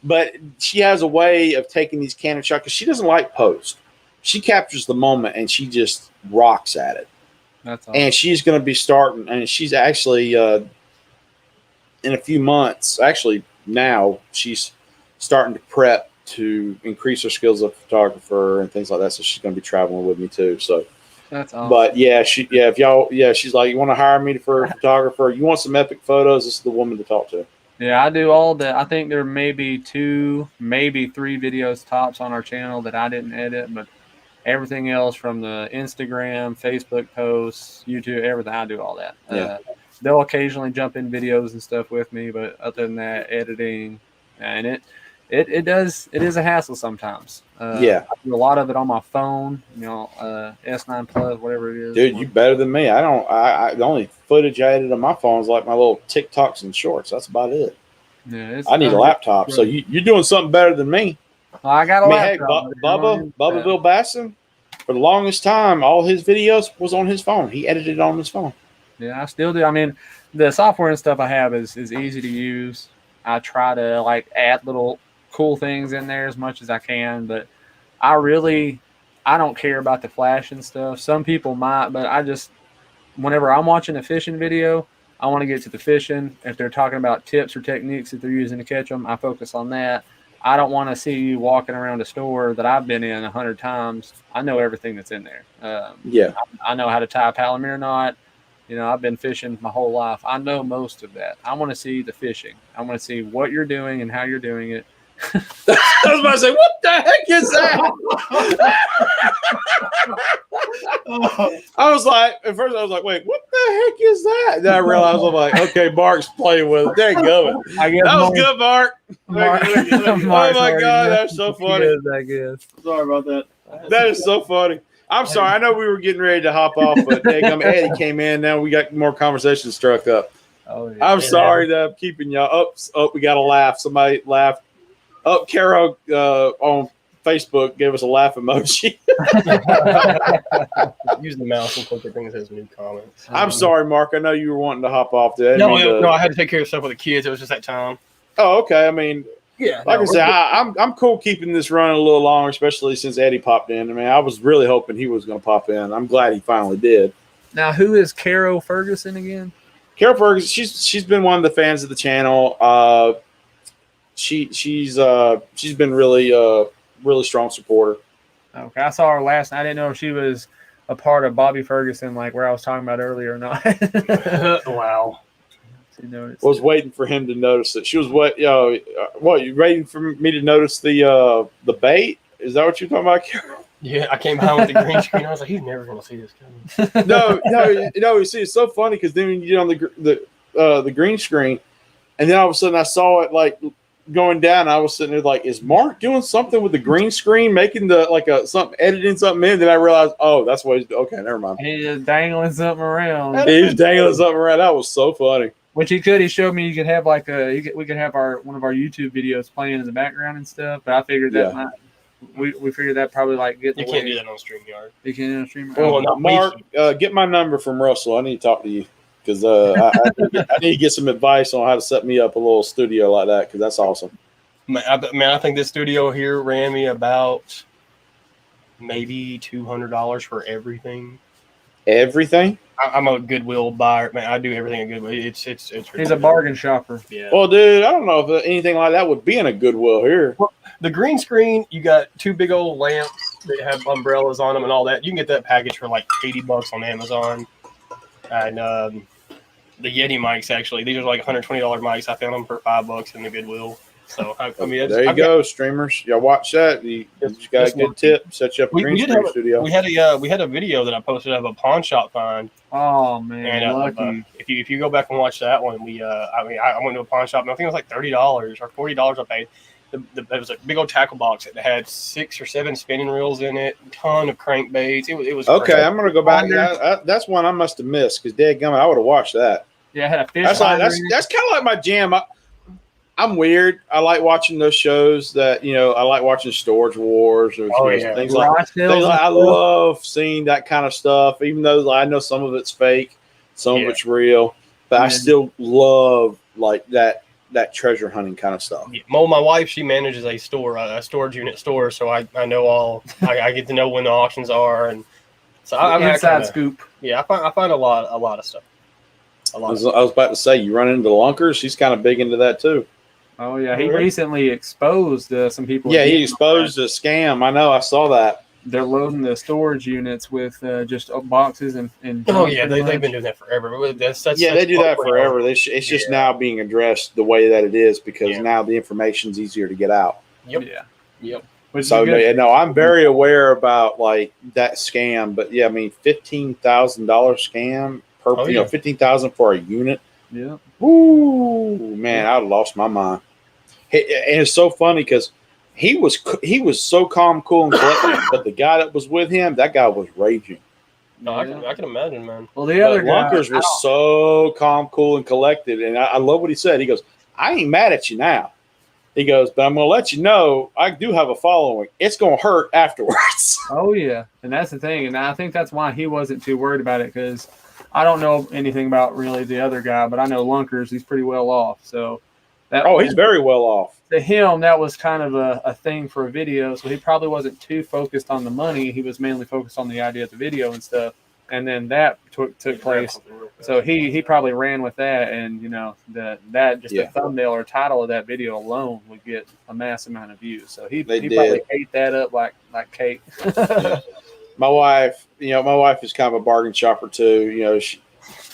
But she has a way of taking these candid shots, because she doesn't like post. She captures the moment and she just rocks at it. That's awesome. And she's going to be starting, and she's actually in a few months, actually now, she's starting to prep to increase her skills as a photographer and things like that. So she's going to be traveling with me too. So that's awesome. But she's like, "You want to hire me for a photographer? You want some epic photos? This is the woman to talk to." Yeah, I do all that. I think there may be 2, maybe 3 videos tops on our channel that I didn't edit, but everything else from the Instagram, Facebook posts, YouTube, everything, I do all that. Yeah. They'll occasionally jump in videos and stuff with me, but other than that, editing, and it is a hassle sometimes. I do a lot of it on my phone, S9 Plus, whatever it is. Dude, you better than me. The only footage I edit on my phone is like my little TikToks and shorts. That's about it. Yeah, I need a laptop. So you're doing something better than me. Well, I got a laptop. Hey, Bubba Bill Basson, for the longest time, all his videos was on his phone. He edited it on his phone. Yeah, I still do. I mean, the software and stuff I have is easy to use. I try to like add little cool things in there as much as I can, but I don't care about the flash and stuff. Some people might, but whenever I'm watching a fishing video, I want to get to the fishing. If they're talking about tips or techniques that they're using to catch them, I focus on that. I don't want to see you walking around a store that I've been in 100 times. I know everything that's in there. I know how to tie a Palomar knot. I've been fishing my whole life. I know most of that. I want to see the fishing. I want to see what you're doing and how you're doing it. I was about to say, what the heck is that? I was like, at first I was like, wait, what the heck is that? Then I realized, I'm like, okay, Mark's playing with it. There you go. That was good, Mark. Oh my God, that's so funny. I guess. Sorry about that. That is so funny. I'm sorry. I know we were getting ready to hop off, but Eddie came in. Now we got more conversation struck up. Oh, yeah. I'm sorry that I'm keeping y'all up. Oh, we got to laugh. Somebody laughed. Oh, Carol on Facebook gave us a laugh emoji. Use the mouse and click the thing that says new comments. I'm sorry, Mark. I know you were wanting to hop off there. No, I had to take care of stuff with the kids. It was just that time. Oh, okay. I mean, yeah. Like I said, I'm cool keeping this running a little longer, especially since Eddie popped in. I mean, I was really hoping he was going to pop in. I'm glad he finally did. Now, who is Carol Ferguson again? Carol Ferguson. She's been one of the fans of the channel. She's been really strong supporter. Okay, I saw her last night. I didn't know if she was a part of Bobby Ferguson, like where I was talking about earlier or not. Wow. Was waiting for him to notice it. She was what you waiting for me to notice the bait? Is that what you're talking about, Carol? Yeah, I came home with the green screen. I was like, he's never gonna see this coming. No. You see, it's so funny because then when you get on the green screen, and then all of a sudden I saw it like going down. I was sitting there like, is Mark doing something with the green screen, making editing something in? Then I realized, oh, that's what he's doing. Okay, never mind. He's just dangling something around. He was dangling something around. That was so funny. Which he could. He showed me you could have we could have one of our YouTube videos playing in the background and stuff. But I figured that we figured that probably like you can't do that on StreamYard. You can't do it on StreamYard. Well, Mark, get my number from Russell. I need to talk to you because I need to get some advice on how to set me up a little studio like that because that's awesome. Man, I think this studio here ran me about maybe $200 for everything. Everything? I'm a Goodwill buyer, man. I do everything at Goodwill. It's He's a bargain shopper. Yeah. Well, dude, I don't know if anything like that would be in a Goodwill here. Well, the green screen, you got two big old lamps that have umbrellas on them and all that. You can get that package for like $80 on Amazon. And the Yeti mics, actually, these are like $120 mics. I found them for $5 in the Goodwill. So I mean, there you go, streamers. Y'all watch that. You got a good tip. Set you up a green screen studio. We had a video that I posted of a pawn shop find. Oh man, and, lucky. If you go back and watch that one, I went to a pawn shop and I think it was like $30 or $40 I paid. It was a big old tackle box that had 6 or 7 spinning reels in it, a ton of crankbaits. It was okay. great. I'm gonna go back. That's one I must have missed because dadgummit, I would have watched that. Yeah, I had a fish. That's kind of like my jam. I'm weird. I like watching those shows that, I like watching Storage Wars or things like that. I love seeing that kind of stuff, even though I know some of it's fake, some of it's real, but I still love like that treasure hunting kind of stuff. Yeah. My wife, she manages a store, a storage unit store, so I know I get to know when the auctions are, and so I'm inside scoop. Yeah, I find a lot of stuff. I was about to say, you run into Lunkers. She's kind of big into that too. Oh yeah, he recently exposed some people. Yeah, he exposed a scam. I know, I saw that. They're loading the storage units with just boxes and oh yeah, they've been doing that forever. They do that forever. It's just now being addressed the way that it is because now the information's easier to get out. Yep. So no, I'm very aware about like that scam. But yeah, I mean, $15,000 scam per $15,000 for a unit. Yeah. Ooh, man, I'd have lost my mind. And it's so funny because he was so calm, cool, and collected, but the guy that was with him, that guy was raging. No, I can imagine, man. Well, the other guy, Lunkers was so calm, cool, and collected, and I love what he said. He goes, "I ain't mad at you now." He goes, "But I'm going to let you know I do have a following. It's going to hurt afterwards." Oh yeah, and that's the thing, and I think that's why he wasn't too worried about it because I don't know anything about really the other guy, but I know Lunkers. He's pretty well off, so Oh, he's very well off. To him, that was kind of a thing for a video, so he probably wasn't too focused on the money. He was mainly focused on the idea of the video and stuff. And then that took place. So he probably ran with that, and the thumbnail or title of that video alone would get a mass amount of views. So he probably ate that up like cake. Yeah. My wife is kind of a bargain shopper too.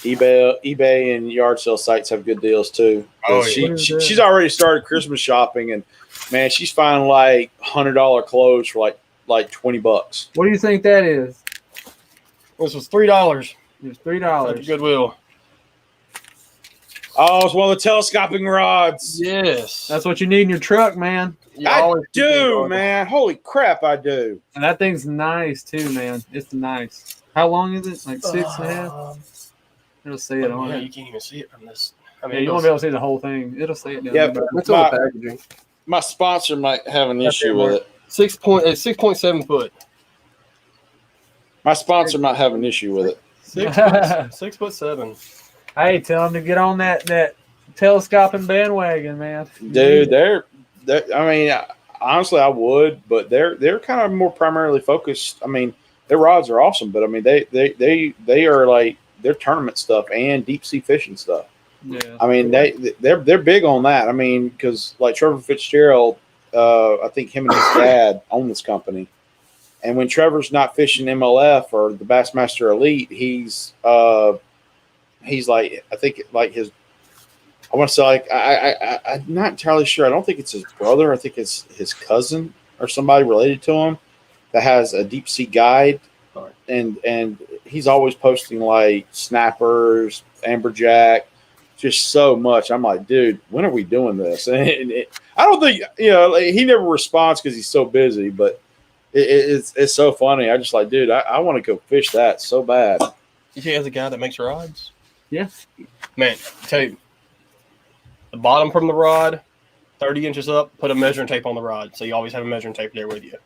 eBay and yard sale sites have good deals too. She's already started Christmas shopping, and man, she's finding like $100 clothes for like $20. What do you think that is? This was $3. It was $3 at the Goodwill. Oh, it's one of the telescoping rods. Yes, that's what you need in your truck, man. I do, man. Holy crap, I do. And that thing's nice too, man. It's nice. How long is it? Like 6.5. It'll say it on it. You can't even see it from this. I mean, you won't be able to see the whole thing. It'll say it down there. What's on the packaging? My sponsor might have an issue with it. 6.7 foot. My sponsor might have an issue with it. 6'7". Hey, tell them to get on that telescoping bandwagon, man. Dude, they're I mean, honestly, I would, but they're kind of more primarily focused. I mean, their rods are awesome, but I mean, they are like their tournament stuff and deep sea fishing stuff. Yeah. I mean, they're big on that. I mean, because like Trevor Fitzgerald, I think him and his dad own this company. And when Trevor's not fishing MLF or the Bassmaster Elite, he's like, I think like his, I want to say like, I'm not entirely sure. I don't think it's his brother. I think it's his cousin or somebody related to him that has a deep sea guide. And he's always posting like snappers, amberjack, just so much. I'm like, dude, when are we doing this? And I don't think, he never responds because he's so busy, but it's so funny. I just like, dude, I want to go fish that so bad. You see, as a guy that makes rods, yeah, man, I tell you, the bottom from the rod, 30 inches up, put a measuring tape on the rod, so you always have a measuring tape there with you.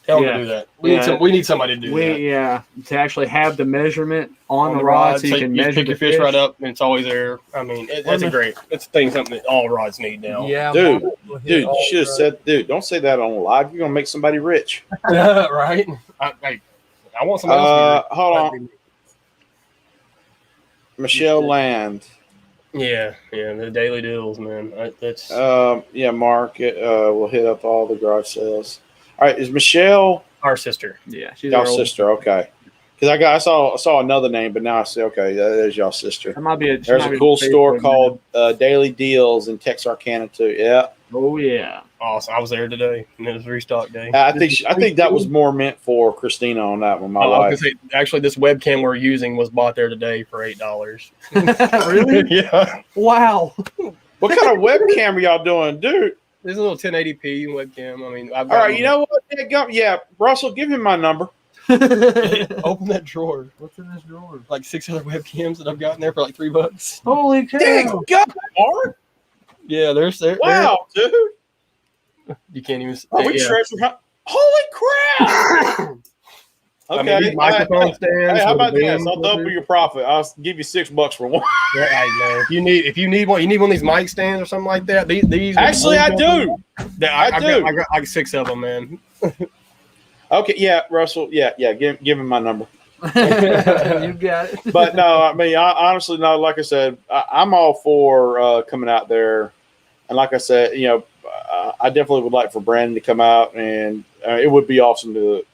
Tell them to do that. We need somebody to do that. Yeah, to actually have the measurement on the rod, so you can measure pick your fish right up, and it's always there. I mean, it's something that all rods need now. Yeah, dude, you should have said, dude, don't say that on live. You're gonna make somebody rich. Right? I want somebody else. Hold on, Michelle Land. Yeah, the daily deals, man. That's Mark. We'll hit up all the garage sales. All right, is Michelle our sister? Yeah, she's y'all's sister. Okay, because I saw another name, but now I see. Okay, that is y'all's sister. That might be There's a cool store called Daily Deals in Texarkana too. Yeah. Oh yeah. Awesome. I was there today, and it was restock day. I think that was more meant for Christina on that one. My wife. I was gonna say, actually, this webcam we're using was bought there today for $8. Really? Yeah. Wow. What kind of webcam are y'all doing, dude? There's a little 1080p webcam. I mean, all right, you know what? Yeah, Russell, give him my number. Open that drawer. What's in this drawer? Like 6 other webcams that I've gotten there for like $3. Holy cow! Dang, God, Mark. Yeah, there's there. Wow, dude. You can't even. Treasure hunt. Holy crap! Okay, I mean, microphone stands. Hey, how about this? I'll double your profit. I'll give you $6 for one. Yeah, hey, man. If you need one of these mic stands or something like that. These actually, I do. I got like 6 of them, man. Okay, yeah, Russell. Yeah. Give him my number. You got it. But no, I mean, honestly, no. Like I said, I'm all for coming out there, and like I said, I definitely would like for Brandon to come out, and it would be awesome to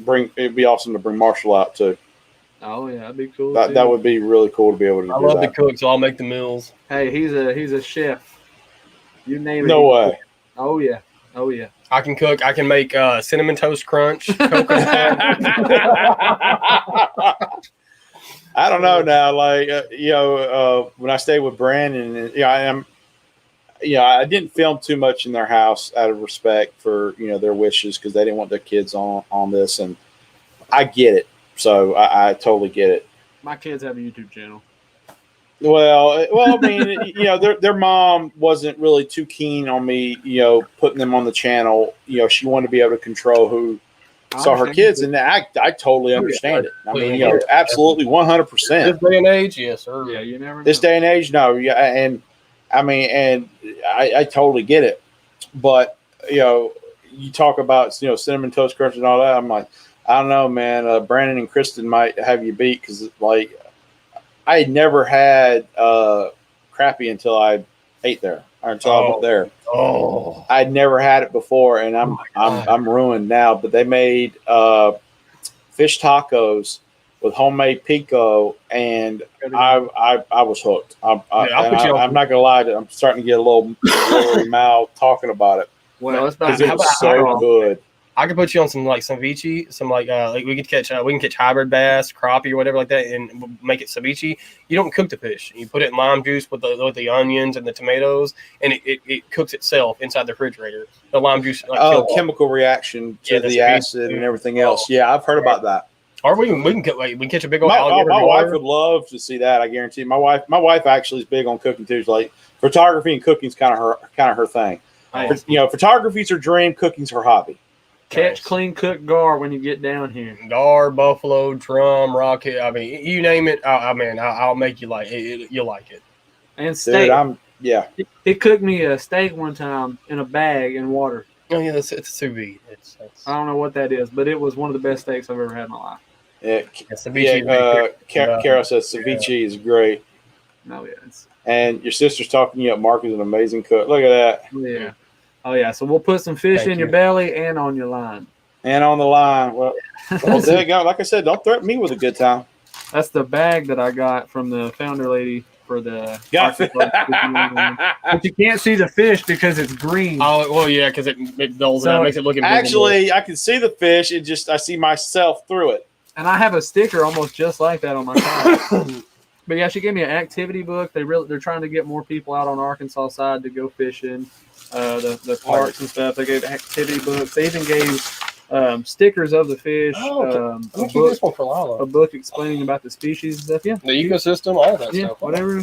bring. It'd be awesome to bring Marshall out too. Oh yeah, that'd be cool. That would be really cool to be able to. I love to cook, so I'll make the meals. Hey, he's a chef. You name it. No way. Oh yeah. Oh yeah. I can cook. I can make cinnamon toast crunch. I don't know now. Like when I stayed with Brandon, I didn't film too much in their house out of respect for their wishes because they didn't want their kids on this, and I get it. So I totally get it. My kids have a YouTube channel. Well, I mean, their mom wasn't really too keen on me, putting them on the channel. She wanted to be able to control who saw her kids, and I totally understand it. I mean, absolutely 100%. This day and age, yes, sir. Yeah, you never know. This day and age, no, yeah, and I mean, and I totally get it. But you talk about cinnamon toast crunch and all that. I'm like, I don't know, man. Brandon and Kristen might have you beat because like I had never had crappie until I ate there or until I went there. Oh, I'd never had it before, and I'm ruined now. But they made fish tacos with homemade pico, and I was hooked. I'm not gonna lie, I'm starting to get a little mouth talking about it. Well, because it was so good. I could put you on some like ceviche, some like we can catch hybrid bass, crappie, or whatever like that, and make it ceviche. You don't cook the fish. You put it in lime juice with the onions and the tomatoes, and it cooks itself inside the refrigerator. The lime juice, chemical reaction to the acid and everything else. Yeah, I've heard about that. Or we can catch a big old. My wife would love to see that. I guarantee. My wife actually is big on cooking too. She's like photography and cooking's kind of her thing. Nice. Photography's her dream. Cooking's her hobby. Catch, clean, cook, gar when you get down here. Gar, buffalo, drum, rocket. I mean, you name it. I'll make you like it. You'll like it. And steak. Dude, He cooked me a steak one time in a bag in water. Oh yeah, it's a sous vide. I don't know what that is, but it was one of the best steaks I've ever had in my life. Carol says ceviche is great. Oh yeah. And your sister's talking to you. Mark is an amazing cook. Look at that. Yeah. Oh yeah. So we'll put some fish in your belly and on your line. And on the line. Well, there you go. Like I said, don't threaten me with a good time. That's the bag that I got from the founder lady for the. But you can't see the fish because it's green. Oh well, yeah, because it dulls it out, makes it look invisible. Actually, I can see the fish. I see myself through it. And I have a sticker almost just like that on my car. But yeah, she gave me an activity book. They're trying to get more people out on Arkansas side to go fishing, the parks and stuff. They gave activity books. They even gave stickers of the fish. A book explaining about the species and stuff. Yeah, the ecosystem, all that stuff. Whatever.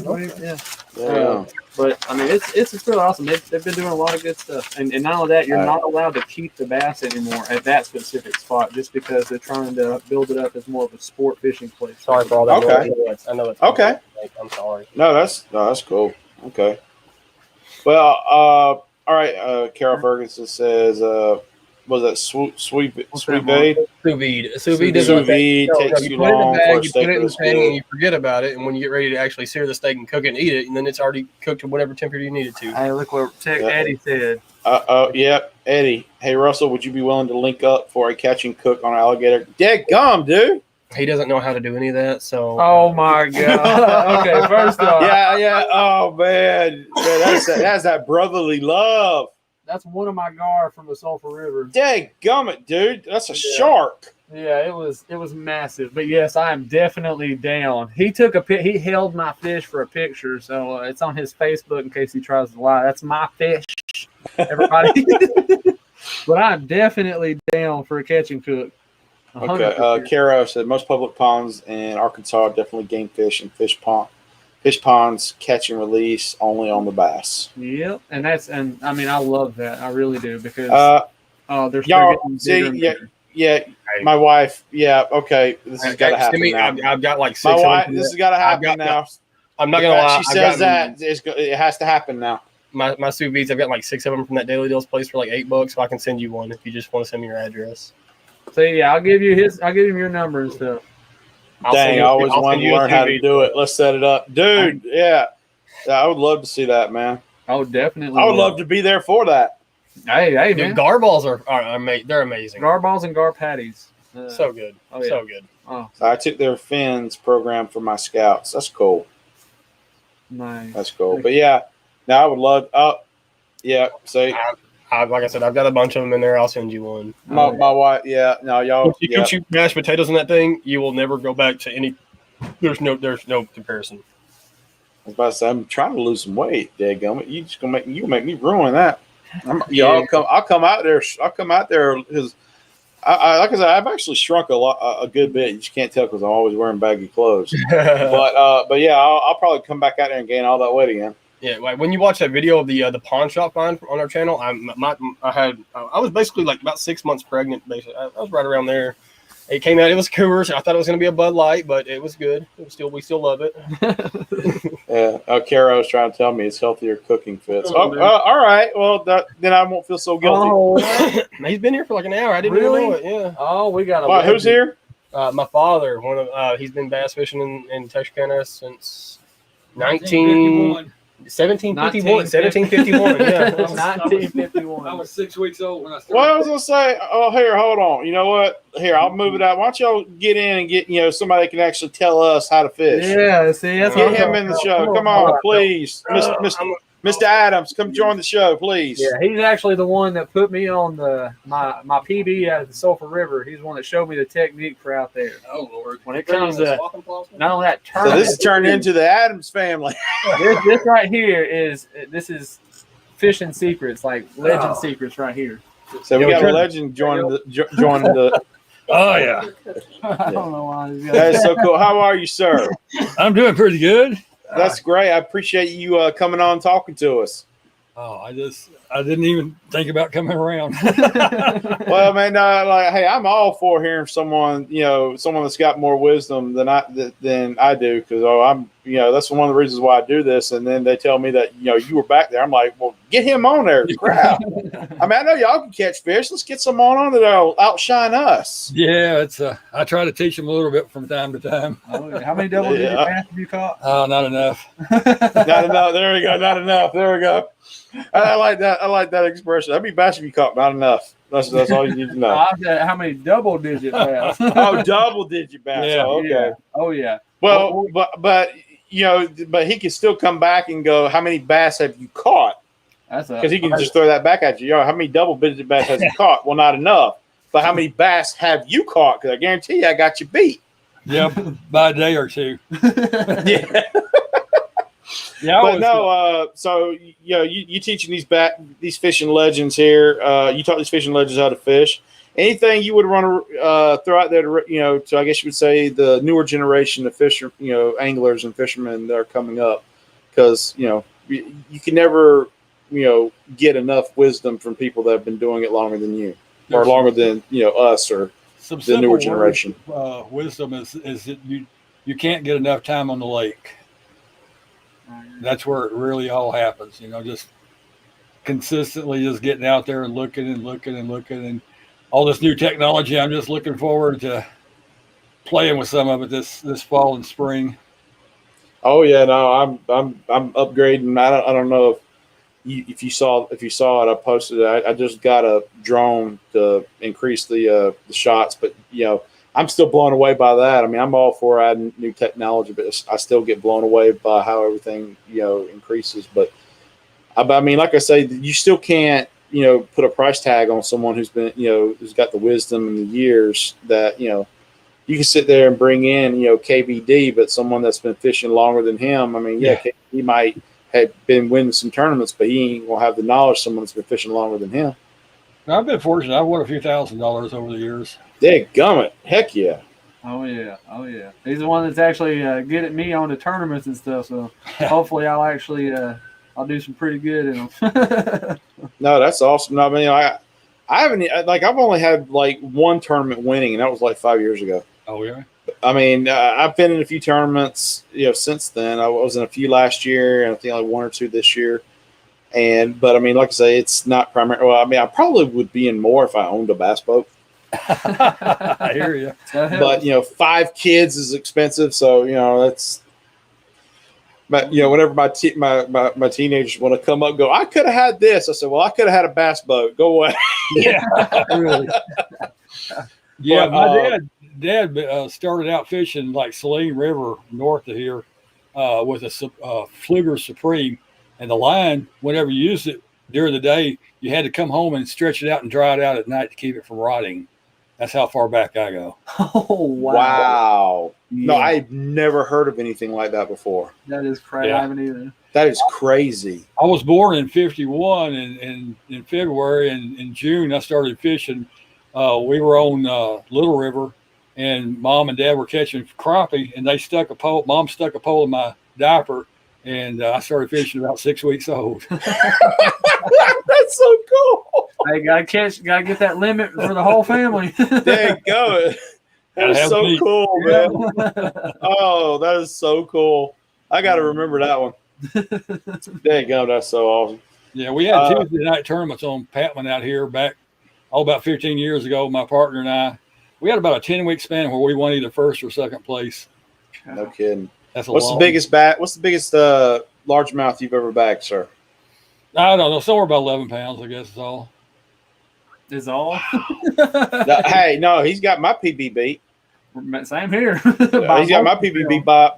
Yeah. But I mean, it's really awesome. They've been doing a lot of good stuff. And not only that, you're not allowed to keep the bass anymore at that specific spot just because they're trying to build it up as more of a sport fishing place. Sorry for all that. Okay. I know it's okay. I'm sorry. No, that's cool. Okay. Well, all right. Carol Ferguson says, was that sweet bait? Sous vide. Sous vide takes too long for a steak to cook, and you forget about it, and when you get ready to actually sear the steak and cook it and eat it, and then it's already cooked to whatever temperature you need it to. Hey, look what Eddie said. Yep, Eddie. Hey, Russell, would you be willing to link up for a catch and cook on alligator? Dead gum, dude. He doesn't know how to do any of that, so. Oh my god. Okay, first off. Yeah. Oh man, that's that brotherly love. That's one of my gar from the Sulphur River. Dadgummit, dude. That's a shark. Yeah, it was massive. But yes, I am definitely down. He he held my fish for a picture, so it's on his Facebook in case he tries to lie. That's my fish, everybody. But I'm definitely down for a catch and cook. 100%. Okay. Caro said most public ponds in Arkansas are definitely game fish and fish ponds catch and release only on the bass. Yep, and I mean I love that. I really do because there's y'all see my wife. Yeah, okay. This has got to happen now. I've got like 6. My wife. This has got to happen now. I'm not gonna lie. She says that it has to happen now. My sous vides, I've got like 6 of them from that Daily Deals place for like $8, so I can send you one if you just want to send me your address. So yeah, I'll give him your number and stuff. Dang, I always wanted to learn how to do it. Let's set it up. Dude, yeah. I would love to see that, man. I would definitely. I would love to be there for that. Hey, dude, man. Gar balls are they're amazing. Gar balls and gar patties. So good. Oh, yeah. So good. Oh. So I took their fins program for my scouts. That's cool. Nice. That's cool. But yeah, now I would love yeah, so like I said, I've got a bunch of them in there. I'll send you one. My wife, yeah. No, y'all. If you shoot mashed potatoes in that thing, you will never go back to any. There's no comparison. I was about to say, I'm trying to lose some weight. Dadgummit. You just gonna make me ruin that. I'll come out there. I'll come out there because like I said, I've actually shrunk a good bit. You just can't tell because I'm always wearing baggy clothes. but yeah, I'll probably come back out there and gain all that weight again. Yeah, like when you watch that video of the pawn shop find on our channel, I was basically like about 6 months pregnant. Basically, I was right around there. It came out. It was Coors. I thought it was going to be a Bud Light, but it was good. We still love it. Yeah, Caro's trying to tell me it's healthier cooking fits. Oh, All right. Well, then I won't feel so guilty. Oh, He's been here for like an hour. I didn't Really? even know it. Yeah. oh, we got a All right, who's here? My father, he's been bass fishing in Texarkana since 1751. Yeah. 1951. I was 6 weeks old when I started. Well, I was gonna say, here, hold on. You know what? Here, I'll move it out. Why don't y'all get in and get somebody that can actually tell us how to fish? Yeah, see, that's Get what him I'm in the talking show. about. Come on, please, Mr. Adams, come join the show, please. Yeah, he's actually the one that put me on my PB out of the Sulphur River. He's the one that showed me the technique for out there. Oh Lord! When it comes to not only that So tournament, this is turned into the Adams family. this right here is fishing secrets, like legend secrets right here. So we Yeah, got we a could- legend joining the. Oh yeah, I don't know why. He's got That is so cool. How are you, sir? I'm doing pretty good. That's great. I appreciate you coming on and talking to us. Oh, I didn't even think about coming around. Well, man, hey, I'm all for hearing someone that's got more wisdom than I do, because I'm, that's one of the reasons why I do this. And then they tell me that you were back there. I'm like, well, get him on there, crap. I mean, I know y'all can catch fish. Let's get someone on that'll outshine us. Yeah, it's I try to teach them a little bit from time to time. Oh, yeah. How many double digit bass have you caught? Oh, not enough. Not enough. There we go. Not enough. There we go. I like that. I like that expression. I'd be bass if you caught not enough. That's all you need to know. I said, how many double digit bass? Oh, double digit bass. Yeah. Oh, okay. Yeah. Oh yeah. Well, but he can still come back and go, how many bass have you caught? That's Because he can just throw that back at you. How many double digit bass has he caught? Well, not enough. But how many bass have you caught? Because I guarantee you, I got you beat. Yeah, by a day or two. Yeah. Yeah, But no, so you teaching these fishing legends here. You taught these fishing legends how to fish. Anything you would want to throw out there to I guess you would say the newer generation of fisher, anglers and fishermen that are coming up, because you can never get enough wisdom from people that have been doing it longer than you, or longer than us or some the newer simple generation. wisdom is that you can't get enough time on the lake. That's where it really all happens. Just consistently just getting out there and looking and all this new technology. I'm just looking forward to playing with some of it this fall and spring. Oh yeah, no, I'm upgrading. I don't know if you saw it. I posted it. I just got a drone to increase the shots, but I'm still blown away by that. I mean, I'm all for adding new technology, but I still get blown away by how everything increases. But I mean, like I say, you still can't put a price tag on someone who's been who's got the wisdom and the years that you can sit there and bring in KBD, but someone that's been fishing longer than him. I mean, KBD might have been winning some tournaments, but he ain't gonna have the knowledge of someone that's been fishing longer than him. Now, I've been fortunate. I've won a few $1,000s over the years. Dadgummit. Heck yeah. Oh yeah. He's the one that's actually getting me on the tournaments and stuff. So hopefully I'll actually I'll do some pretty good in them. No, that's awesome. No, I mean, I haven't I've only had one tournament winning, and that was 5 years ago. Oh yeah. I mean, I've been in a few tournaments, since then. I was in a few last year, and I think one or two this year. But I mean, like I say, it's not primary. Well, I mean, I probably would be in more if I owned a bass boat. I hear you. But 5 kids is expensive, so that's. But whenever my teenagers want to come up and go, I could have had this. I said, well, I could have had a bass boat. Go away. Yeah, really. Yeah, But, my dad started out fishing Saline River north of here with a Fluger Supreme, and the line, whenever you used it during the day, you had to come home and stretch it out and dry it out at night to keep it from rotting. That's how far back I go. Oh wow! Wow. Yeah. No, I've never heard of anything like that before. That is crazy. Yeah. I haven't either. That is crazy. I was born in 51, and in February and in June I started fishing. We were on Little River, and Mom and Dad were catching crappie, and they stuck a pole. Mom stuck a pole in my diaper, and I started fishing about 6 weeks old. That's so cool. I gotta get that limit for the whole family. There you go. That is have so meat. cool, man. Oh, that is so cool. I got to remember that one. There you go. That's so awesome. Yeah, we had Tuesday night tournaments on Patman out here back about 15 years ago. My partner and I, we had about a 10-week span where we won either first or second place. No kidding. That's What's the biggest largemouth you've ever bagged, sir? I don't know, somewhere about 11 pounds, I guess is all. Is all. Hey, no, he's got my PB beat. Same here. He's got my PB beat by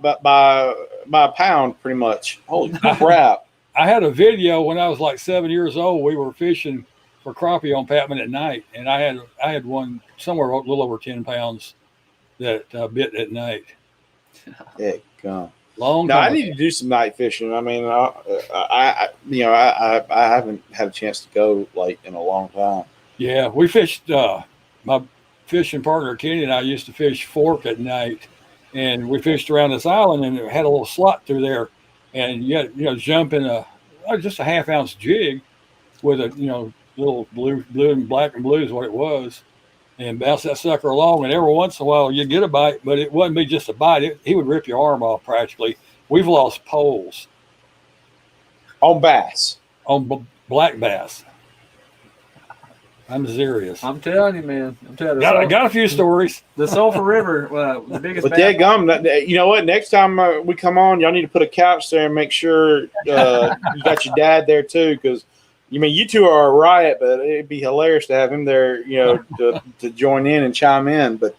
a pound, pretty much. Holy crap! I had a video when I was like 7 years old. We were fishing for crappie on Patman at night, and I had one somewhere a little over 10 pounds that bit at night. Yeah, God. Long No, time. I need to do some night fishing. I mean, I haven't had a chance to go like in a long time. Yeah, we fished. My fishing partner Kenny and I used to fish Fork at night, and we fished around this island, and it had a little slot through there, and you had jump in just a half-ounce jig with a little blue and black and blue is what it was, and bounce that sucker along, and every once in a while you get a bite, but it wouldn't be just a bite. He would rip your arm off practically. We've lost poles On bass. on black bass. I'm serious. I'm telling you, man. I got a few stories. The Sulphur River, the biggest. But dadgum, you know what? Next time we come on, y'all need to put a couch there and make sure you got your dad there too, because you two are a riot, but it'd be hilarious to have him there, to join in and chime in. But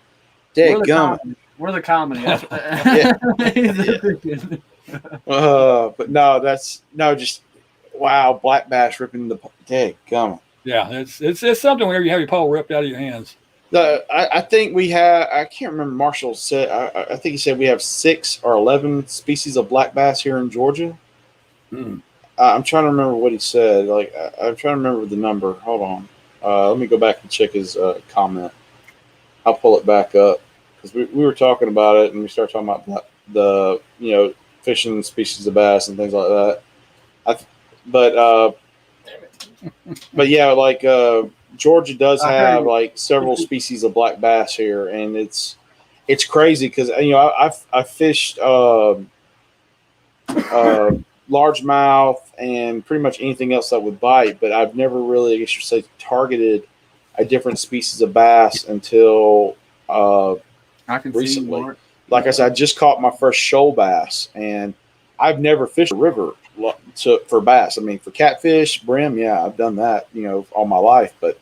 dadgum, we're the comedy. But no, just wow, black bass ripping the dadgum. Yeah, it's something whenever you have your pole ripped out of your hands. I think we have. I can't remember. Marshall said. I think he said we have 6 or 11 species of black bass here in Georgia. Hmm. I'm trying to remember what he said. Like I'm trying to remember the number. Hold on. Let me go back and check his comment. I'll pull it back up because we were talking about it and we started talking about the fishing species of bass and things like that. But yeah, like Georgia does have like several species of black bass here, and it's crazy because I fished largemouth and pretty much anything else that would bite, but I've never really, I guess you say, targeted a different species of bass until I can recently. See Mark. Like I said, I just caught my first shoal bass, and I've never fished a river for bass. I mean, for catfish, brim, yeah, I've done that, all my life. But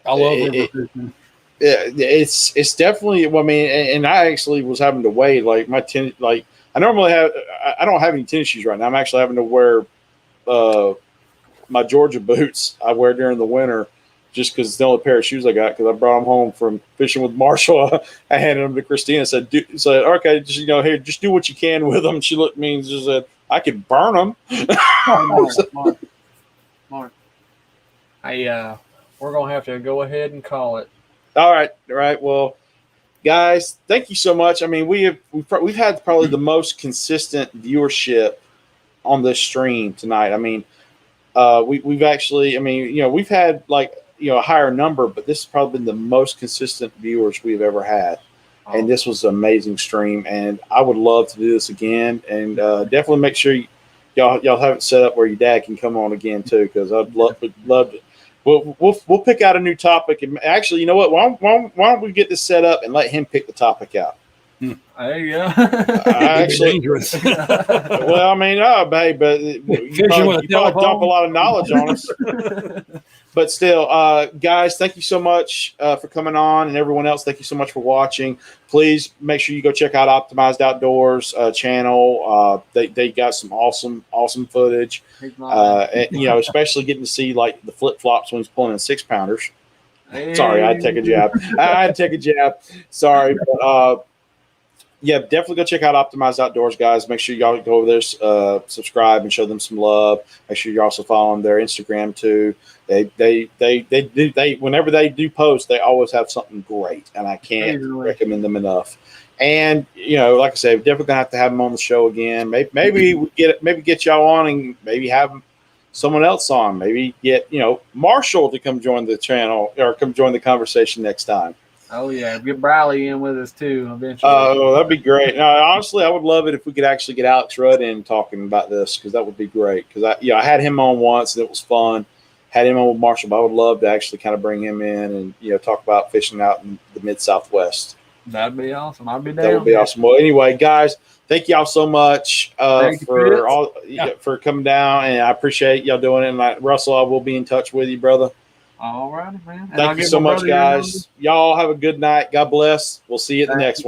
I love river fishing. It's definitely. Well, I mean, and I actually was having to wade like my I normally have. I don't have any tennis shoes right now. I'm actually having to wear my Georgia boots I wear during the winter, just because it's the only pair of shoes I got. Because I brought them home from fishing with Marshall. I handed them to Christina. Said, okay, just here, just do what you can with them. She looked at me and just said, I could burn them. Mark. We're gonna have to go ahead and call it. All right. Well, guys, thank you so much. I mean, we've had probably the most consistent viewership on this stream tonight. I mean, we've actually, we've had like a higher number, but this has probably been the most consistent viewers we've ever had. And this was an amazing stream, and I would love to do this again. And definitely make sure y'all have it set up where your dad can come on again too, because I'd love to. We'll pick out a new topic, and actually, you know what? Why don't we get this set up and let him pick the topic out? There you go. Actually, dangerous. well, I mean, babe, but you probably dump a lot of knowledge on us. But still, guys, thank you so much for coming on, and everyone else, thank you so much for watching. Please make sure you go check out Optimized Outdoors channel. They got some awesome footage, and, especially getting to see like the flip flops when he's pulling in 6-pounders. Sorry, I had to take a jab. Sorry, but yeah, definitely go check out Optimized Outdoors, guys. Make sure y'all go over there, subscribe, and show them some love. Make sure you're also following their Instagram too. They whenever they do post, they always have something great, and I can't recommend them enough. And like I said, definitely gonna have to have them on the show again. Maybe we get y'all on, and maybe have someone else on. Maybe get Marshall to come join the channel or come join the conversation next time. Oh yeah, get Briley in with us too eventually. Oh, that'd be great. No, honestly, I would love it if we could actually get Alex Rudd in talking about this, because that would be great. Because I had him on once and it was fun. Had him on with Marshall, but I would love to actually kind of bring him in and talk about fishing out in the Mid-Southwest. That'd be awesome. I'd be down. That would be awesome. Well, anyway, guys, thank y'all so much for coming down, and I appreciate y'all doing it. And Russell, I will be in touch with you, brother. All right, man. Thank you so much, guys. Y'all have a good night. God bless. We'll see you at the next one.